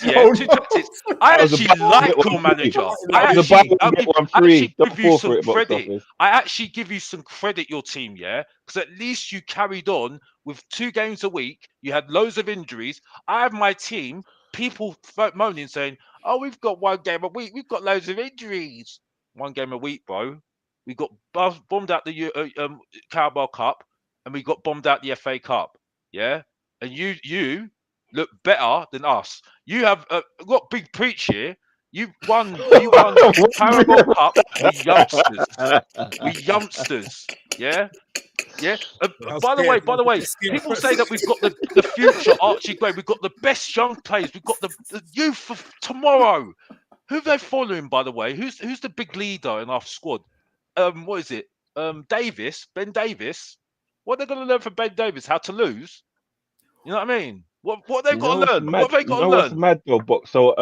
yeah. Two tactics. I actually like your manager. I actually give you some credit, your team, yeah, because at least you carried on with 2 games a week. You had loads of injuries. I have my team. People moaning, saying, "Oh, we've got 1 game a week. We've got loads of injuries." 1 game a week, bro. We got bombed out the Carabao Cup, and we got bombed out the FA Cup. Yeah, and you look better than us. You have got big preach here. You won Carabao Cup with youngsters. Yeah. By the way, people say that we've got the future Archie Gray. We've got the best young players. We've got the youth of tomorrow. Who are they following, by the way? Who's the big leader in our squad? What is it? Ben Davis. What are they going to learn from Ben Davis? How to lose? You know what I mean? What they've got to learn? What have they got to learn? What's mad though, Box? So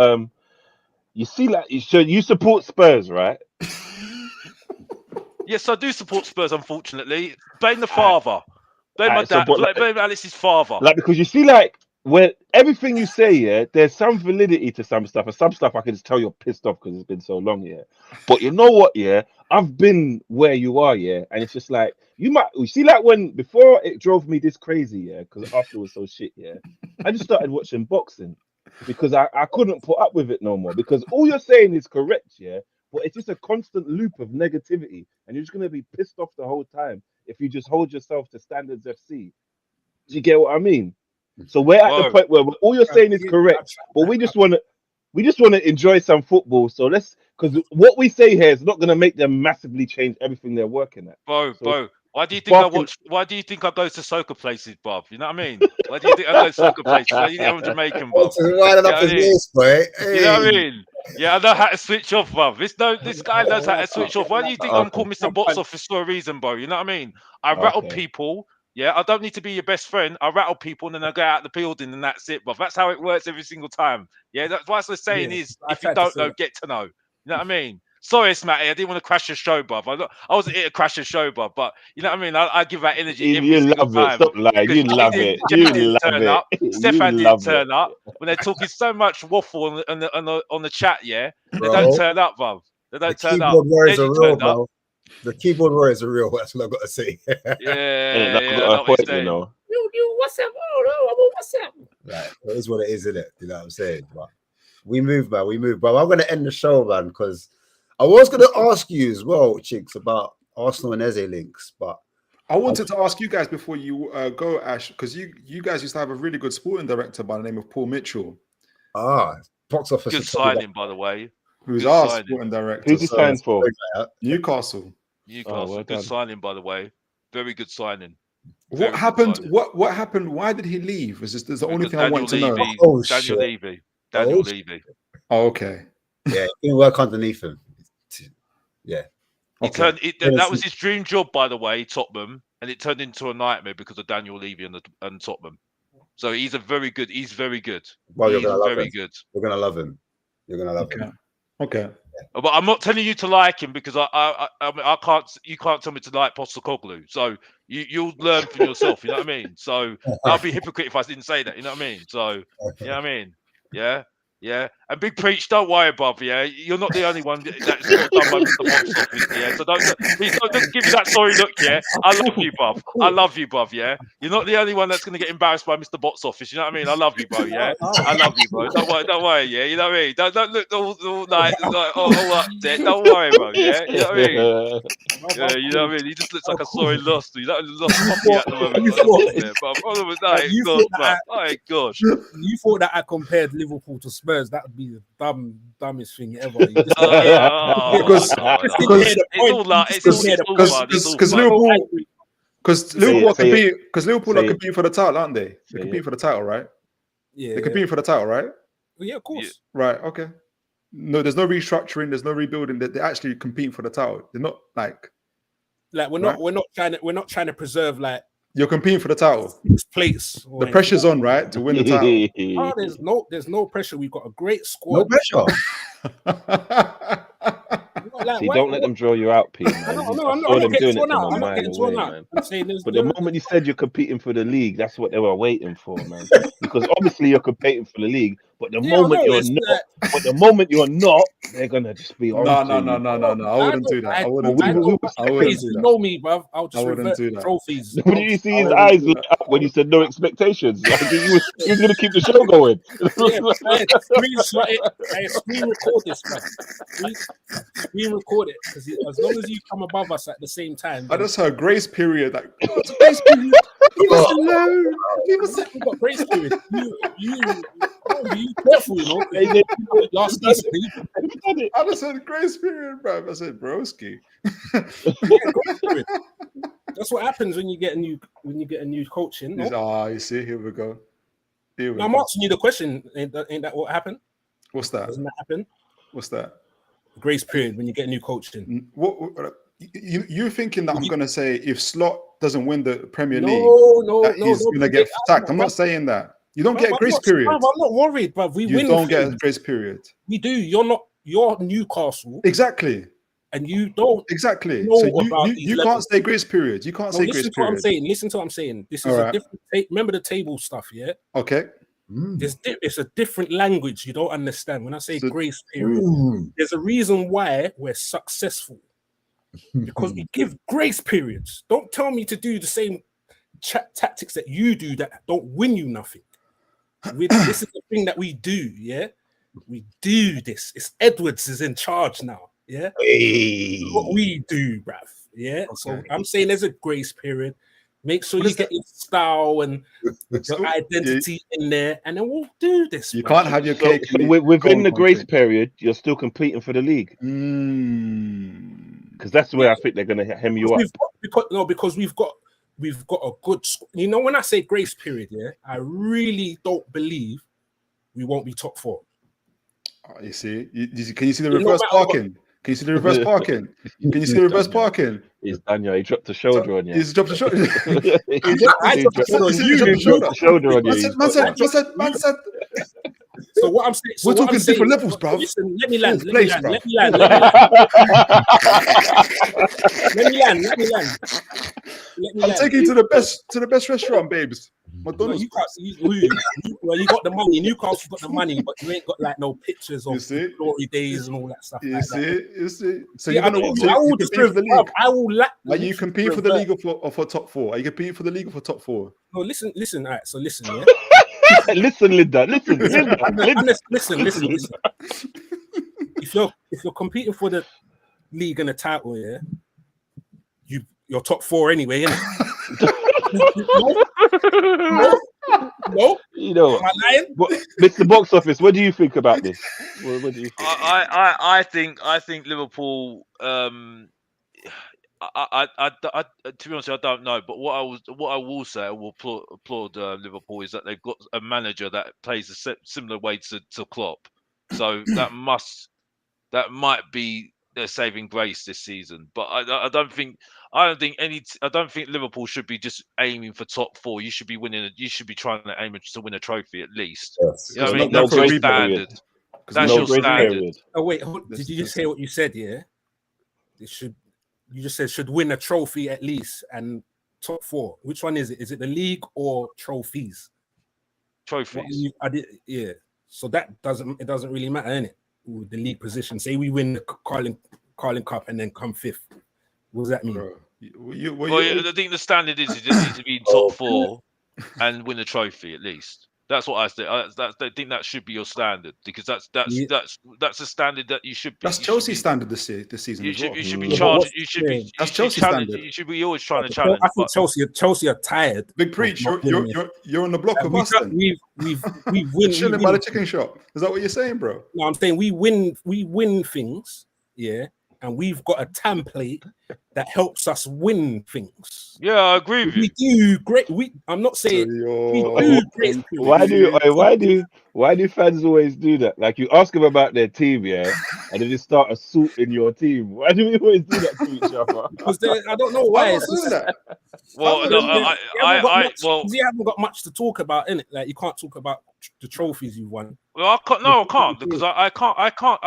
you see, like, you support Spurs, right? Yes, I do support Spurs. Unfortunately, blame the father. Blame my dad. Blame Alice's father. Like, because you see, like, when everything you say, yeah, there's some validity to some stuff, and some stuff I can just tell you're pissed off because it's been so long, yeah. But you know what, yeah, I've been where you are, yeah, and it's just like you see, like, when before it drove me this crazy, yeah, because Arsenal was so shit, yeah, I just started watching boxing because I couldn't put up with it no more, because all you're saying is correct, yeah, but it's just a constant loop of negativity, and you're just gonna be pissed off the whole time if you just hold yourself to standards FC. Do you get what I mean? So we're at the point where all you're saying is correct, but we just want to enjoy some football. So because what we say here is not going to make them massively change everything they're working at. Bro, why do you think why do you think I go to soccer places, Bob? You know what I mean? Why do you think I go to soccer places? Why do you think I'm Jamaican, Bob? You know what I mean? Yeah, I know how to switch off, bruv. This guy knows how to switch off. Why do you think I'm called Mr. Box Office for a reason, bro? You know what I mean? I rattle people. Yeah, I don't need to be your best friend. I rattle people and then I go out the building and that's it, bruv. That's how it works every single time. Yeah, that's what I'm saying is, if you don't know, get to know. You know what I mean? Sorry, Smatty, I didn't want to crash your show, bruv. I wasn't here to crash your show, bruv. But you know what I mean? I give that energy every single time. Stop lying. You love it. You love it. Stefan didn't turn up. When they're talking so much waffle on the chat, yeah, they don't turn up, bruv. They don't turn up. Warriors are real, bro. The keyboard warriors are real. That's what I've got to say. Yeah. What's up? Oh, what's up? Right, it is what it is, isn't it? You know what I'm saying? But we move, man. We move, bro. I'm going to end the show, man, because I was going to ask you as well, chicks, about Arsenal and Eze links, but I wanted to ask you guys before you go, Ash, because you guys used to have a really good sporting director by the name of Paul Mitchell. Box office. Good signing, by the way. Who's our sporting director? Who's he signed for? Newcastle. Good signing, by the way. Very good signing. What happened? What happened? Why did he leave? Is this the only thing I want to know? Daniel Levy. Daniel Levy. Oh, okay. Yeah, he didn't work underneath him. Yeah. That was his dream job, by the way, Tottenham, and it turned into a nightmare because of Daniel Levy and Tottenham. So he's very good. Well, he's very good. You're gonna love him. You're gonna love him. Okay. But I'm not telling you to like him because I can't. You can't tell me to like Postecoglou. So you'll learn for yourself. You know what I mean? So I'll be a hypocrite if I didn't say that. You know what I mean? So you know what I mean? Yeah. Yeah, and Big Preach, don't worry, Bob. Yeah, you're not the only one that's got done by Mr. Box Office. Yeah, so don't give me that sorry look. Yeah, I love you, Bob. I love you, Bob. Yeah, you're not the only one that's going to get embarrassed by Mr. Box Office. You know what I mean? I love you, bro. Yeah, I love you, bro. Don't worry. Yeah, you know what I mean? Don't look all like all upset. Don't worry, bro. Yeah, you know what I mean? Yeah, you know what I mean? He just looks like a sorry lost. He's like lost puppy at the moment. But oh gosh. You thought that I compared Liverpool to Spurs? That would be the dumbest thing ever. Because Liverpool are competing for the title, aren't they? They're competing for the title, right? Yeah, they're competing for the title, right? Yeah, of course. Right. Okay. No, there's no restructuring. There's no rebuilding. They're actually competing for the title. They're not like we're not trying to preserve like. You're competing for the title. Place. The pressure's on, right, to win the title. There's no pressure. We've got a great squad. No pressure. See, don't let them draw you out, Pete. I'm not getting torn out. But the moment you said you're competing for the league, that's what they were waiting for, man. Because obviously you're competing for the league, but the moment you're not, they're gonna just be on. No. I wouldn't do that. I wouldn't do that. You know me, bruv. I'll just wouldn't do that. Trophies. When you see his eyes lit up when you said no expectations, like he was gonna keep the show going. Screen record this, man. Screen record it because as long as you come above us at the same time. I just heard grace period. Like, what's a grace period? Leave us alone. We got grace period. You careful, you know. Last season, I just said grace period, bro. I said broski. That's what happens when you get a new coaching. No? You see, here we go. I'm asking you the question. Ain't that what happened? What's that? Doesn't that happen? What's that? Grace period when you get a new coaching. What you thinking that I'm gonna say if Slot doesn't win the Premier League, he's gonna get sacked? I'm not saying that. You don't get a grace period. I'm not worried, but we win. You don't get a grace period. We do. You're Newcastle. Exactly. and you don't exactly. know So about you, these you levels. can't say grace period. You can't say grace Listen to what I'm period. saying. Listen to what I'm saying. This is All a right. different. Remember the table stuff, yeah. Okay. It's a different language you don't understand. When I say So- grace period, there's a reason why we're successful because we give grace periods. Don't tell me to do the same tactics that you do that don't win you nothing. This is the thing that we do, yeah. We do this. It's Edwards is in charge now, yeah. What we do, bruv, yeah. Okay. So I'm saying there's a grace period. Make sure you get your style and your identity in there, and then we'll do this. You can't have your cake. So within the grace period, you're still competing for the league. Because that's where I think they're going to hem you up. Because we've got a good. You know, when I say grace period, yeah, I really don't believe we won't be top 4. You see, can you see the reverse parking? Can you see the reverse parking? Can you see the reverse parking? He's Daniel. He dropped the shoulder on you. He's dropped the shoulder. I dropped the shoulder on you. Man said. So what I'm saying, we're talking different levels, bro. Listen, let me land. I'm taking you to the best restaurant, babes. McDonald's. You got the money. Newcastle's got the money, but you ain't got like no pictures of glory days and all that stuff. You see. So you're gonna compete for the league. I will. Are you competing for the league or for top 4? Are you competing for the league or for top 4? No, listen. All right, so listen, yeah. Listen, Linda. Listen. If you're competing for the league and the title, yeah, you're top 4 anyway, innit? No. You know, am I lying? Mr. Box Office, what do you think about this? What do you think? I think Liverpool. To be honest, I don't know. But what I will say, I will applaud Liverpool is that they've got a manager that plays a similar way to Klopp. So that might be their saving grace this season. But I don't think Liverpool should be just aiming for top 4. You should be winning. You should be trying to aim to win a trophy at least. Yes. You know what I mean? That's your standard. That's your standard. Oh wait, did you just say what you said? Yeah, it should. You just said should win a trophy at least and top 4. Which one is it? Is it the league or trophies? Trophies. Yeah. So that doesn't really matter, innit? The league position. Say we win the Carling Cup and then come 5th. What does that mean? I think the standard is you just need to be in top 4 and win a trophy at least. That's what I say. I think that should be your standard because that's the standard that you should be. That's Chelsea's standard this season. You should be charged. You should be. That's Chelsea's standard. You should be always trying to challenge. I think Chelsea are tired. Big preach. You're on the block of Boston. We win. Chilling by the chicken shop. Is that what you're saying, bro? No, I'm saying we win things. Yeah. And we've got a template that helps us win things. Yeah, I agree with you. We do great. I'm not saying we do great. Why do fans always do that? Like you ask them about their team, yeah, and then they start assaulting your team. Why do we always do that to each other? Because I don't know why. Well, we haven't got much to talk about in it. Like you can't talk about the trophies you've won. Well, I can't because I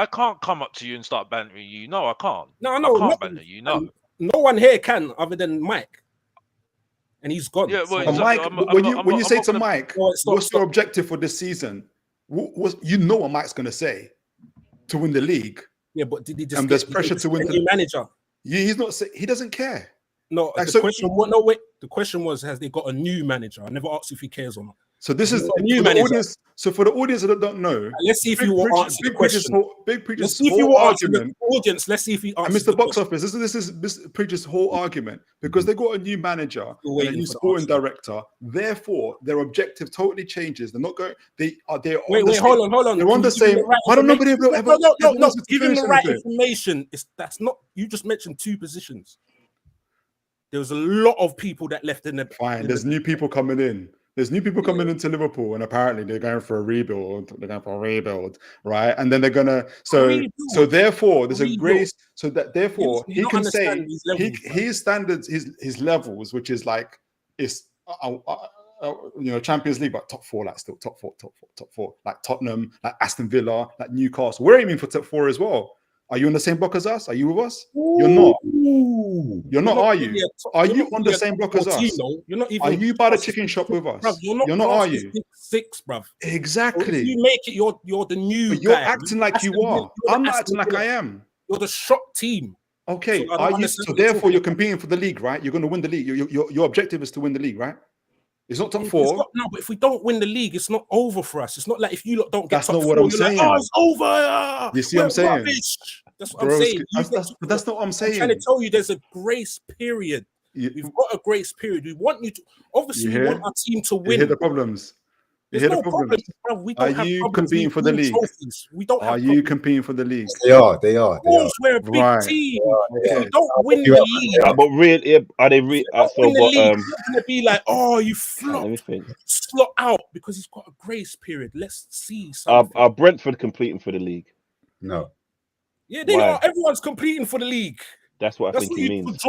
can't come up to you and start bantering you. No, I can't. No, I can't banter you. No, no one here can other than Mike, and he's gone. Yeah, well, so Mike, when you say to Mike, what's your objective for this season? You know what Mike's going to say to win the league. Yeah, but did he just? And there's pressure to win the manager. He's not. He doesn't care. No, the question was, has they got a new manager? I never asked if he cares or not. So this is a new manager. So for the audience that don't know, let's see if you will answer the question. Big Preacher's whole argument. Audience, let's see if he answers. Mr. Box Office, this is Mr. Preacher's whole argument because they got a new manager and a new sporting director. Therefore, their objective totally changes. They're not going. Wait, hold on. They're on the same. I don't know. No. Giving the right information that's not. You just mentioned 2 positions. There was a lot of people that left in the. Fine. There's new people coming in. There's new people coming into Liverpool, and apparently they're going for a rebuild. Right? And then they're gonna. So therefore, there's a grace. So that therefore he can say his standards, his levels, which is like Champions League, but top 4, like still top four, like Tottenham, like Aston Villa, like Newcastle. We're aiming for top 4 as well. Are you on the same block as us? Are you with us? You're not. You're not, are you? Are you on the same block as us? You're not even. Are you by the chicken shop with us? Bruv, you're not, are you? 6, bruv. Exactly. If you make it, you're the new but you're guy. acting like you are. I'm not acting like I am. You're the shock team. Okay. So therefore, you're competing for the league, right? You're going to win the league. Your objective is to win the league, right? It's not top 4. No, but if we don't win the league, it's not over for us. It's not like if you lot don't get top 4, I'm saying. Like, it's over. You see what I'm saying? Rubbish. That's what I'm saying. That's not what I'm saying. I'm trying to tell you there's a grace period. We've got a grace period. We want you to, obviously, we want our team to win. You hear the problems? You hear the problems? Are you competing for the league? We don't. Are you competing for the league? They are. They are. We're a big team. If we don't win the league, but really, are they? You're gonna be like, oh, you flopped, slot out because he's got a grace period. Let's see. Are Brentford competing for the league? No. Yeah, they are. Everyone's competing for the league. That's what I think he means.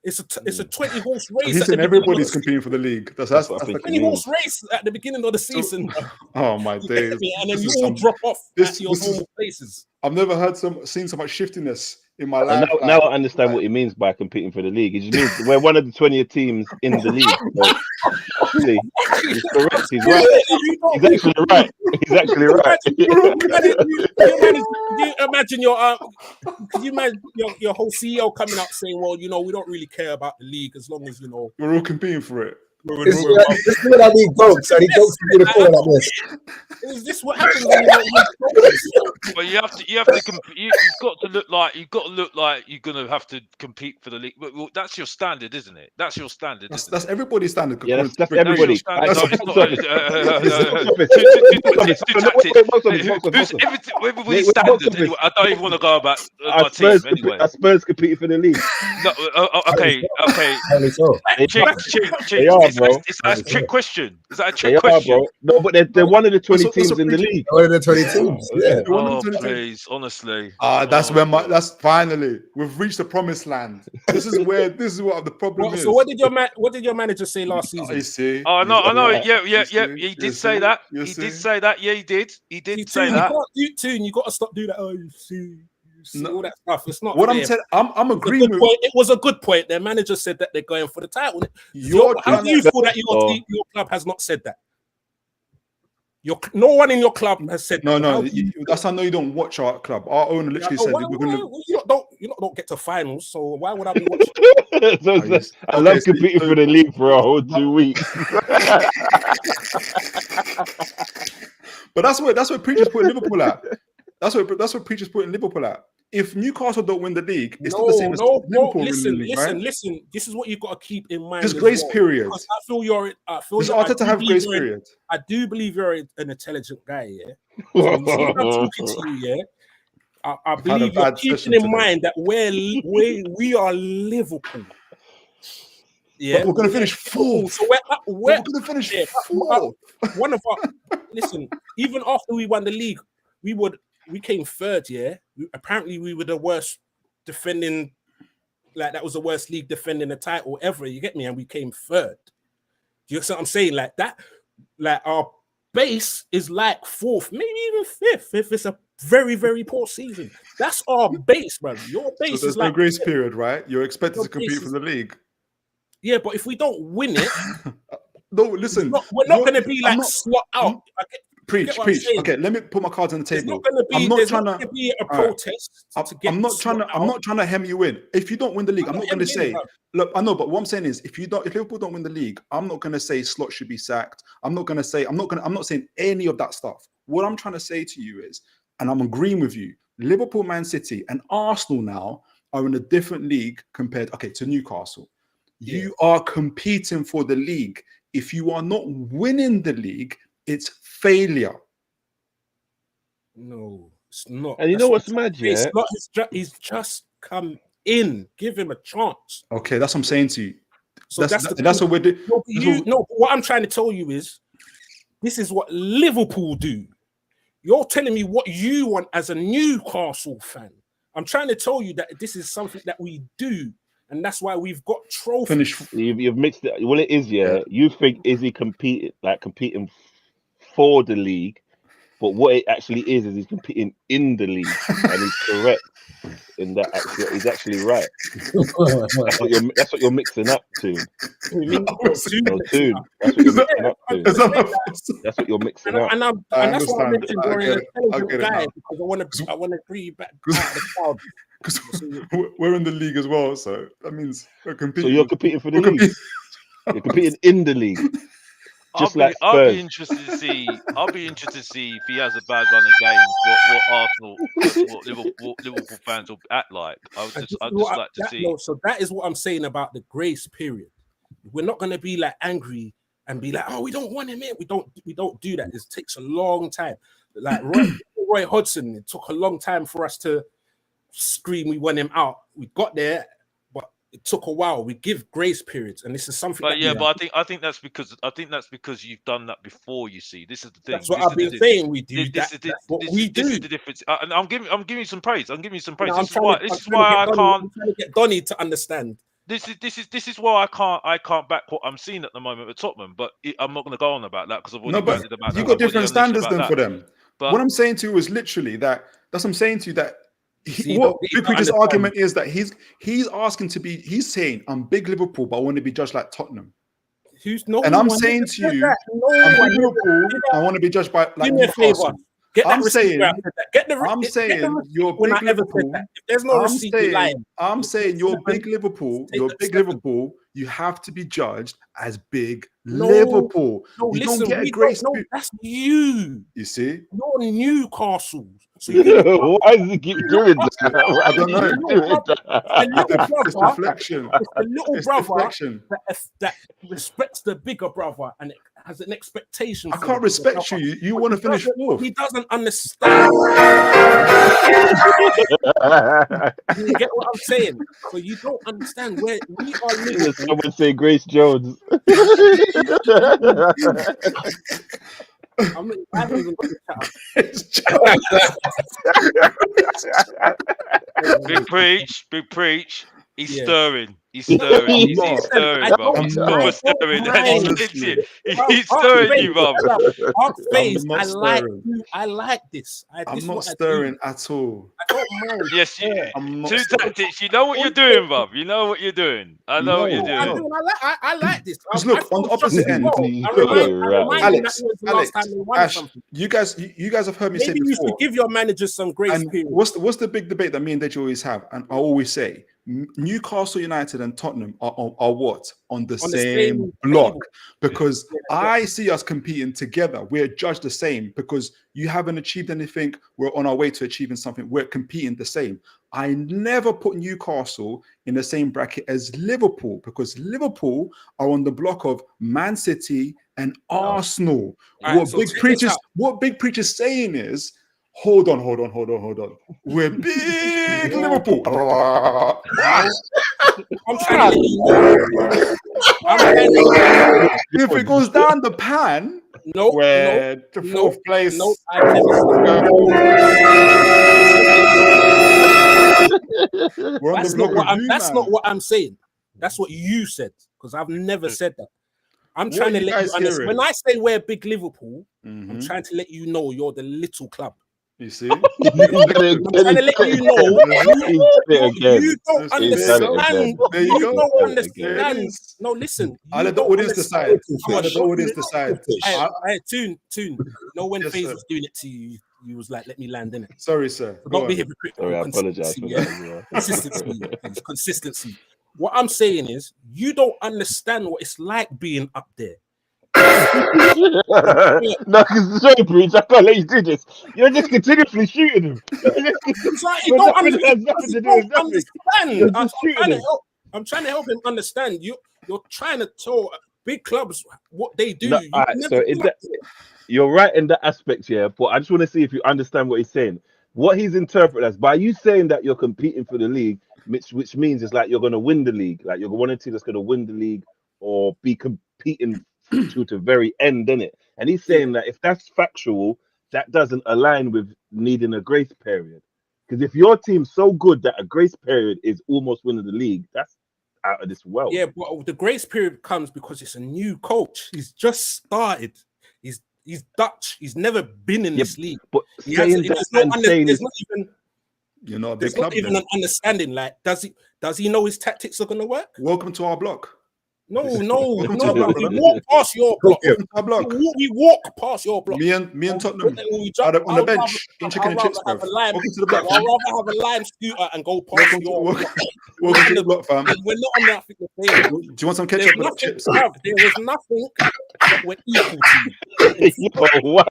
It's a 20-horse race. He's saying everybody's competing for the league. That's the 20-horse race at the beginning of the season. Oh my days! And then you all drop off at your normal places. I've never seen so much shiftiness in my life. Now I understand what he means by competing for the league. It just means we're one of the 20 teams in the league. So, actually, he's correct. He's right. He's actually right. He's actually right. Could you imagine your whole CEO coming up saying, "Well, we don't really care about the league as long as we're all competing for it." This is what I need jokes. I need jokes to be the point like this. Is this what happens when you don't win? Well, you have to compete. You've got to look like you're gonna have to compete for the league. Well, that's your standard, isn't it? That's your standard. That's everybody's standard. Yeah, that's everybody. Everybody's standard. I don't even want to go about my team anyway. Are Spurs competing for the league? No, okay. Is that a trick question? Is that a trick question? Bro. No, but they're one of the 20 teams in the league. One of the 20 teams. Yeah. Oh, please, honestly. That's that's finally we've reached the promised land. This is what the problem is. So what did your manager say last season? You see? Oh no, I know. Yeah. He did say that. He did say that. Yeah, he did. He did say that. You got to stop doing that. Oh, you see. All that stuff. It's not what I'm saying. I'm agreeing with. It was a good point. Their manager said that they're going for the title. How do you feel that your club has not said that? No one in your club has said no. That's how I know you don't watch our club. Our owner literally said we're going to. You don't get to finals, so why would I be watching? I love competing for the league for a whole 2 weeks. But that's where preachers put Liverpool at. That's what preachers put in Liverpool at. If Newcastle don't win the league, it's not the same as Liverpool winning the league, right? Listen. This is what you've got to keep in mind. There's grace period. I feel Does Arteta have grace period? I do believe you're an intelligent guy, yeah. So I'm talking to you, yeah. I believe you're keeping in mind that we are Liverpool. Yeah, but we're going to finish fourth. So we're going to finish fourth. One of our listen. Even after we won the league, we came third. Yeah, apparently we were the worst defending. Like that was the worst league defending the title ever. You get me? And we came third. Do you see what I'm saying? Like that. Like our base is like fourth, maybe even fifth if it's a very, very poor season. That's our base, bro. Your base so is like no grace period, right? You're expected to compete for the league. Yeah, but if we don't win it, no, listen, we're not going to be like slot out. Preach. Okay, let me put my cards on the table. I'm not trying to be a protest. I'm not trying to hem you in. If you don't win the league, I'm not going to say. Look, I know, but what I'm saying is, if Liverpool don't win the league, I'm not going to say Slot should be sacked. I'm not saying any of that stuff. What I'm trying to say to you is, and I'm agreeing with you, Liverpool, Man City, and Arsenal now are in a different league compared, to Newcastle. Yeah. You are competing for the league. If you are not winning the league, it's failure. No, it's not. And you know what's mad, yeah? He's just come in. Give him a chance. Okay, that's what I'm saying to you. So that's what we're doing. What I'm trying to tell you is, this is what Liverpool do. You're telling me what you want as a Newcastle fan. I'm trying to tell you that this is something that we do. And that's why we've got trophies. You've mixed it. Well, it is, yeah. You think is he competing for the league? But what it actually is he's competing in the league, and he's correct in that. He's actually right. That's what you're mixing up to. Tune. Tune. That's what you're mixing up to. That's what you're mixing up. And that's what I mentioned during the intelligent guy, because I want to bring you back out of the crowd. Because we're in the league as well, so that means we're competing. So you're competing for the league. You're competing in the league. Just like Spurs. I'll be interested to see. I'll be interested to see if he has a bad run of games. What Arsenal, what Liverpool fans will act like. I'd just like to see. So that is what I'm saying about the grace period. We're not going to be like angry and be like, oh, we don't want him in. We don't do that. It takes a long time. Like Roy Hodgson, it took a long time for us to scream we want him out. We got there. It took a while. We give grace periods, and this is something. But I think that's because you've done that before. You see, this is the thing. That's what I've been saying. We do. That's what we do. This is the difference. And I'm giving you some praise. I'm giving you some praise. This is why I can't. I'm trying to get Donny to understand. This is why I can't back what I'm seeing at the moment with Tottenham. But I'm not going to go on about that because I've already ranted about that. You got different standards than for them. But what I'm saying to you is literally that. That's what I'm saying to you that. What Big Preacher's argument is that he's asking to be. He's saying I'm big Liverpool, but I want to be judged like Tottenham. And I'm saying to you, I'm big Liverpool. I want to be judged by like Newcastle. I'm saying you're big Liverpool. If there's no receipt, I'm saying you're big Liverpool. You're big Liverpool. You have to be judged as big Liverpool. No, you listen, don't get a grace. No, that's you. You see, you're Newcastle. So why does he keep doing that? I don't know. It's deflection. It's the little brother that respects the bigger brother and has an expectation. I can't respect you. You want to finish fourth. He doesn't understand. You get what I'm saying? So you don't understand where we are living. Someone say Grace Jones. I haven't even got the chat. Big preach. He's stirring. He's stirring. He's stirring, bro. He's stirring. He's stirring you, bro. I like this. I'm not stirring at all. I don't mind. Yes, two tactics. You know what you're doing, bro. You know what you're doing. I know what you're doing. I like this. Because look, on the opposite end, Alex, you guys have heard me say before. You should give your managers some grace period. What's the big debate that me and Deji always have? And I always say, Newcastle United and Tottenham are what? On the same block. Because I see us competing together. We're judged the same because you haven't achieved anything. We're on our way to achieving something. We're competing the same. I never put Newcastle in the same bracket as Liverpool because Liverpool are on the block of Man City and Arsenal. What Big Preacher's saying is, Hold on. We're big Liverpool. If it goes down the pan, we're to fourth place. That's not what I'm saying. That's what you said, because I've never said that. I'm trying to let you understand. When I say we're big Liverpool, I'm trying to let you know you're the little club. You see? I'm trying to let you know you don't understand. You don't understand. No, listen. I'll let the audience decide. Tune. You know when FaZe was doing it to you, you was like, let me land in it. Sorry, sir. Don't be hypocritical. Sorry, I apologize for that. Consistency. What I'm saying is, you don't understand what it's like being up there. No, because sorry, Breach, I can't let you do this. You're just continuously shooting him. I'm trying to help him understand. You're trying to tell big clubs what they do. No, you're right in that aspect, yeah. But I just want to see if you understand what he's saying. What he's interpreted as by you saying that you're competing for the league, which means it's like you're going to win the league, like you're one team that's going to win the league or be competing to the very end, innit? And he's saying that if that's factual, that doesn't align with needing a grace period. Because if your team's so good that a grace period is almost winning the league, that's out of this world. Yeah, but the grace period comes because it's a new coach. He's just started. He's Dutch. He's never been in this league. But He saying hasn't- that there's and no saying there's this, not even You're not a big there's club. not even then. an understanding. Like, does he know his tactics are gonna work? Welcome to our block. No. Welcome to our block, We brother. walk past your block. Welcome to our block. We walk past your block. Me and Tottenham We on jump- the bench in chicken and chips, have bro. a lime. Welcome to the block. I'd rather have a lime scooter and go past your block. Welcome to the block, fam. We're not on that thing the same. Do you want some There's ketchup with nothing, chips? bruv, there is nothing that we're equal to. yo, what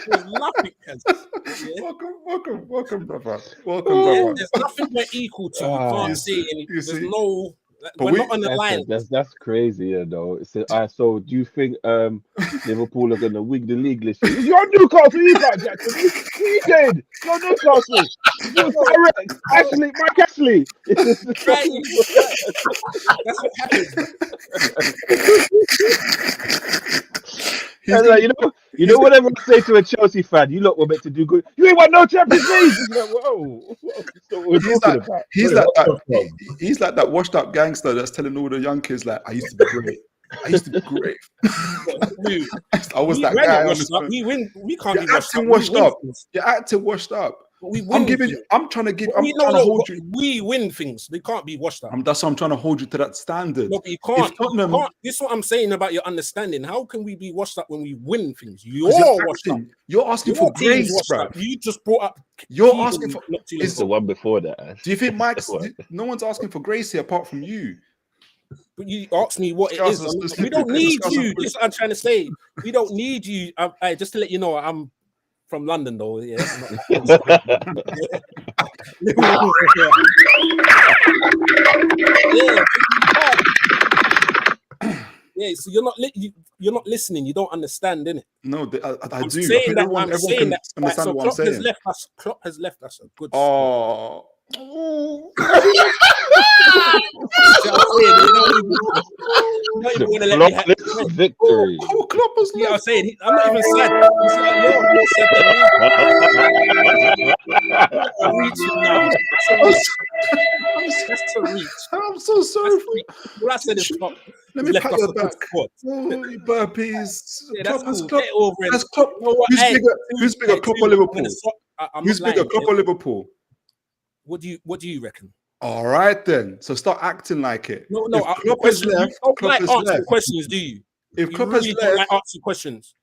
There's nothing. Yeah. Welcome, brother. Welcome, brother. There's nothing we're equal to. You can't say any. There's see. no. But We're not on the line. That's crazy, you know. So do you think Liverpool are gonna win the league this year? You're Newcastle, you got Jackson. You did. You're Newcastle. You're direct. Ashley, Mike Ashley. Right. That's what happens. Like, you know, whatever I say to a Chelsea fan, you lot were meant to do good. You ain't won no Champions League. Like, whoa. He's like that washed up gangster that's telling all the young kids like, I used to be great. I used to be great. I was that guy. We win. We can't be You're acting washed up. You're acting washed up. I'm trying to hold you. We win things. They can't be washed up. That's why I'm trying to hold you to that standard. No, but you can't. This is what I'm saying about your understanding. How can we be washed up when we win things? You're washed up. You're asking for grace, bro. You just brought up. You're asking for. It's the one before that. Do you think Mike's? No one's asking for grace here apart from you. But you ask me what it is. We don't need you. This is what I'm trying to say. We don't need you. Just to let you know, I'm from London, though. Yeah. Yeah. So you're not listening. You don't understand, innit? No, I do. Saying that, everyone saying can that. understand what I'm saying. Klopp has left us a good. Oh. Victory. I'm saying I'm not even sad. I'm reaching now. That's a reach. I'm so sorry. What I said is Klopp. Let me pat your back. Oh, burpees. Yeah, that's Klopp, cool. Klopp. Get over it. That's Klopp. Who's bigger, Klopp or Liverpool? Who's bigger, Klopp or Liverpool? What do you reckon? All right then. So start acting like it. No. Klopp has left. Klopp has left. Questions, do you? If you Klopp really has don't left, answer questions.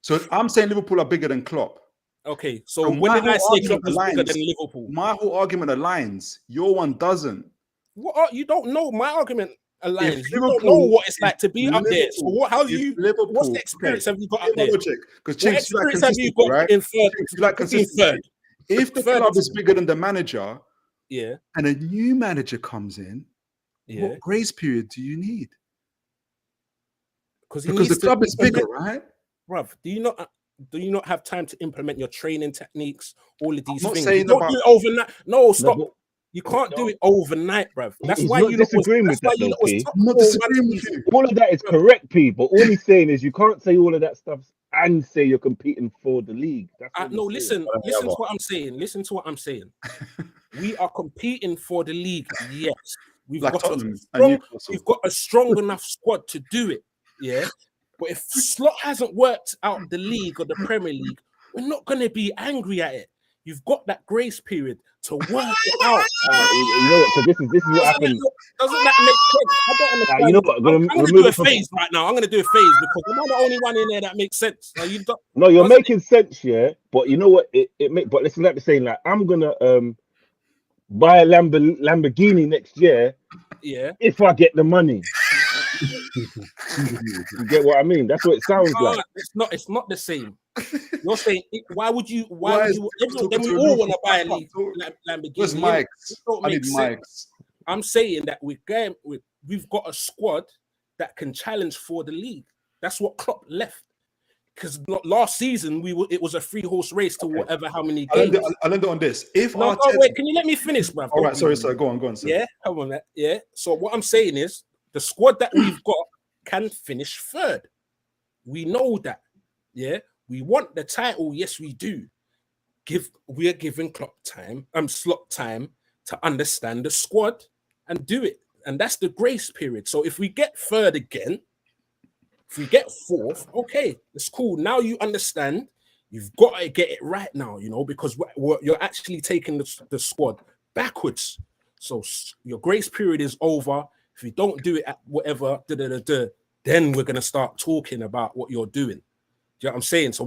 So I'm saying Liverpool are bigger than Klopp. Okay, so when did I say Klopp was bigger than Liverpool? My whole argument aligns. Your one doesn't. What you don't know? My argument aligns. You don't know what it's like to be up there. So what? How do you? What's the experience have you got up there? Because Chiefs, you like consistency, right? In third, you like consistency. If the club is bigger than the manager, yeah, and a new manager comes in, what grace period do you need? Because the club is bigger, right? Bruv, do you not have time to implement your training techniques? All of these things. You don't do it overnight. No, stop. You can't do it overnight, bruv. That's why you disagreeing with that, though, P. I'm not disagreeing with you. All of that is correct, P. But all he's saying is you can't say all of that stuff and say you're competing for the league. No, listen to what I'm saying. Listen to what I'm saying. We are competing for the league. Yes, we've got a strong enough squad to do it. Yeah, but if Slot hasn't worked out the league or the Premier League, we're not going to be angry at it. You've got that grace period to work it out. You know what? So this is what happens. Doesn't that make sense? I don't understand. You know what? I'm going to do a phase right now. I'm going to do a phase because I'm not the only one in there that makes sense. No, you're making sense, yeah. But you know what? But listen, like me saying, like I'm gonna buy a Lamborghini next year. Yeah. If I get the money. You get what I mean? That's what it sounds like. It's not the same. You're saying why would you then we all want to buy a Lamborghini. Where's Mike's? I need Mike's. I'm saying that we've got a squad that can challenge for the league. That's what Klopp left. Because last season it was a 3-horse race to whatever how many games. I'll end it on this. Wait, can you let me finish, bruv? All right, sorry, go on. Sir. Yeah, come on, yeah. So what I'm saying is the squad that we've got can finish third. We know that. Yeah, we want the title. Yes, we do. We are giving Slot time to understand the squad and do it. And that's the grace period. So if we get third again, if we get fourth, okay, it's cool. Now you understand. You've got to get it right now, because you're actually taking the squad backwards. So your grace period is over. If you don't do it at whatever, then we're going to start talking about what you're doing. Do you know what I'm saying? So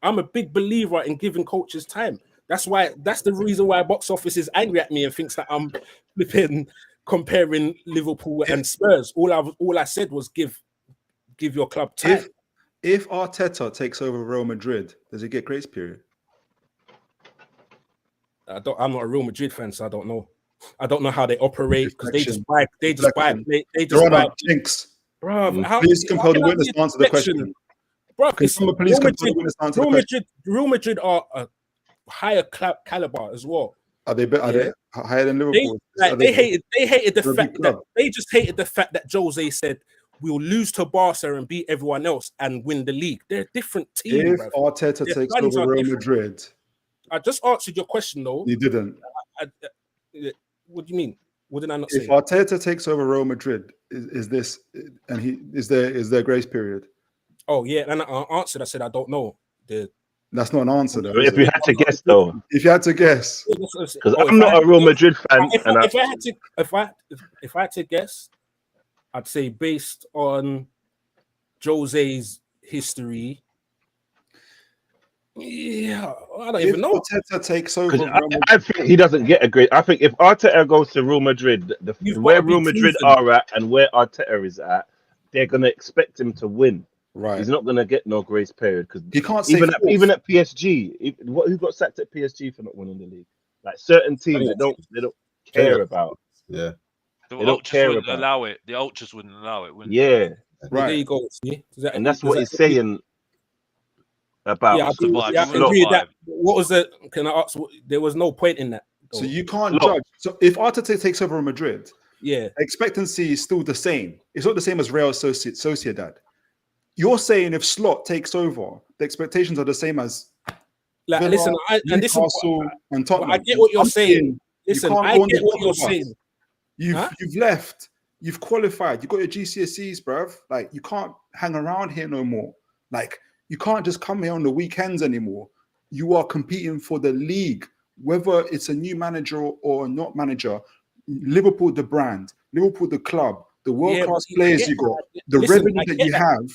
I'm a big believer in giving coaches time. That's the reason why box office is angry at me and thinks that I'm flipping comparing Liverpool and Spurs. All I said was give your club time. If Arteta takes over Real Madrid, does he get grace period? I'm not a Real Madrid fan, so I don't know. I don't know how they operate because they just buy. Jinx. Bro, please compel the witness to answer the question. Bro, please compel the witness to answer the question. Real Madrid are a higher caliber as well. Are they higher than Liverpool? They hated the fact that they just hated the fact that Jose said we'll lose to Barca and beat everyone else and win the league. They're a different team. If Arteta takes over Real Madrid, I just answered your question though. You didn't. What do you mean? What did I not say? If Arteta takes over Real Madrid, is there grace period? Oh yeah, and I answered. I said I don't know. That's not an answer though. If you had to guess though, if you had to guess, because I'm not a Real Madrid fan. If I had to guess, I'd say based on Jose's history. Yeah, I don't even know. Arteta takes over. I think he doesn't get a great. I think if Arteta goes to Real Madrid, where Real Madrid are at and where Arteta is at, they're going to expect him to win. Right. He's not going to get no grace period because you can't even at PSG. Who got sacked at PSG for not winning the league? Like certain teams, they don't care about. Yeah. The ultras wouldn't allow it. The ultras wouldn't allow it. Yeah. Right. There you go. And that's what he's saying. About I agree with that. What was it? Can I ask? There was no point in that. Though. So you can't judge. So if Arteta takes over Madrid, yeah, expectancy is still the same. It's not the same as Real Sociedad. You're saying if Slot takes over, the expectations are the same as Villa, listen, Newcastle and Tottenham. I get what you're saying. Listen, I get what you're saying. You've left. You've qualified. You got your GCSEs, bruv. Like you can't hang around here no more. Like. You can't just come here on the weekends anymore. You are competing for the league, whether it's a new manager or not manager. Liverpool, the brand, Liverpool, the club, the world-class players you got, the revenue that you have.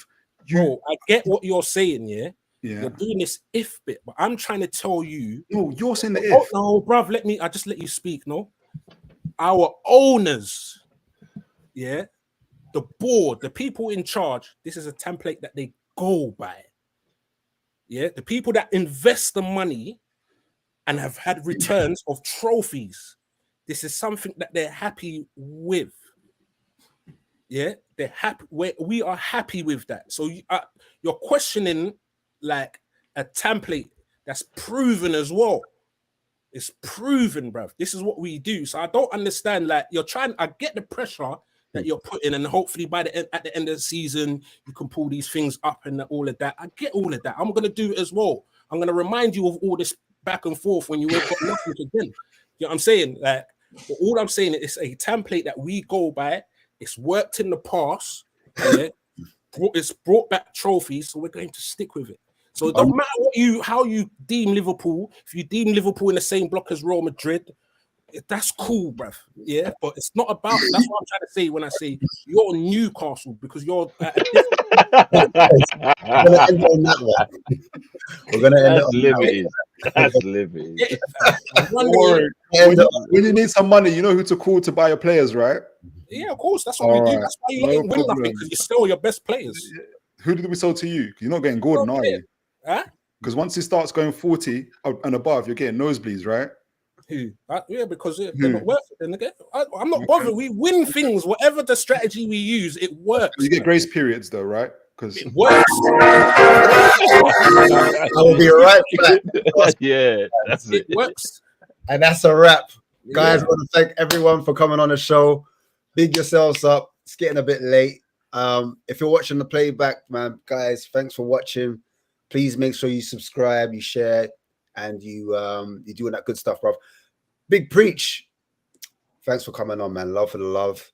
Bro, I get what you're saying, yeah? You're doing this if bit, but I'm trying to tell you. No, you're saying the if. No, bruv, I just let you speak, no? Our owners, yeah? The board, the people in charge, this is a template that they go by. Yeah, the people that invest the money and have had returns of trophies. This is something that they're happy with. Yeah, they're happy. We are happy with that. So you're questioning like a template that's proven as well. It's proven, bruv. This is what we do. So I don't understand. Like I get the pressure that you're putting, and hopefully at the end of the season you can pull these things up and all of that. I get all of that. I'm gonna do it as well. I'm gonna remind you of all this back and forth when you ain't got nothing to do. You know what I'm saying? Like, all I'm saying is a template that we go by. It's worked in the past. Yeah? It's brought back trophies, so we're going to stick with it. So it don't matter how you deem Liverpool. If you deem Liverpool in the same block as Real Madrid, that's cool, bruv. Yeah, but it's not about. That's what I'm trying to say when I say you're Newcastle, because you're. We're gonna end on that one. We're gonna end on Liberty. That's Liberty. When you need some money, you know who to call to buy your players, right? Yeah, of course. That's what we do. That's why you ain't win nothing, because you sell your best players. Who did we sell to you? You're not getting Gordon, are you? Huh? Because once he starts going 40 and above, you're getting nosebleeds, right? Who? Yeah, because they're not worth it. Then again, I'm not bothered. We win things, whatever the strategy we use, it works. You get grace periods, though, right? Because it works. I will be right back. Yeah, that's it. It works, and that's a wrap, guys. I want to thank everyone for coming on the show. Big yourselves up. It's getting a bit late. If you're watching the playback, man, guys, thanks for watching. Please make sure you subscribe, you share, and you're doing that good stuff, bro. Big Preach. Thanks for coming on, man. Love for the love.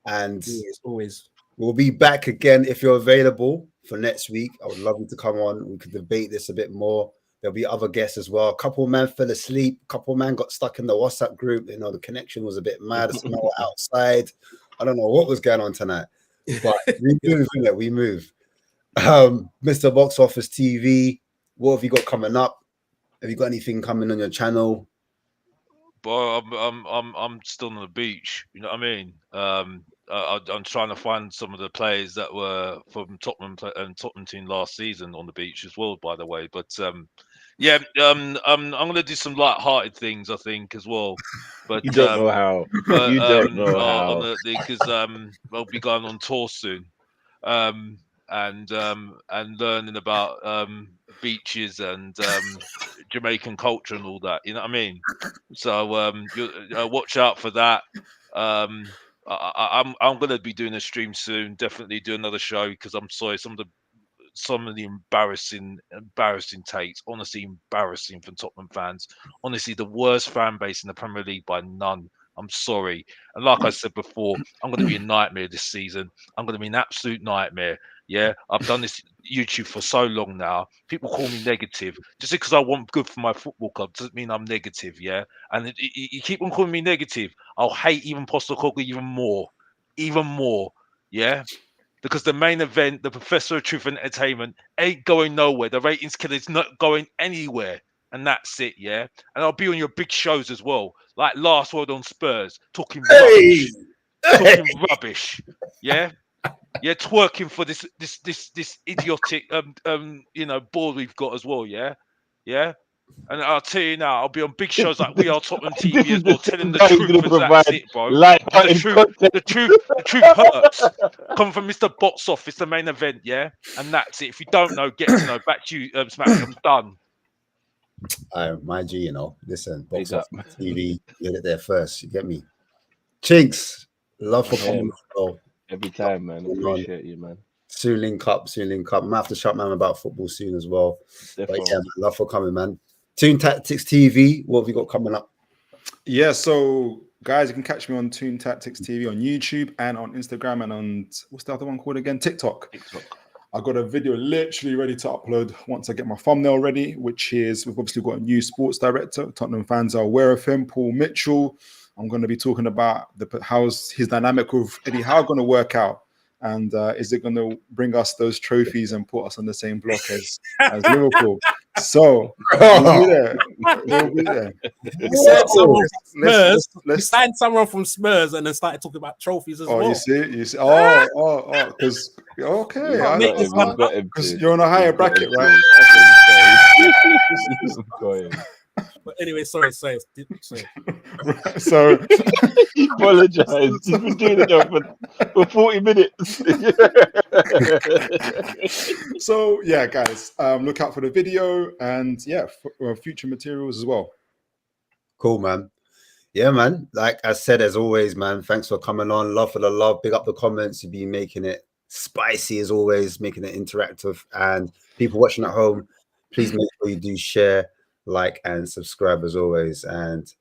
And always. We'll be back again if you're available for next week. I would love you to come on. We could debate this a bit more. There'll be other guests as well. A couple of men fell asleep. A couple of men got stuck in the WhatsApp group. You know, the connection was a bit mad. Some were outside. I don't know what was going on tonight. But we move, innit? We move. Mr. Box Office TV, what have you got coming up? Have you got anything coming on your channel? But I'm still on the beach. You know what I mean? I'm trying to find some of the players that were from Tottenham and Tottenham team last season on the beach as well, by the way. But yeah, I'm gonna do some light-hearted things, I think, as well. But You don't know how. But You don't know how. because I'll be going on tour soon, and learning about beaches and Jamaican culture and all that. You know what I mean? So watch out for that. I'm going to be doing a stream soon. Definitely do another show because I'm sorry, some of the embarrassing takes, honestly embarrassing from Tottenham fans. Honestly, the worst fan base in the Premier League by none. I'm sorry. And like I said before, I'm going to be a nightmare this season. I'm going to be an absolute nightmare. Yeah, I've done this YouTube for so long now. People call me negative. Just because I want good for my football club doesn't mean I'm negative. Yeah, and you keep on calling me negative, I'll hate even Postecoglou even more. Yeah. Because the main event, the Professor of Truth and Entertainment, ain't going nowhere. The ratings killer is not going anywhere. And that's it, yeah? And I'll be on your big shows as well. Like Last Word on Spurs, talking rubbish. Talking rubbish. Yeah? Yeah, twerking for this idiotic board we've got as well, yeah? Yeah? And I'll tell you now, I'll be on big shows like We Are Tottenham TV as well, telling the truth. That's it, bro. The truth hurts. Come from Mr. Box Office, the main event, yeah? And that's it. If you don't know, get to know. Back to you, Smack. I'm done. My G, you know, listen, Box Office TV, get it there first. You get me? Chinks, love for coming on. Every time, man. Appreciate you, man. Soon link up. I'm gonna have to shut man about football soon as well. But yeah, man, love for coming, man. Toon Tactics TV, what have you got coming up? Yeah, so guys, you can catch me on Toon Tactics TV on YouTube and on Instagram and on what's the other one called again? TikTok. I got a video literally ready to upload once I get my thumbnail ready, which is we've obviously got a new sports director. Tottenham fans are aware of him, Paul Mitchell. I'm going to be talking about how's his dynamic with Eddie Howe going to work out. And is it going to bring us those trophies and put us on the same block as Liverpool? So we'll be there. Let's signed someone from Spurs and then started talking about trophies as well. You see. Because because you're on a higher bracket, right? But anyway, sorry. So he apologized. He's been doing it for 40 minutes. So yeah, guys, look out for the video and for future materials as well. Cool, man. Yeah, man. Like I said, as always, man, thanks for coming on. Love for the love. Big up the comments. You've been making it spicy as always, making it interactive. And people watching at home, please make sure you do share, like, and subscribe as always. And